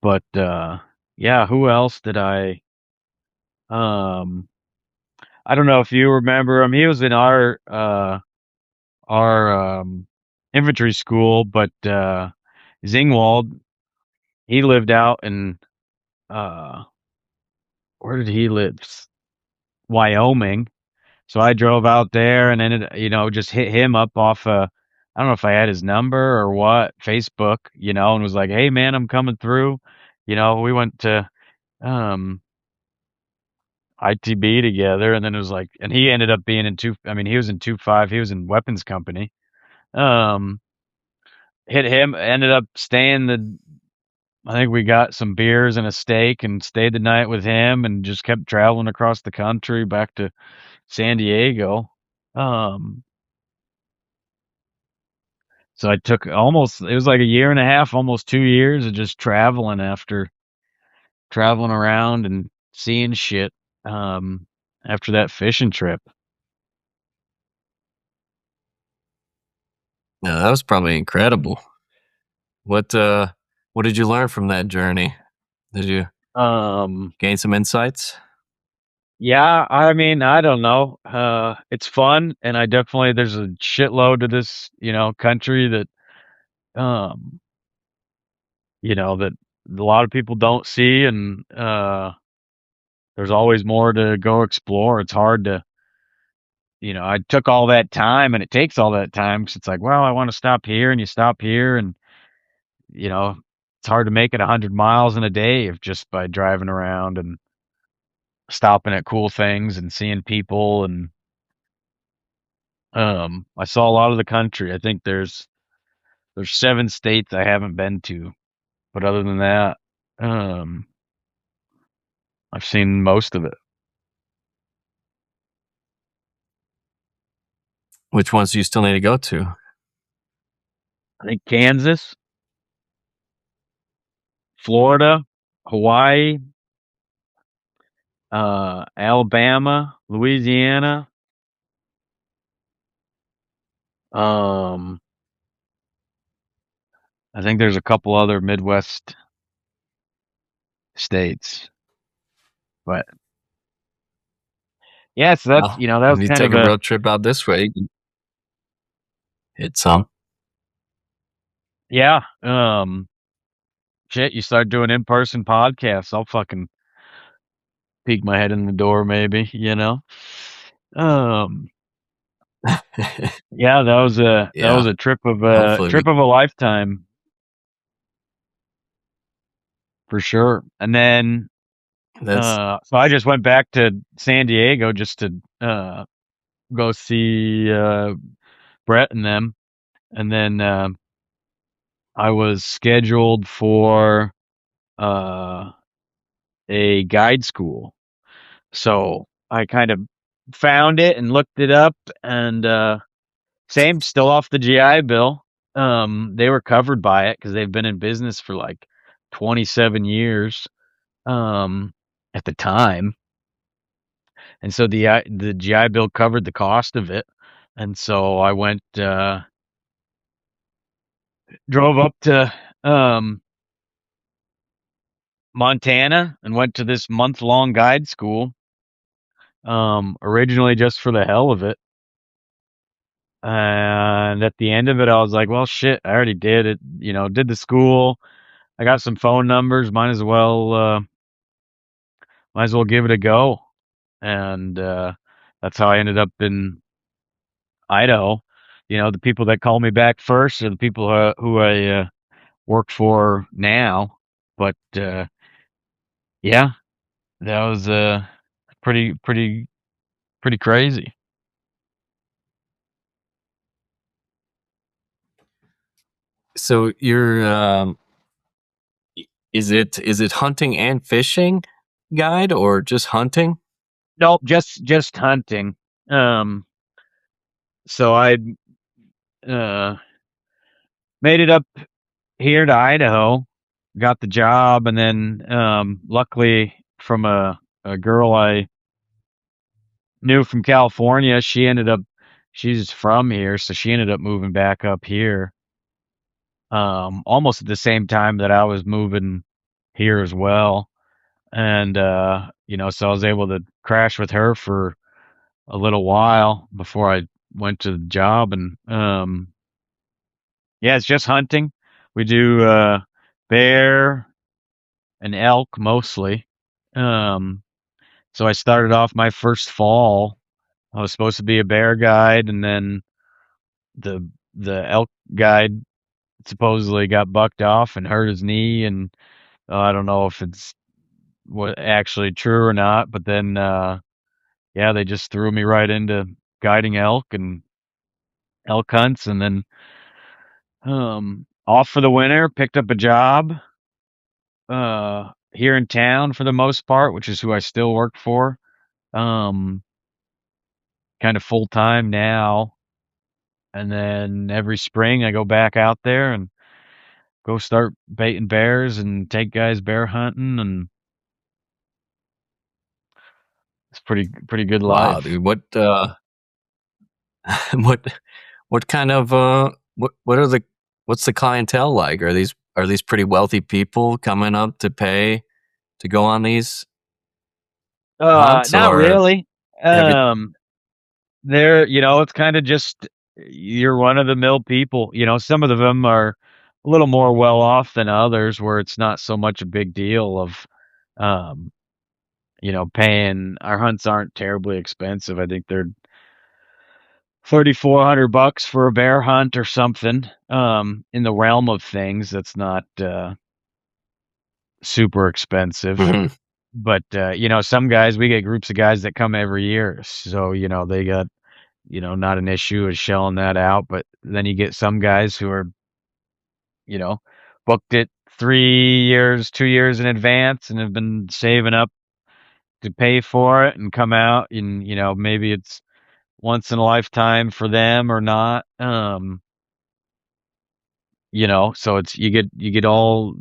but yeah, who else did um I don't know if you remember him. He was in our infantry school, but Zingwald, he lived out in uh where did he live? Wyoming. So I drove out there and ended, just hit him up off I don't know if I had his number or what, Facebook, and was like, "Hey man, I'm coming through." We went to um ITB together, and then it was like, and he ended up being in two. I mean, he was in 2-5. He was in weapons company. Um, Hit him. Ended up staying the. I think we got some beers and a steak, and stayed the night with him, and just kept traveling across the country back to San Diego. Um, so I took almost. It was like a year and a half, almost 2 years of just traveling after traveling around and seeing shit. Um, After that fishing trip. Yeah, that was probably incredible. What did you learn from that journey? Did you Um, gain some insights? Yeah, I mean, I don't know. It's fun, and I definitely there's a shitload to this, country um, that a lot of people don't see, and there's always more to go explore. It's hard to, I took all that time, and it takes all that time because it's like, well, I want to stop here, and you stop here, and you know, it's hard to make it 100 miles in a day if just by driving around and stopping at cool things and seeing people and I saw a lot of the country. I think there's 7 states I haven't been to, but other than that, um, I've seen most of it. Which ones do you still need to go to? I think Kansas, Florida, Hawaii, Alabama, Louisiana. Um, I think there's a couple other Midwest states, but yeah, so that's Well, that was when you kind take of a a road trip out this way, you can hit some. yeah. Shit, you start doing in-person podcasts, I'll fucking peek my head in the door, maybe. Um, Yeah, that was Yeah, a hopefully we. trip of a lifetime for sure. And then That's so I just went back to San Diego just to go see Brett and them. And then I was scheduled for uh a guide school. So I kind of found it and looked it up and same, still off the GI Bill. They were covered by it because they've been in business for like 27 years um, at the time, and so the GI Bill covered the cost of it. And so I went, drove up to um, Montana and went to this month-long guide school. Originally just for the hell of it. And at the end of it, I was like, well, shit, I already did it. Did the school. I got some phone numbers. Might as well give it a go. And that's how I ended up in Idaho. The people that call me back first are the people who I work for now. But yeah, that was pretty, pretty, pretty crazy. So you're is it hunting and fishing guide or just hunting? Nope, just hunting. Um, so I uh, made it up here to Idaho, got the job, and then luckily from a girl I knew from California, she's from here, so she ended up moving back up here almost at the same time that I was moving here as well. And so I was able to crash with her for a little while before I went to the job. And yeah, it's just hunting. We do bear and elk mostly. Um, so I started off my first fall. I was supposed to be a bear guide, and then the the elk guide supposedly got bucked off and hurt his knee, and I don't know if it's what actually true or not. But then yeah, they just threw me right into guiding elk and elk hunts, and then off for the winter. Picked up a job here in town for the most part, which is who I still work for. Um, Kind of full time now. And then every spring I go back out there and go start baiting bears and take guys bear hunting, and it's pretty good Wow, life. dude. What what what kind of what are the what's the clientele like? Are these pretty wealthy people coming up to pay to go on these hunts, Not or really. have you? Um, it's kind of just you're one of the mill people. Some of them are a little more well off than others, where it's not so much a big deal of, um, paying. Our hunts aren't terribly expensive. I think they're $3,400 for a bear hunt or something. In the realm of things, that's not super expensive. Mhm. But some guys, we get groups of guys that come every year, so they got not an issue with shelling that out. But then you get some guys who are you know booked it 3 years, 2 years in advance, and have been saving up to pay for it and come out, and maybe it's once in a lifetime for them or not. So it's you get all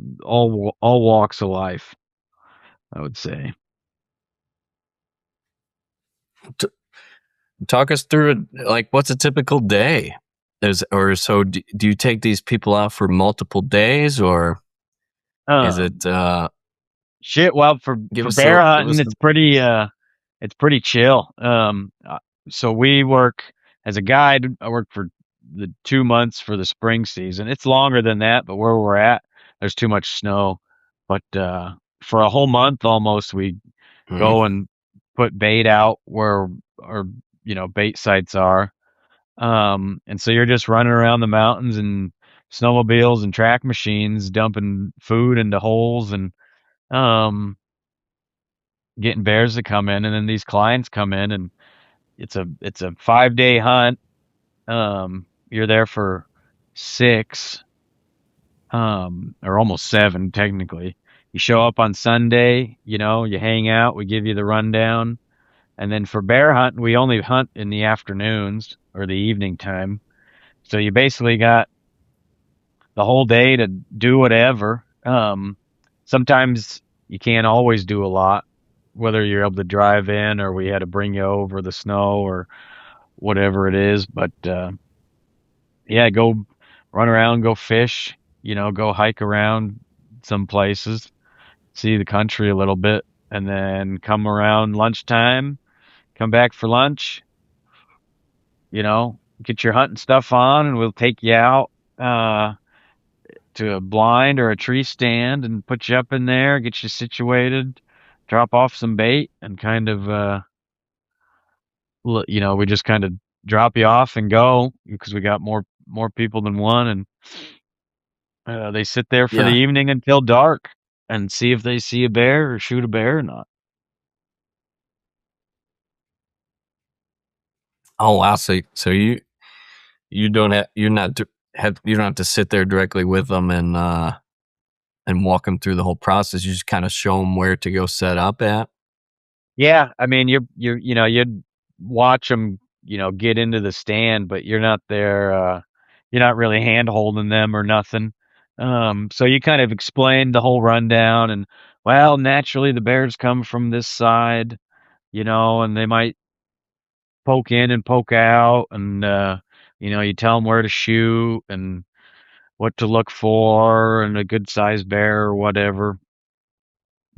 walks of life, I would say. T- Talk us through it. Like, what's a typical day? Do you take these people out for multiple days, or is Um, it? Shit. Well, Give for us a bear give hunting, us. it's pretty chill. So we work as a guide. I work for the 2 months for the spring season. It's longer than that, but where we're at, there's too much snow. But for a whole month almost, we Mhm. go and put bait out where our bait sites are. And so you're just running around the mountains and snowmobiles and track machines, dumping food into holes and um, getting bears to come in. And then these clients come in, and it's a 5-day hunt. You're there for 6, or almost 7 technically. You show up on Sunday, you hang out, we give you the rundown. And then for bear hunting, we only hunt in the afternoons or the evening time. So you basically got the whole day to do whatever. Sometimes you can't always do a lot, whether you're able to drive in or we had to bring you over the snow or whatever it is. But yeah, go run around, go fish, go hike around some places. see the country a little bit, and then come around lunchtime, come back for lunch, get your hunting stuff on, and we'll take you out uh, to a blind or a tree stand and put you up in there, get you situated, drop off some bait, and kind of, we just kind of drop you off and go because we got more people than one, and they sit there for the Yeah. evening until dark and see if they see a bear or shoot a bear or not. Oh wow. So you don't have you're not have you don't have to sit there directly with them and walk them through the whole process. You just kind of show them where to go set up at. Yeah, I mean, you'd watch them, get into the stand, but you're not there. You're not really hand holding them or nothing. So you kind of explain the whole rundown, and well, naturally the bears come from this side, and they might poke in and poke out, and you tell them where to shoot and what to look for, and a good sized bear or whatever.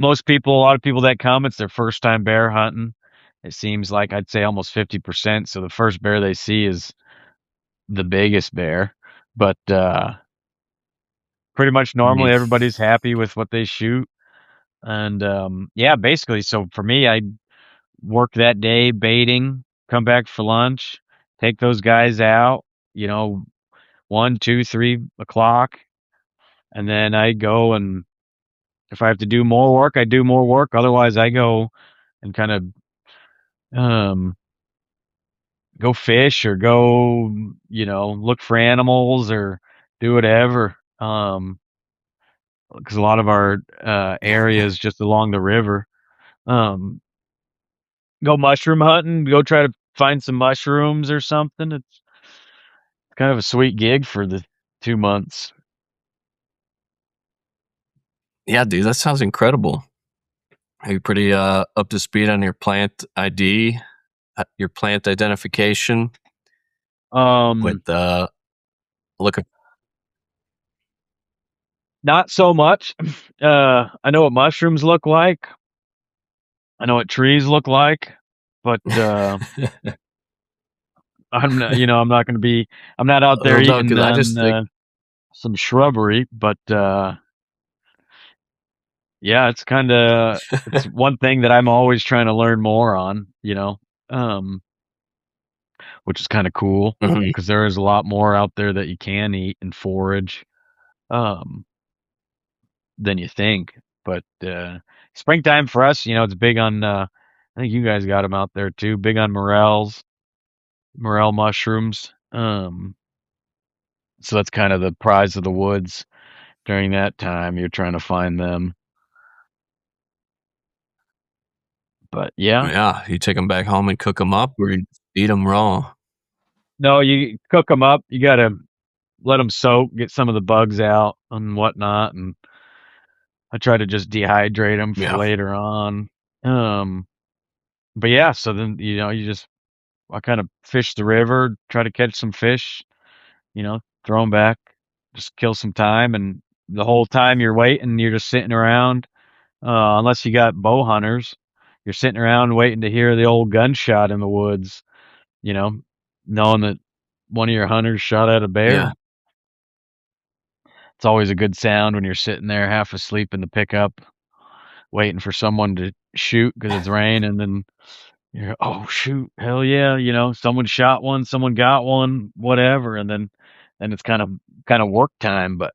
A lot of people that come, it's their first time bear hunting. It seems like I'd say almost 50%. So the first bear they see is the biggest bear. But pretty much normally Mhm. everybody's happy with what they shoot. And yeah, basically, so for me, I work that day baiting, come back for lunch, take those guys out, you know, 1, 2, 3 o'clock. And then I go, and if I have to do more work, I do more work. Otherwise, I go and kind of um go fish or go, look for animals or do whatever. Because a lot of our area is just along the river. Um, go mushroom hunting, go try to find some mushrooms or something. It's kind of a sweet gig for the 2 months. Yeah, dude, that sounds incredible. Are you pretty up to speed on your plant ID, your plant identification Um, with looking? Not so much. I know what mushrooms look like. I know what trees look like, but I'm not going to be. I'm not out there Well, no, eating because I on just think, some shrubbery, but yeah, it's one thing that I'm always trying to learn more on, um, which is kind of cool Mhm. because there is a lot more out there that you can eat and forage um, than you think. But springtime for us, it's big on. I think you guys got them out there too. Big on morel mushrooms. So that's kind of the prize of the woods during that time. You're trying to find them. But yeah, Yeah, you take them back home and cook them up, or you just eat them raw. no, you cook them up. You gotta let them soak, get some of the bugs out and whatnot, and I try to just dehydrate them for Yeah, later on. Um, but yeah, so then I kind of fish the river, try to catch some fish, throw them back, just kill some time, and the whole time you're waiting, you're just sitting around. Unless you got bow hunters, you're sitting around waiting to hear the old gunshot in the woods, you know, knowing that one of your hunters shot at a yeah, bear. It's always a good sound when you're sitting there half asleep in the pickup, waiting for someone to shoot because it's rain, and then you're, oh shoot, hell yeah, someone shot one, someone got one, whatever, and then it's kind of work time, but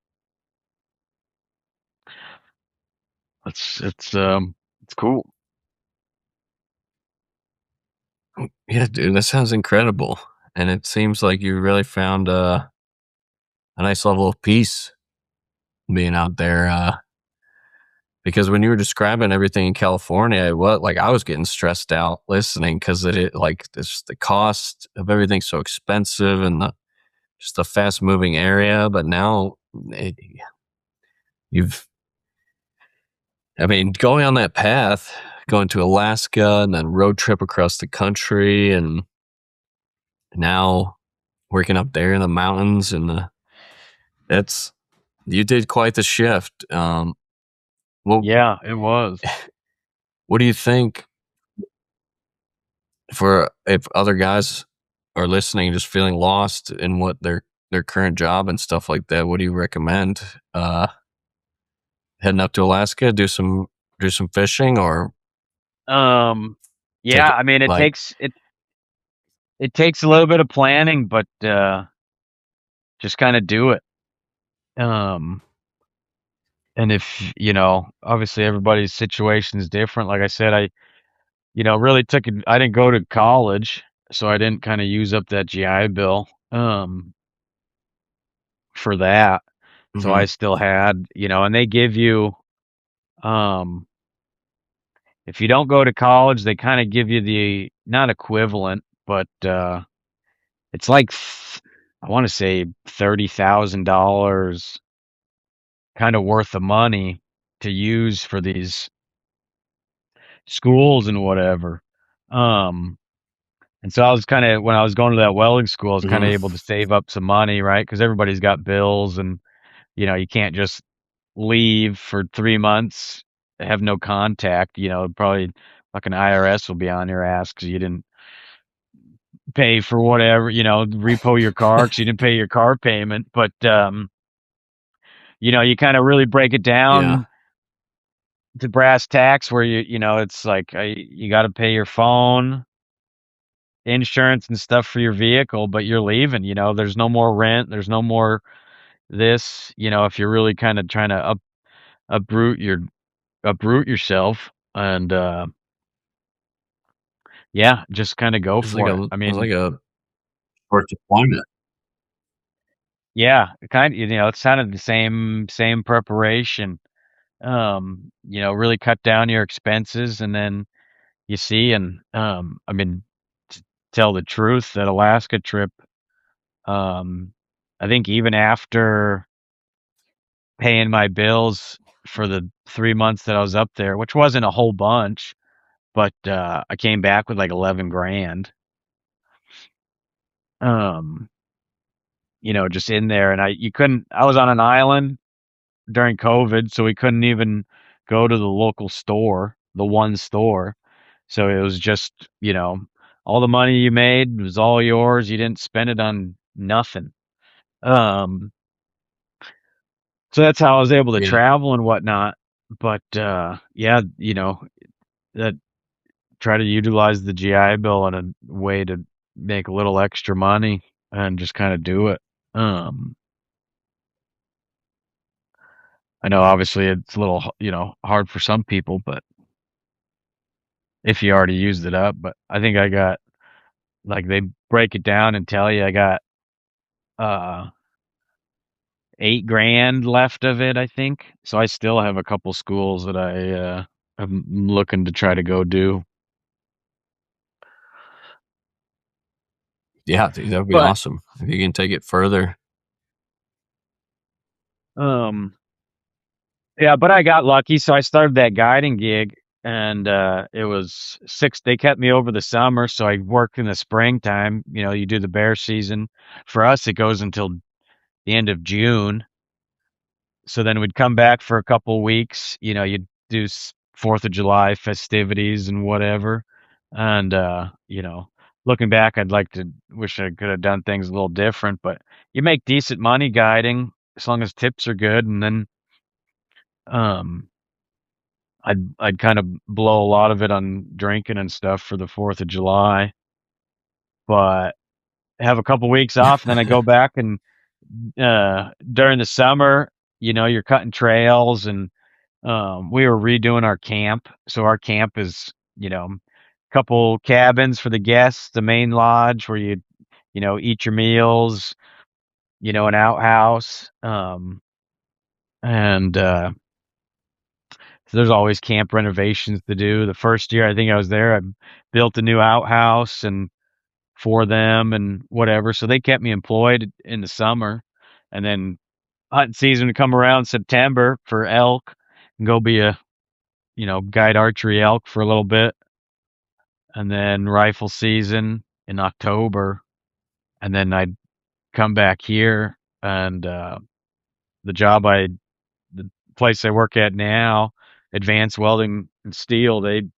it's cool. yeah, dude. That sounds incredible, and it seems like you really found a nice level of peace being out there. Because when you were describing everything in California, what like I was getting stressed out listening because it like this the cost of everything's so expensive and just a fast moving area. But now it, you've, I mean, going on that path, going to Alaska and then road trip across the country, and now working up there in the mountains, and that's you did quite the shift. Well, Yeah, it was. what do you think for if other guys are listening, just feeling lost in what their current job and stuff like that? What do you recommend? Heading up to Alaska, do some fishing, or Um, take yeah, I mean, like it takes a little bit of planning, but just kind of do it. Um, and if, obviously everybody's situation is different. Like I said, really I didn't go to college, so I didn't kind of use up that GI Bill for that. So I mhm, still had, and they give you um if you don't go to college, they kind of give you the not equivalent, but it's like I want to say $30,000 kind of worth of money to use for these schools and whatever. Um, and so I was kind of when I was going to that welding school, I was kind of mhm, able to save up some money, right? Because everybody's got bills, and you can't just leave for 3 months, have no contact. Probably fucking IRS will be on your ass because you didn't pay for whatever, repo your car because you didn't pay your car payment. But you kind of really break it yeah, down to brass tacks where it's like you got to pay your phone, insurance and stuff for your vehicle, but you're leaving, there's no more rent, there's no more this, if you're really kind of trying to uproot your uproot yourself and yeah, just kind of go for it. I it's like mean, a short deployment. yeah, kind of, it's kind of the same preparation. Really cut down your expenses and then you see and I mean to tell the truth, that Alaska trip, um I think even after paying my bills for the 3 months that I was up there, which wasn't a whole bunch, but I came back with like 11 grand. Um, just in there, and I was on an island during COVID, so we couldn't even go to the local store, the one store. So it was just, all the money you made was all yours. You didn't spend it on nothing. Um, so that's how I was able to Yeah, travel and whatnot. But yeah, that try to utilize the GI Bill in a way to make a little extra money and just kind of do it. Um, I know obviously it's a little, hard for some people, but if you already used it up, but I think I got like they break it down and tell you I got uh 8 grand left of it, I think. So I still have a couple schools that I'm looking to try to go do. yeah, dude, that would be But awesome if you can take it further. um yeah, but I got lucky, so I started that guiding gig and it was they kept me over the summer, so I worked in the springtime. You do the bear season. For us it goes until the end of June. So then we'd come back for a couple weeks, you'd do 4th of July festivities and whatever. And looking back, I'd like to wish I could have done things a little different, but you make decent money guiding as long as tips are good, and then um I'd kind of blow a lot of it on drinking and stuff for the 4th of July, but have a couple weeks off, and then I go back and during the summer, you're cutting trails and we were redoing our camp. So our camp is, a couple cabins for the guests, the main lodge where eat your meals, an outhouse. And so there's always camp renovations to do. The first year I think I was there, I built a new outhouse and for them and whatever. So they kept me employed in the summer. And then hunting season would come around September for elk and go be a, guide archery elk for a little bit. And then rifle season in October. And then I'd come back here and the job the place I work at now, advanced welding and steel, they'd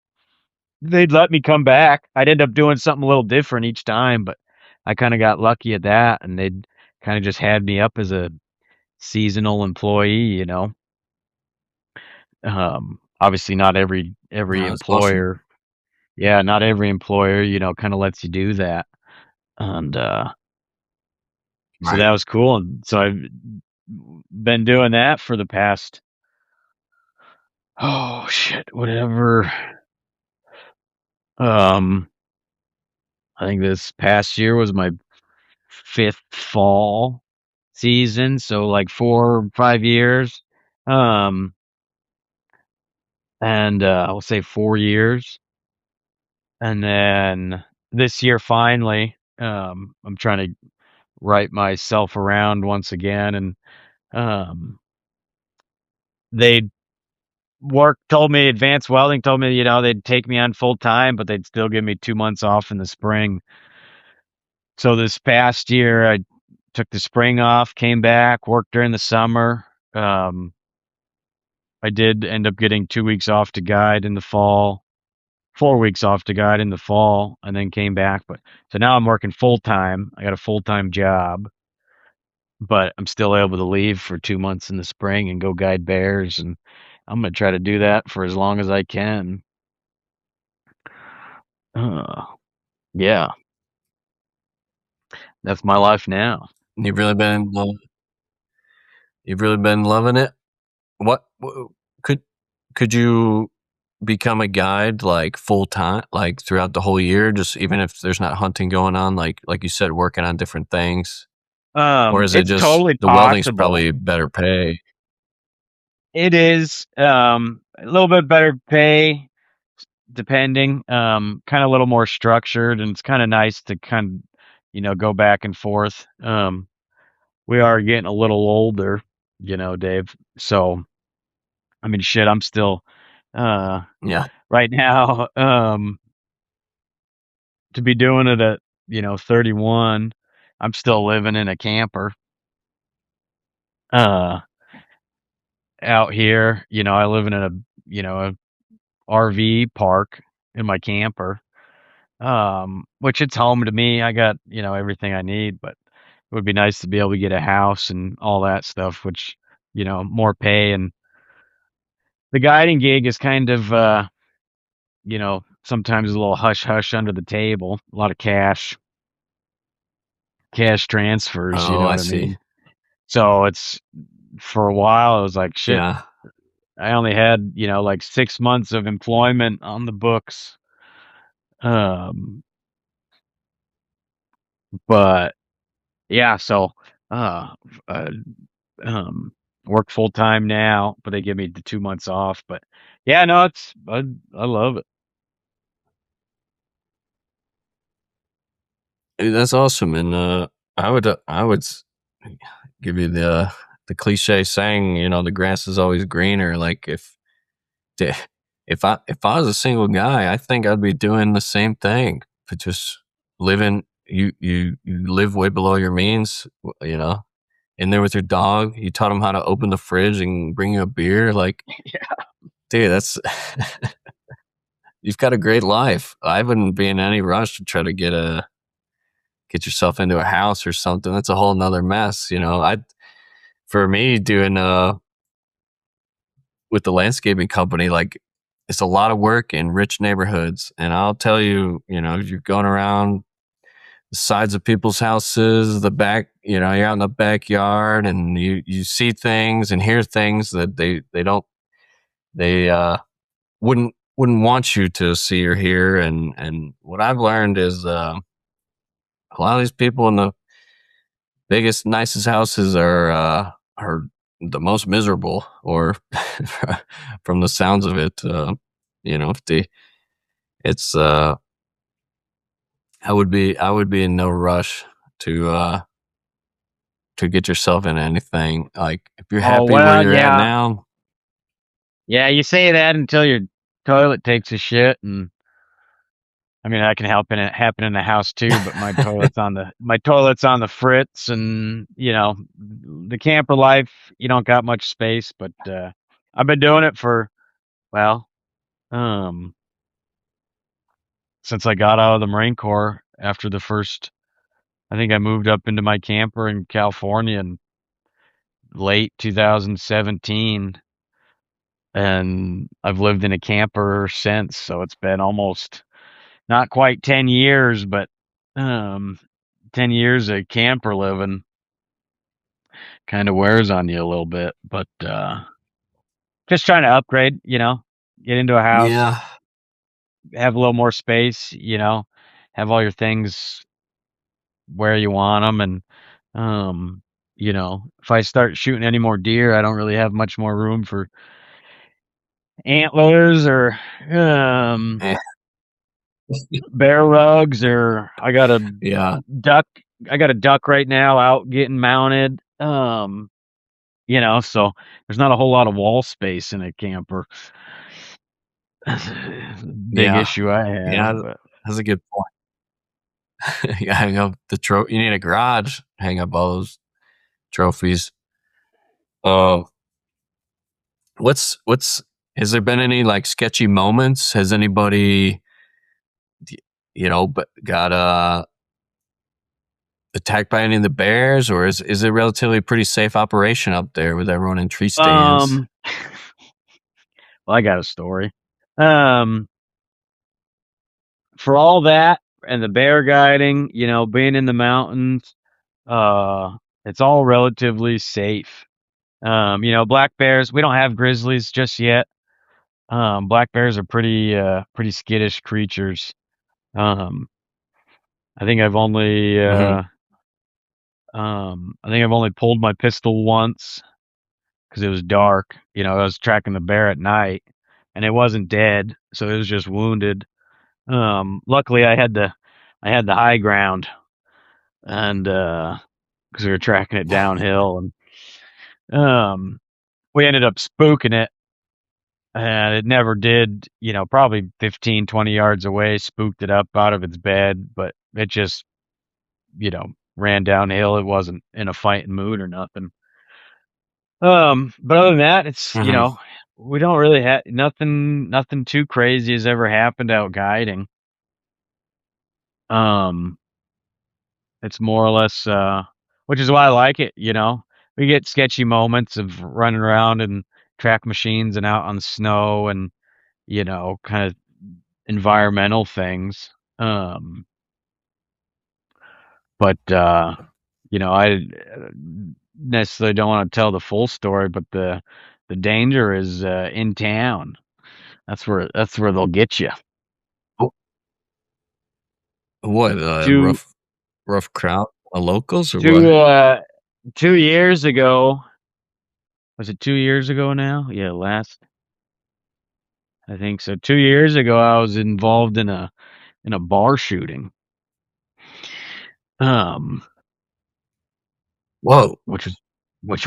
let me come back. I'd end up doing something a little different each time, but I kind of got lucky at that, and they'd kind of just had me up as a seasonal employee. Obviously not every Yeah, that's awesome. employer, yeah, not every employer, kind of lets you do that. And so Right. that was cool. And so I've been doing that for the past, oh shit, whatever. Um, I think this past year was my fifth fall season, so like 4 or 5 years. Um, and I'll say 4 years. And then this year, finally, I'm trying to right myself around once again. And um, they told me advanced welding told me, they'd take me on full time, but they'd still give me 2 months off in the spring. So this past year, I took the spring off, came back, worked during the summer. Um, I did end up getting 2 weeks off to guide in the fall, 4 weeks off to guide in the fall, and then came back. But so now I'm working full time. I got a full time job, but I'm still able to leave for 2 months in the spring and go guide bears. And I'm gonna try to do that for as long as I can. Uh, yeah, that's my life now. You've really been you've really been loving it. Could could you become a guide like full time, like throughout the whole year, just even if there's not hunting going on, like you said, working on different things? Or is it It's just totally the welding's possible. probably better pay? It is a little bit better pay, depending. Kind of a little more structured, and it's kind of nice to go back and forth. We are getting a little older, Dave. So, I mean, shit, I'm still, uh, Yeah. right now, to be doing it at, 31, I'm still living in a camper, uh, out here. I live in a RV park in my camper, which it's home to me. I got, everything I need, but it would be nice to be able to get a house and all that stuff, which, more pay. And the guiding gig is kind of, sometimes a little hush hush under the table, a lot of cash transfers, you Oh, know I what I see. mean? So it's for a while, I was like, shit, Yeah. I only had, like 6 months of employment on the books. Um, but yeah, so, uh, uh, um, work full time now, but they give me the 2 months off. But yeah, no, I love it. Hey, that's awesome. And I would give you the cliche saying, the grass is always greener. Like d- if I was a single guy, I think I'd be doing the same thing, but just living. You live way below your means. In there with your dog. You taught him how to open the fridge and bring you a beer. Like, dude, that's you've got a great life. I wouldn't be in any rush to try to get yourself into a house or something. That's a whole nother mess. I For me doing with the landscaping company, like it's a lot of work in rich neighborhoods. And I'll tell you, you're going around the sides of people's houses, the back, you're out in the backyard and you see things and hear things that they don't they wouldn't want you to see or hear. And what I've learned is a lot of these people in the biggest, nicest houses are the most miserable, or from the sounds of it, if it's I would be in no rush to uh to get yourself into anything. Like if you're Oh happy where well, you're at yeah, now, yeah. You say that until your toilet takes a shit, and I mean, I can help in it happen in the house too, but my toilet's on the fritz, and the camper life, you don't got much space. But I've been doing it for Well, um, since I got out of the Marine Corps after the first, I think I moved up into my camper in California in late 2017, and I've lived in a camper since. So it's been almost not quite 10 years, but um, 10 years of camper living kind of wears on you a little bit. But just trying to upgrade, get into a house, Yeah. have a little more space, have all your things where you want them. And, if I start shooting any more deer, I don't really have much more room for antlers or Eh, bear rugs, or yeah. duck. I got a duck right now out getting mounted. So there's not a whole lot of wall space in a camper. Big Yeah. issue I have, Yeah. but That's a good point. Yeah, hang up the you need a garage. Hang up all those trophies. Oh, what's has there been any like sketchy moments? Has anybody got attacked by any of the bears, or is it relatively pretty safe operation up there with everyone in tree stands? um, well, I got a story. Um, for all that and the bear guiding, being in the mountains, uh, it's all relatively safe. Black bears, we don't have grizzlies just yet. Black bears are pretty skittish creatures. Um, I think I've only Mm-hmm. pulled my pistol once because it was dark. I was tracking the bear at night, and it wasn't dead, so it was just wounded. Luckily, I had the high ground, and because we were tracking it downhill, and we ended up spooking it, and it never did. Probably 15, 20 yards away, spooked it up out of its bed, but it just you know ran downhill. It wasn't in a fighting mood or nothing. But other than that, it's Mm-hmm. we don't really have nothing too crazy has ever happened out guiding. Um, it's more or less which is why I like it, We get sketchy moments of running around and track machines and out on the snow and, kind of environmental things. Um, but I necessarily don't want to tell the full story, but the danger is in town. That's where they'll get you. What Two rough crowd locals or two what? uh 2 years ago, was it 2 years ago now? Yeah, I think so. 2 years ago, I was involved in a bar shooting, um, Whoa. which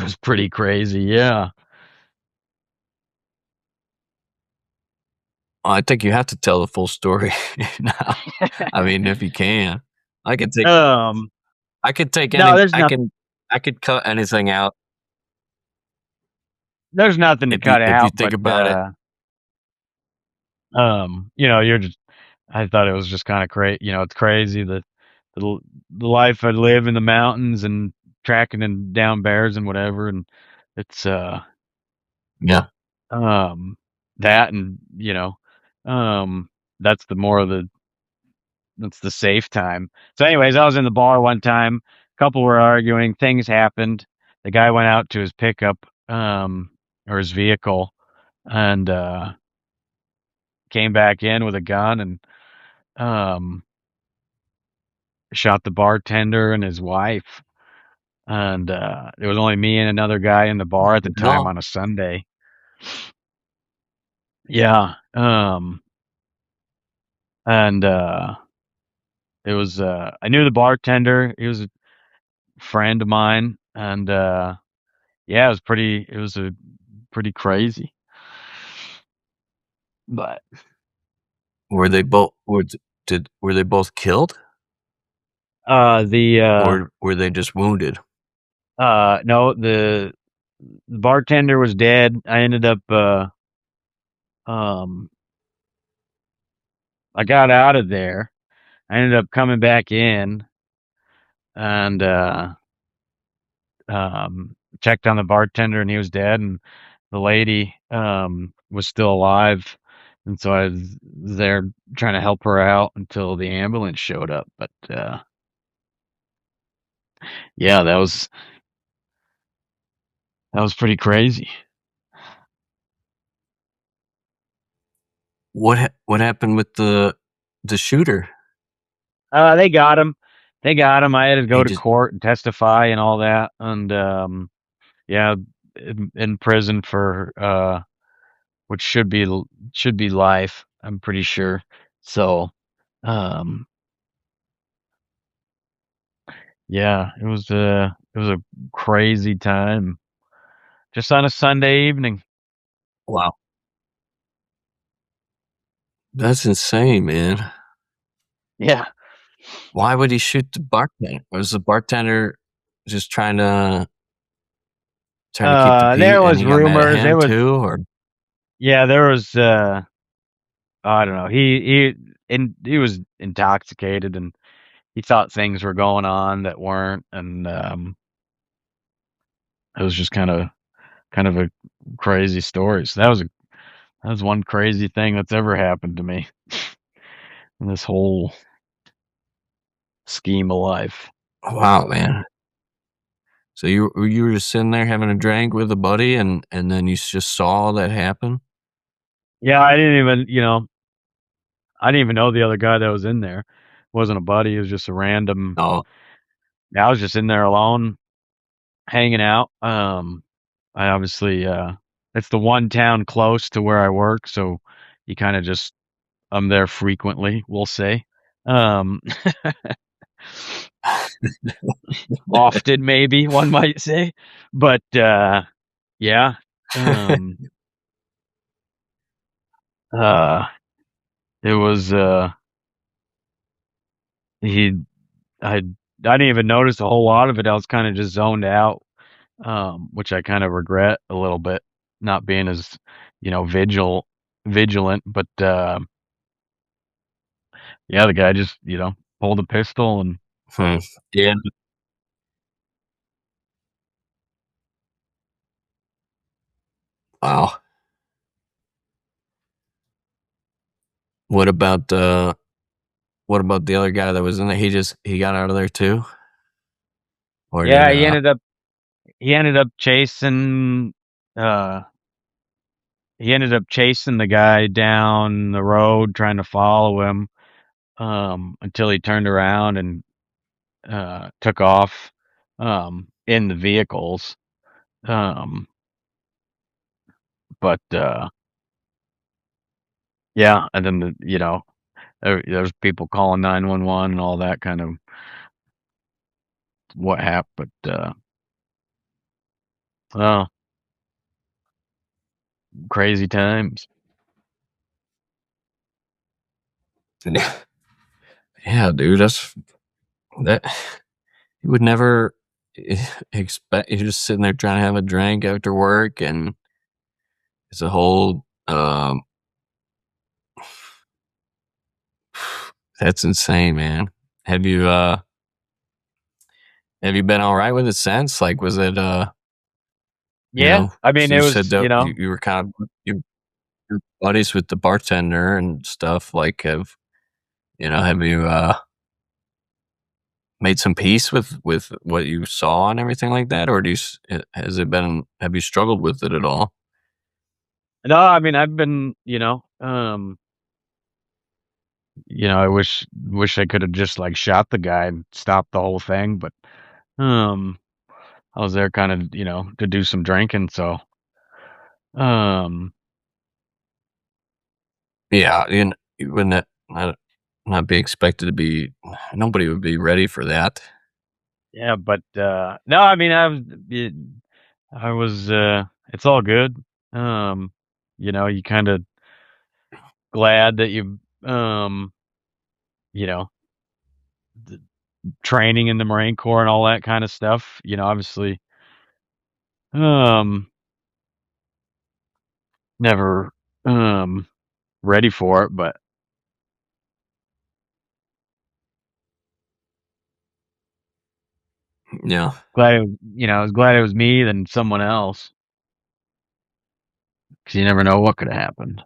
was pretty crazy. Yeah. I think you have to tell the full story now. I mean, if you can, I could take um, I could take no, any. there's nothing. I could cut anything out There's nothing to cut if you out, think but about it. you're just. I thought it was just kind of crazy. It's crazy the the life I live in the mountains and tracking and down bears and whatever, and it's Yeah. um that and um that's the more of the that's the safe time. So anyways, I was in the bar one time, couple were arguing, things happened. The guy went out to his pickup or his vehicle and came back in with a gun and um shot the bartender and his wife. And there was only me and another guy in the bar at the time No. on a Sunday. Yeah. And it was I knew the bartender. He was a friend of mine, and yeah, it was pretty crazy. But Were they both were they both killed the or were they just wounded? no, the bartender was dead. I ended up Um, I got out of there. I ended up coming back in and checked on the bartender, and he was dead, and the lady was still alive, and so I was there trying to help her out until the ambulance showed up. But yeah, that was pretty crazy. What happened with the shooter? They got him. They got him. I had to go He to just court and testify and all that, and yeah, in prison for which should be life. I'm pretty sure. So, um, yeah, it was a crazy time just on a Sunday evening. wow, that's insane, man. Yeah. Why would he shoot the bartender? Was the bartender just trying to keep the There peace, and was he got mad at rumors. It him was too, or Yeah, there was I don't know. He was intoxicated and he thought things were going on that weren't, and it was just kind of a crazy story. So that was one crazy thing that's ever happened to me in this whole scheme of life. wow, man. So you were just sitting there having a drink with a buddy, and then you just saw all that happen. Yeah, I didn't even know the other guy that was in there. Wasn't a buddy, it was just a random. Oh, Yeah, I was just in there alone, hanging out. I obviously it's the one town close to where I work, so you kind of just I'm there frequently, we'll say. Um Often maybe one might say. But yeah. Um uh it was he I didn't even notice a whole lot of it. I was kind of just zoned out, which I kind of regret a little bit, not being as, vigilant. But yeah, the guy just, pulled a pistol and hmm. Yeah. Wow. What about what about the other guy that was in there? He got out of there too, or did yeah, he ended up chasing uh he ended up chasing the guy down the road trying to follow him until he turned around and took off in the vehicles. Um but yeah, and then there's people calling 911 and all that kind of what happened. But oh, crazy times. yeah, dude, that you would never expect. You're just sitting there trying to have a drink after work, and it's a whole. That's insane, man. Have you uh have you been all right with it since? Like, was it Yeah, I mean so it you said was, that you were kind of you're buddies with the bartender and stuff. Like, have you made some peace with what you saw and everything like that, or has it been have you struggled with it at all? no, I mean I've been, I wish I could have just like shot the guy and stopped the whole thing, but um I was there kind of, to do some drinking, so um Yeah, you wouldn't not be expected to be. Nobody would be ready for that. yeah, but no, I mean I was it's all good. You kind of glad that you know, the training in the Marine Corps and all that kind of stuff, obviously um never. ready for it, but Yeah. I was glad it was me than someone else, because you never know what could have happened.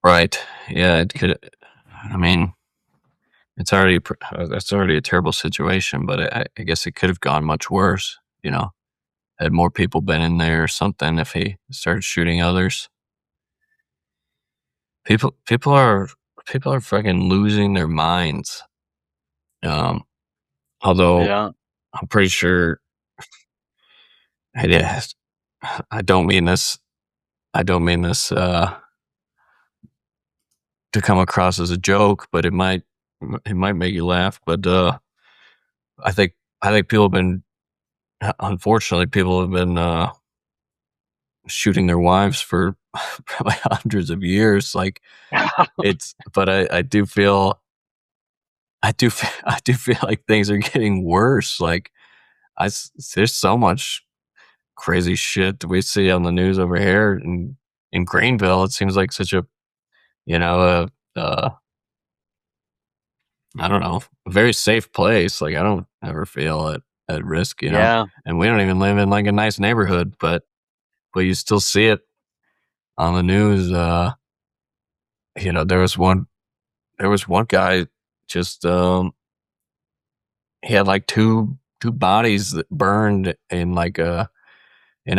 Right. Yeah. It could. I mean, it's already that's already a terrible situation, but I guess it could have gone much worse. Had more people been in there or something, if he started shooting others. People are fucking losing their minds. Um, although Yeah. I'm pretty sure it is. I don't mean this. I don't mean this to come across as a joke, but it might make you laugh. But I think people have been, unfortunately, people have been shooting their wives for probably hundreds of years. Like but I do feel I do feel like things are getting worse. Like there's so much crazy shit that we see on the news over here in Greenville. It seems like such a you know I don't know, a very safe place. Like I don't ever feel at risk, Yeah. and we don't even live in like a nice neighborhood, but you still see it on the news. There was one guy just he had like two bodies that burned in like a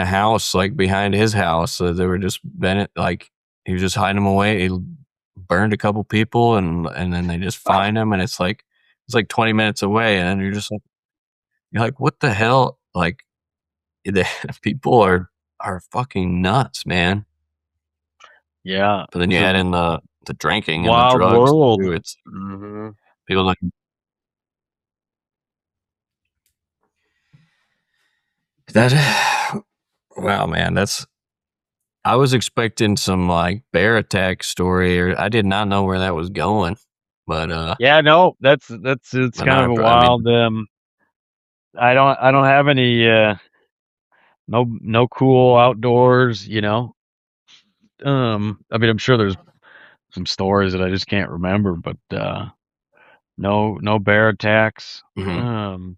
house like behind his house. So they were just Bennett, like he was just hiding them away. He burned a couple people, and then they just find him, and it's like 20 minutes away, and then you're like, what the hell? Like the people are fucking nuts, man. Yeah. But then you It's a add in the drinking and the wild drugs world. too. It's Hmm. people like that. Wow, man, that's I was expecting some like bear attack story, or I did not know where that was going. But Yeah, no, it's kind of a I mean, wild. I don't have any no cool outdoors. I mean, I'm sure there's some stories that I just can't remember, but no bear attacks. mhm. Um,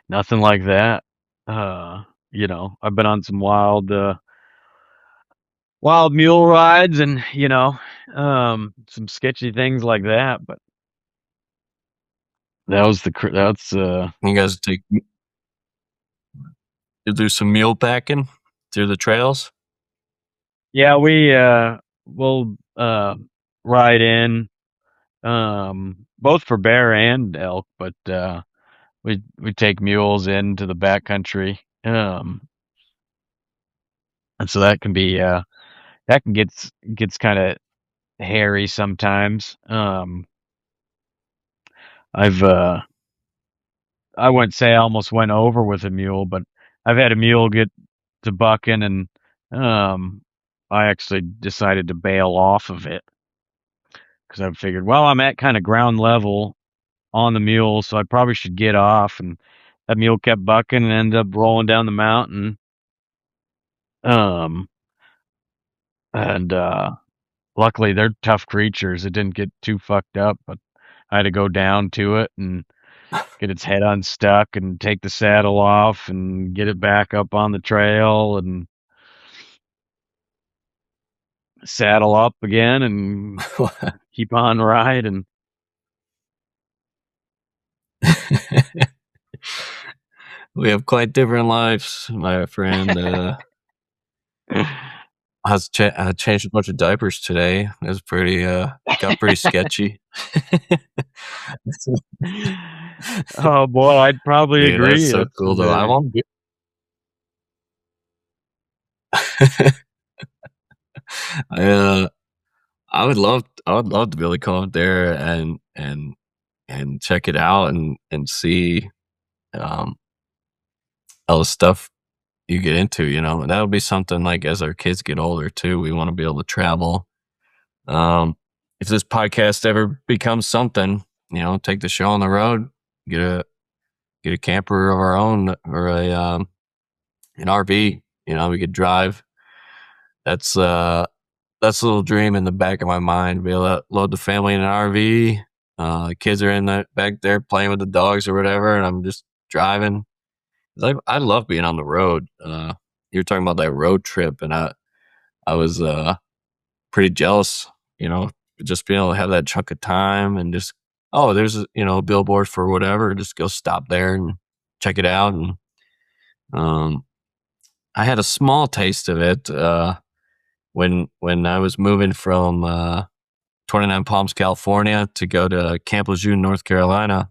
Nothing like that. I've been on some wild mule rides and some sketchy things like that, but that's You guys you do some mule packing through the trails. yeah, we'll ride in both for bear and elk, but we take mules into the backcountry. And so that can gets kind of hairy sometimes. I've I wouldn't say I almost went over with a mule, but I've had a mule get to bucking, and um I actually decided to bail off of it because I figured, well, I'm at kind of ground level on the mule, so I probably should get off. And that mule kept bucking and ended up rolling down the mountain. Um, and Luckily, they're tough creatures. It didn't get too fucked up, but I had to go down to it and get its head unstuck and take the saddle off and get it back up on the trail and saddle up again and keep on riding. We have quite different lives, my friend. I changed a bunch of diapers today. It was pretty got pretty sketchy. Oh boy, I'd probably Dude, that's agree. so That's cool though. I won't be I I would love to be able to come up there and check it out and see um all the stuff you get into, and that'll be something like as our kids get older too, we want to be able to travel. If this podcast ever becomes something, take the show on the road, get a camper of our own or a an RV. We could drive. That's a little dream in the back of my mind. Be able to load the family in an RV. The kids are in the back there playing with the dogs or whatever, and I'm just driving. I love being on the road. You were talking about that road trip, and I was pretty jealous. Just being able to have that chunk of time and just there's a billboard for whatever. Just go stop there and check it out. And um, I had a small taste of it when I was moving from 29 Palms, California, to go to Camp Lejeune, North Carolina.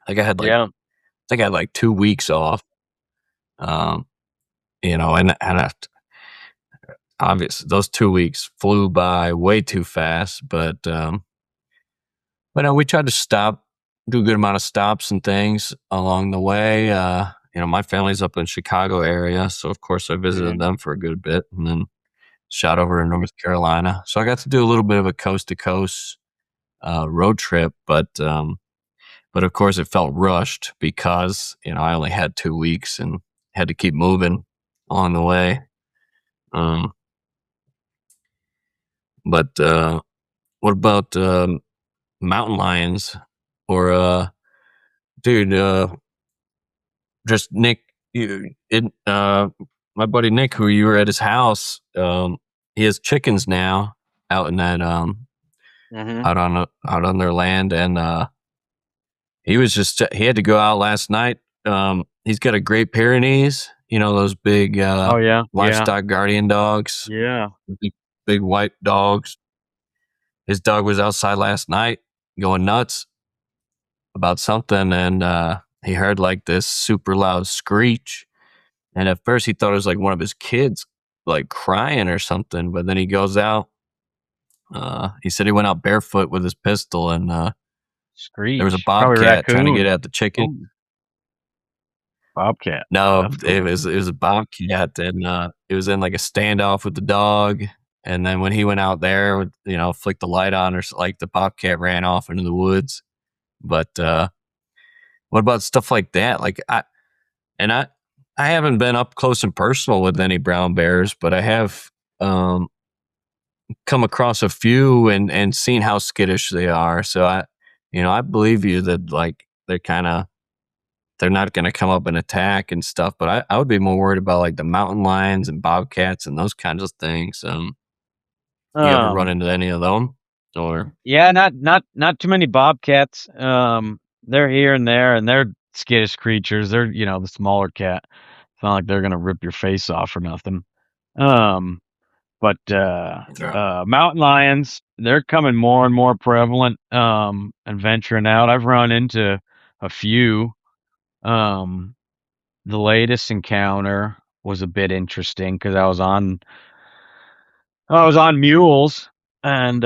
I think I had like 2 weeks off. Um, and obviously those 2 weeks flew by way too fast, but we tried to do a good amount of stops and things along the way. My family's up in Chicago area, so of course I visited them for a good bit, and then shot over in North Carolina. So I got to do a little bit of a coast to coast road trip, but of course it felt rushed because I only had 2 weeks and had to keep moving along the way. But what about mountain lions or dude? Just Nick, my buddy Nick, who you were at his house. He has chickens now out in that out on their land, and he had to go out last night. He's got a Great Pyrenees, those big livestock guardian dogs. Yeah. Big white dogs. His dog was outside last night going nuts about something, and he heard like this super loud screech. And at first he thought it was like one of his kids like crying or something, but then he goes out. He said he went out barefoot with his pistol, and Screech. There was a bobcat trying to get at the chicken. Ooh. Bobcat. No, it was a bobcat, and it was in like a standoff with the dog. And then when he went out there, flicked the light on, or like the bobcat ran off into the woods. But what about stuff like that? Like I haven't been up close and personal with any brown bears, but I have come across a few and seen how skittish they are. So I believe you that like they're not going to come up and attack and stuff. But I would be more worried about like the mountain lions and bobcats and those kinds of things. You ever run into any of them? Or yeah, not too many bobcats. They're here and there, and they're skittish creatures. They're the smaller cat. It's not like they're gonna rip your face off or nothing. But mountain lions, they're coming more and more prevalent. And venturing out. I've run into a few. The latest encounter was a bit interesting because I was on mules, and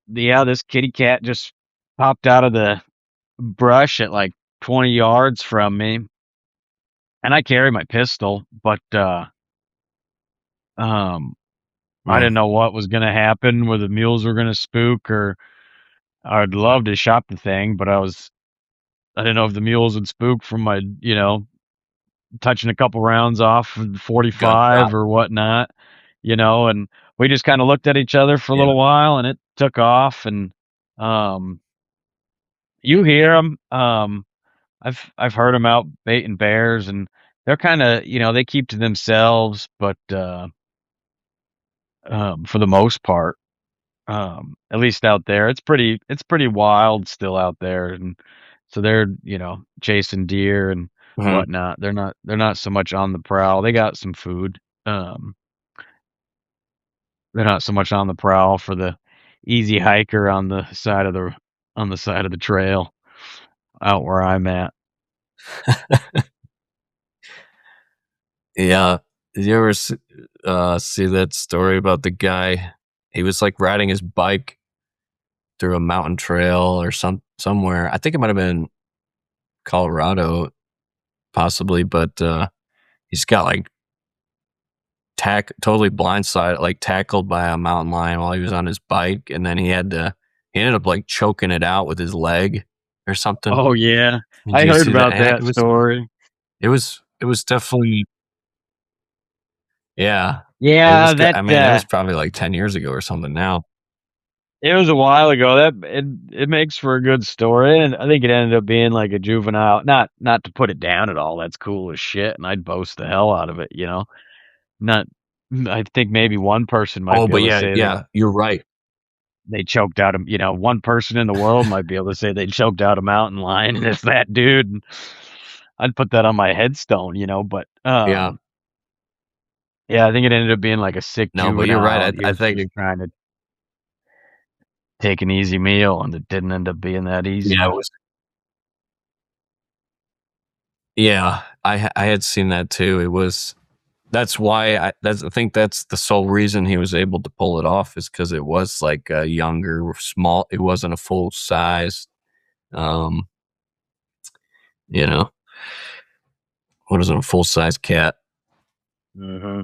this kitty cat just popped out of the brush at like 20 yards from me, and I carry my pistol, but I didn't know what was going to happen, whether the mules were going to spook, or I'd love to shot the thing, but I didn't know if the mules would spook from my touching a couple rounds off 45 or whatnot, and we just kind of looked at each other for a little while, and it took off. And you hear them. I've heard them out baiting bears, and they're kind of they keep to themselves, but for the most part, at least out there, it's pretty wild still out there, and so they're chasing deer and whatnot. They're not so much on the prowl. They got some food. They're not so much on the prowl for the easy hiker on the side of the trail out where I'm at. Yeah. Did you ever see that story about the guy? He was like riding his bike through a mountain trail or somewhere. I think it might have been Colorado, possibly, but he's got like totally blindsided, like tackled by a mountain lion while he was on his bike, and then he ended up like choking it out with his leg or something. Oh yeah, I heard about that story. It was it was definitely yeah. It was Yeah, good. that, I mean, it was probably like 10 years ago or something now. it was a while ago. It makes for a good story, and I think it ended up being like a juvenile. Not to put it down at all. That's cool as shit, and I'd boast the hell out of it. Not. I think maybe one person might Oh, be but able to yeah, say yeah, you're right. they choked out a. One person in the world might be able to say they choked out a mountain lion, and it's that dude. And I'd put that on my headstone. But Yeah. yeah, I think it ended up being like a sick No, but you're juvenile, right. and he I was think just trying to take an easy meal, and it didn't end up being that yeah, it easy. was yeah, I had seen that too. It was that's why I think that's the sole reason he was able to pull it off is because it was like a younger, small. It wasn't a full size. Um, you know, what is it, a full size cat? Hmm.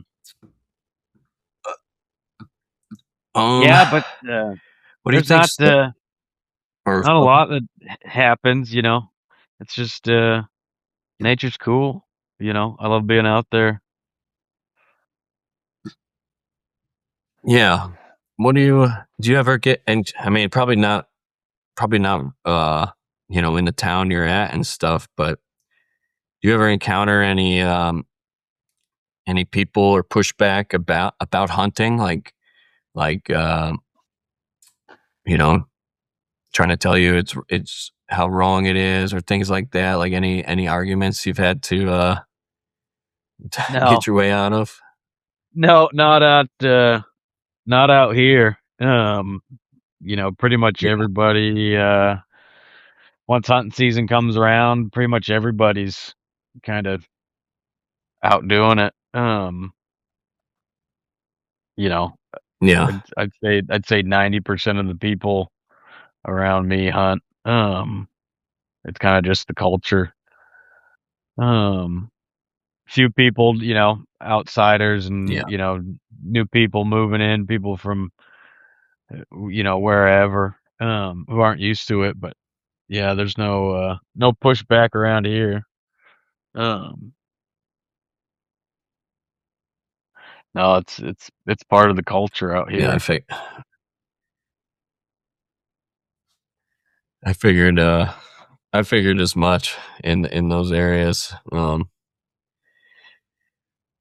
Um, Yeah, but what do you there's think? Or not a lot that happens. It's just nature's cool. I love being out there. yeah, what do you ever get? And I mean, probably not. In the town you're at and stuff. But do you ever encounter any people or pushback about hunting, like you know trying to tell you it's how wrong it is or things like that, like any arguments you've had to No, get your way out of? no, not out here. Pretty much Yeah, everybody. Once hunting season comes around, pretty much everybody's kind of out doing it. You know, yeah, I'd say 90% of the people around me hunt. It's kind of just the culture. Um, Few people, outsiders yeah, and new people moving in, people from wherever, who aren't used to it. But yeah, there's no pushback around here. Um, no, it's part of the culture out yeah. here. I figured I figured as much in those areas.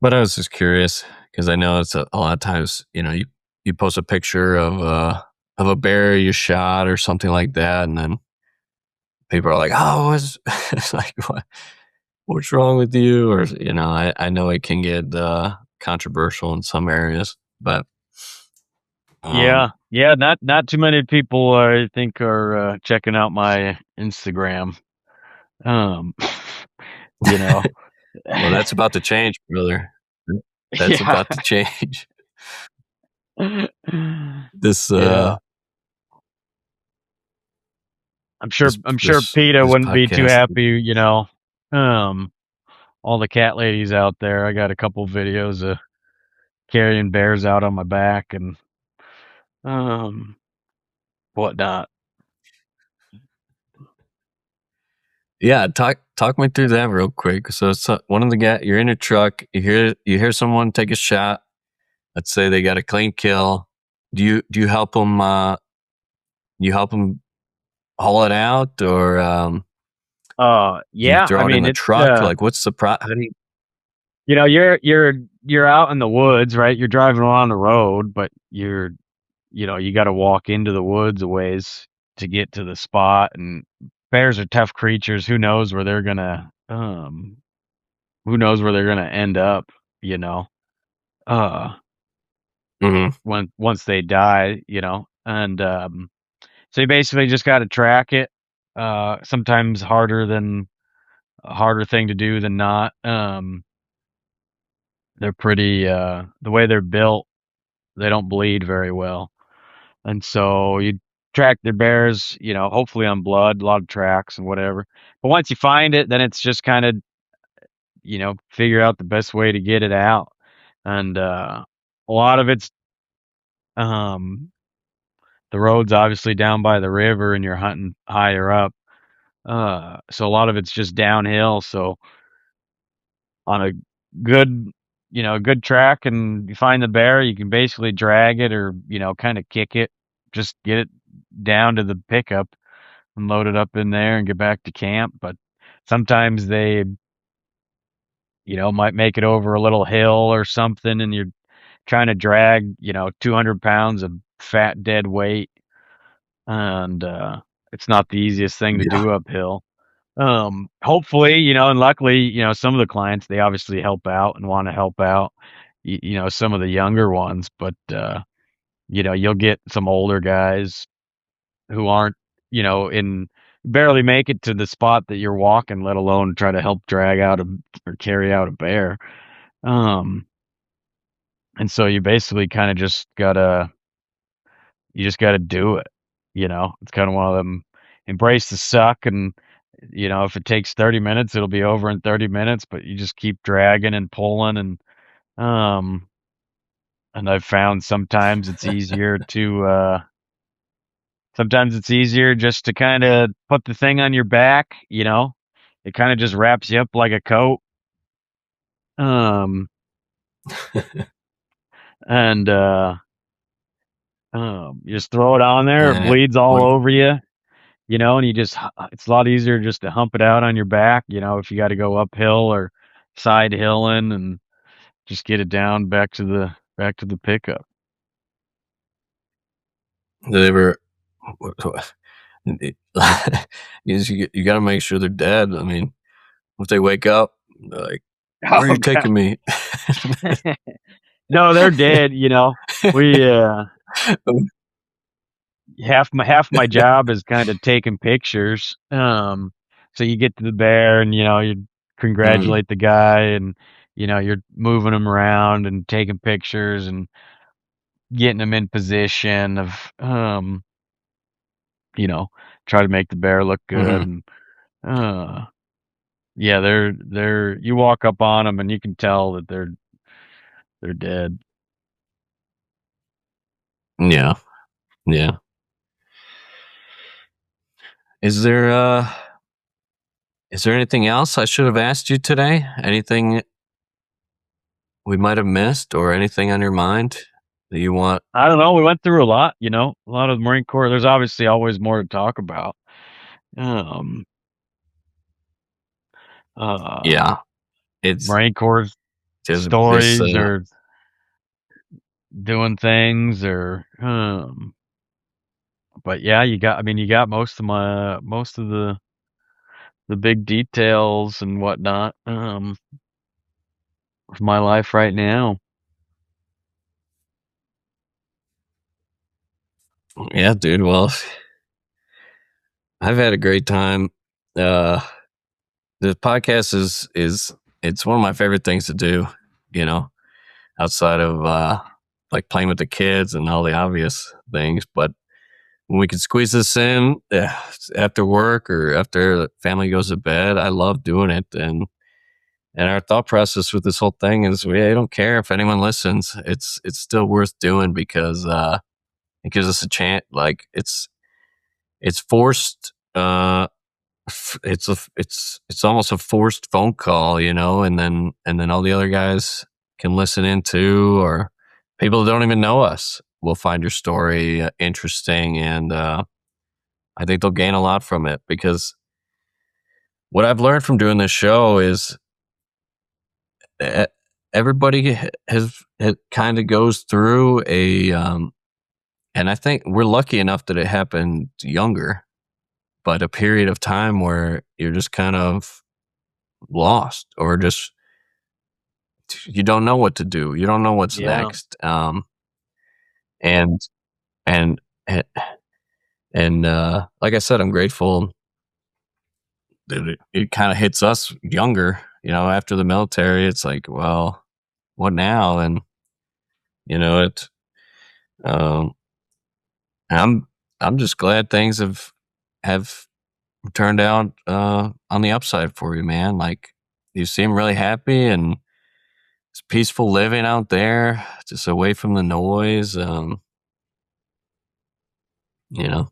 But I was just curious because I know it's a lot of times, you post a picture of a bear you shot or something like that, and then people are like, "Oh, it's like what's wrong with you?" Or I know it can get controversial in some areas, but um, Yeah, yeah, not too many people I think are checking out my Instagram. Um, you know, well, that's about to change, brother. That's yeah, about to change. This yeah. I'm sure this PETA this wouldn't be too podcast. happy. Um, all the cat ladies out there. I got a couple videos of carrying bears out on my back and um whatnot. Yeah, talk me through that real quick. So it's one of the guy you're in a truck, you hear someone take a shot. Let's say they got a clean kill. Do you help them? You help them haul it out, or do you Yeah, I throw it in mean the it's truck? Like, what's the pro? How do you? you're out in the woods, right? You're driving along the road, but you got to walk into the woods a ways to get to the spot. And bears are tough creatures. Who knows where they're gonna end up, you know. Uh Hmm. once they die, and so you basically just got to track it. Sometimes a harder thing to do than not. They're pretty the way they're built, they don't bleed very well. And so you track the bears, hopefully on blood, a lot of tracks and whatever. But once you find it, then it's just kind of, figure out the best way to get it out. And a lot of it's um the road's obviously down by the river and you're hunting higher up. So a lot of it's just downhill. So on a good, good track and you find the bear, you can basically drag it or, kind of kick it, just get it down to the pickup and load it up in there and get back to camp. But sometimes they, might make it over a little hill or something and you're trying to drag, 200 pounds of fat dead weight. And it's not the easiest thing to Yeah. do uphill. Hopefully, and luckily, some of the clients, they obviously help out and want to help out, some of the younger ones, but, you'll get some older guys who aren't, in barely make it to the spot that you're walking, let alone try to help drag out or carry out a bear. Um, and so you basically kind of you just gotta do it. It's kind of one of them embrace the suck and if it takes 30 minutes, it'll be over in 30 minutes, but you just keep dragging and pulling um and I've found sometimes it's easier just to kind of put the thing on your back, It kind of just wraps you up like a coat. Um and you just throw it on there, it bleeds all What, over you. And it's a lot easier just to hump it out on your back, if you got to go uphill or side hilling and just get it down back to the pickup. they were you got to make sure they're dead. I mean, if they wake up, they're like, where are Oh you God. taking me? No, they're dead, We half my job is kind of taking pictures. So you get to the bear and you Mm, congratulate the guy and you're moving him around and taking pictures and getting them in position of you know, try to make the bear look good mhm. and uh yeah, they're you walk up on them and you can tell that they're dead. Yeah, yeah. Is there uh is there anything else I should have asked you today? Anything we might have missed or anything on your mind that you want? I don't know, we went through a lot, a lot of the Marine Corps. There's obviously always more to talk about. Um uh Yeah, it's Marine Corps just this. stories or doing things or but yeah, you got most of the big details and whatnot of my life right now. Yeah, dude. Well, I've had a great time. Uh, the podcast is it's one of my favorite things to do. You know, outside of like playing with the kids and all the obvious things, but when we can squeeze this in after work or after the family goes to bed, I love doing it. And our thought process with this whole thing is we don't care if anyone listens. It's still worth doing because it gives us a chance. Like it's forced. It's almost a forced phone call, and then all the other guys can listen in too, or people that don't even know us will find your story interesting, and I think they'll gain a lot from it because what I've learned from doing this show is e- everybody has it kind of goes through and I think we're lucky enough that it happened younger, but a period of time where you're just kind of lost or just you don't know what to do. You don't know what's Yeah. next. And and and like I said, I'm grateful that it kind of hits us younger. After the military, it's like, well, what now? And you know, it. Um, I'm I'm just glad things have turned out on the upside for you, man. Like you seem really happy and it's peaceful living out there, just away from the noise. You know,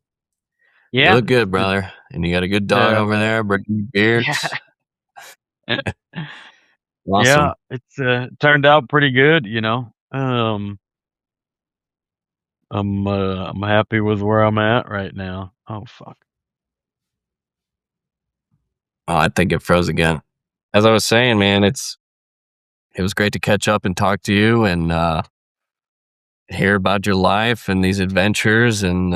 you Yeah. look good, The brother, and you got a good dog the over there, breaking yeah. beards. Yeah, Awesome. it's turned out pretty good, I'm happy with where I'm at right now. Oh fuck. Oh, I think it froze again. As I was saying, man, it was great to catch up and talk to you and hear about your life and these adventures. And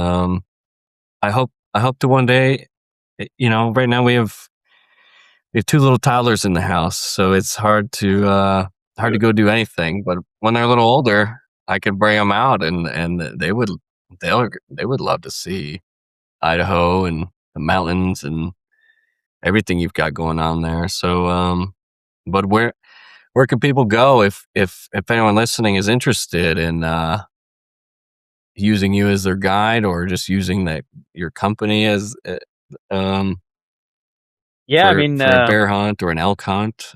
I hope to one day, right now we have two little toddlers in the house, so it's hard to go do anything. But when they're a little older, I could bring them out, and they would love to see Idaho and the mountains and everything you've got going on there. So, but where can people go if anyone listening is interested in using you as their guide or just using your company as um, Yeah, I mean, for a bear hunt or an elk hunt?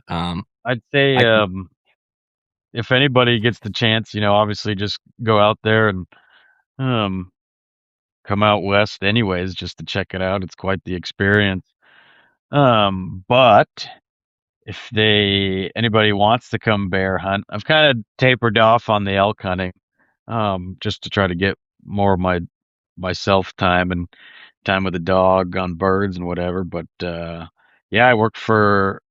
I'd say I can, if anybody gets the chance, obviously just go out there and um come out west anyways just to check it out. It's quite the experience. But if anybody wants to come bear hunt, I've kind of tapered off on the elk hunting, just to try to get more of my self time and time with the dog on birds and whatever. But yeah, I work for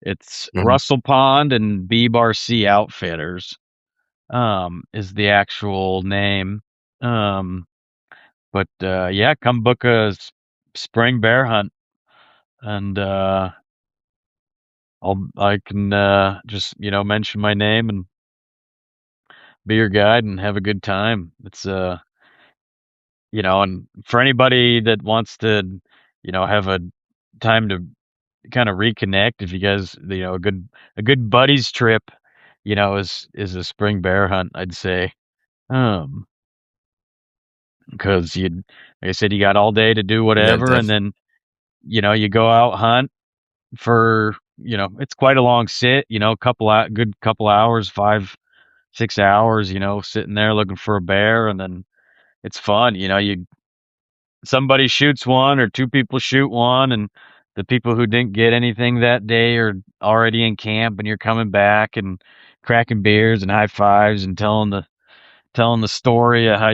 it's mhm. Russell Pond and B-Bar-C Outfitters, is the actual name. Um, but yeah, come book a spring bear hunt, and I can just mention my name and be your guide and have a good time. It's and for anybody that wants to have a time to kind of reconnect, if you guys a good buddies trip, is a spring bear hunt, I'd say. um because like I said, you got all day to do Yeah, whatever, and then you go out hunt for, it's quite a long sit, good couple hours, 5 6 hours, sitting there looking for a bear, and then it's fun. You somebody shoots one or two people shoot one, and the people who didn't get anything that day are already in camp, and you're coming back and cracking beers and high fives and telling the story of how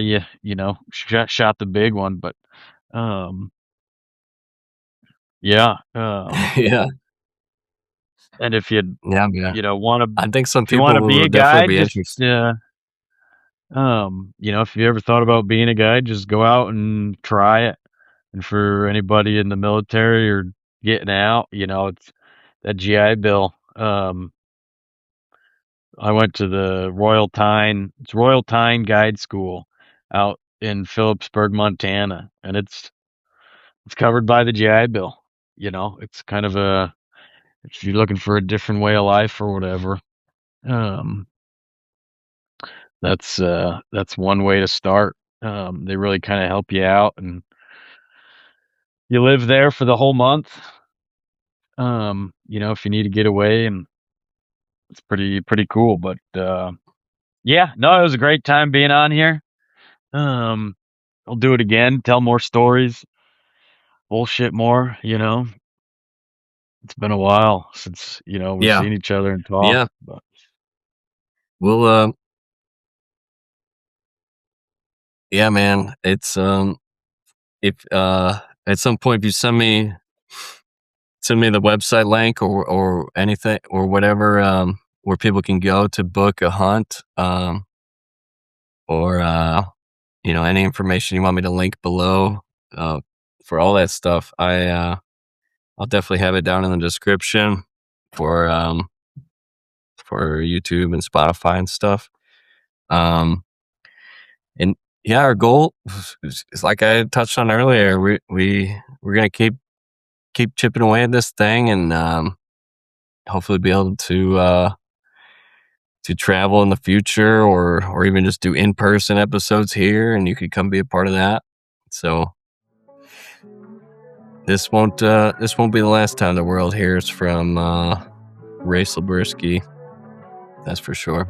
shot the big one. But um yeah, yeah, and if you yeah. want to, I think some if you want people to be will a definitely guide, be just interested. if you ever thought about being a guide, just go out and try it. And for anybody in the military or getting out, it's that GI Bill. I went to the Royal Tyne Guide School out in Phillipsburg, Montana, and it's covered by the GI Bill. It's kind of if you're looking for a different way of life or whatever, um, that's one way to start. They really kind of help you out, and you live there for the whole month. If you need to get away, and it's pretty cool. But yeah, no, it was a great time being on here. Um, I'll do it again, tell more stories, bullshit more. It's been a while since we've Yeah, seen each other and talked. yeah. But Well, yeah, man. It's if at some point if you send me the website link or anything or whatever where people can go to book a hunt or any information you want me to link below uh for all that stuff, I'll definitely have it down in the description for um for YouTube and Spotify and stuff. Um, and yeah, our goal is like I touched on earlier. We're gonna keep chipping away at this thing, and hopefully be able to travel in the future, or even just do in person episodes here, and you could come be a part of that. So this won't be the last time the world hears from Ray Sluberski. That's for sure.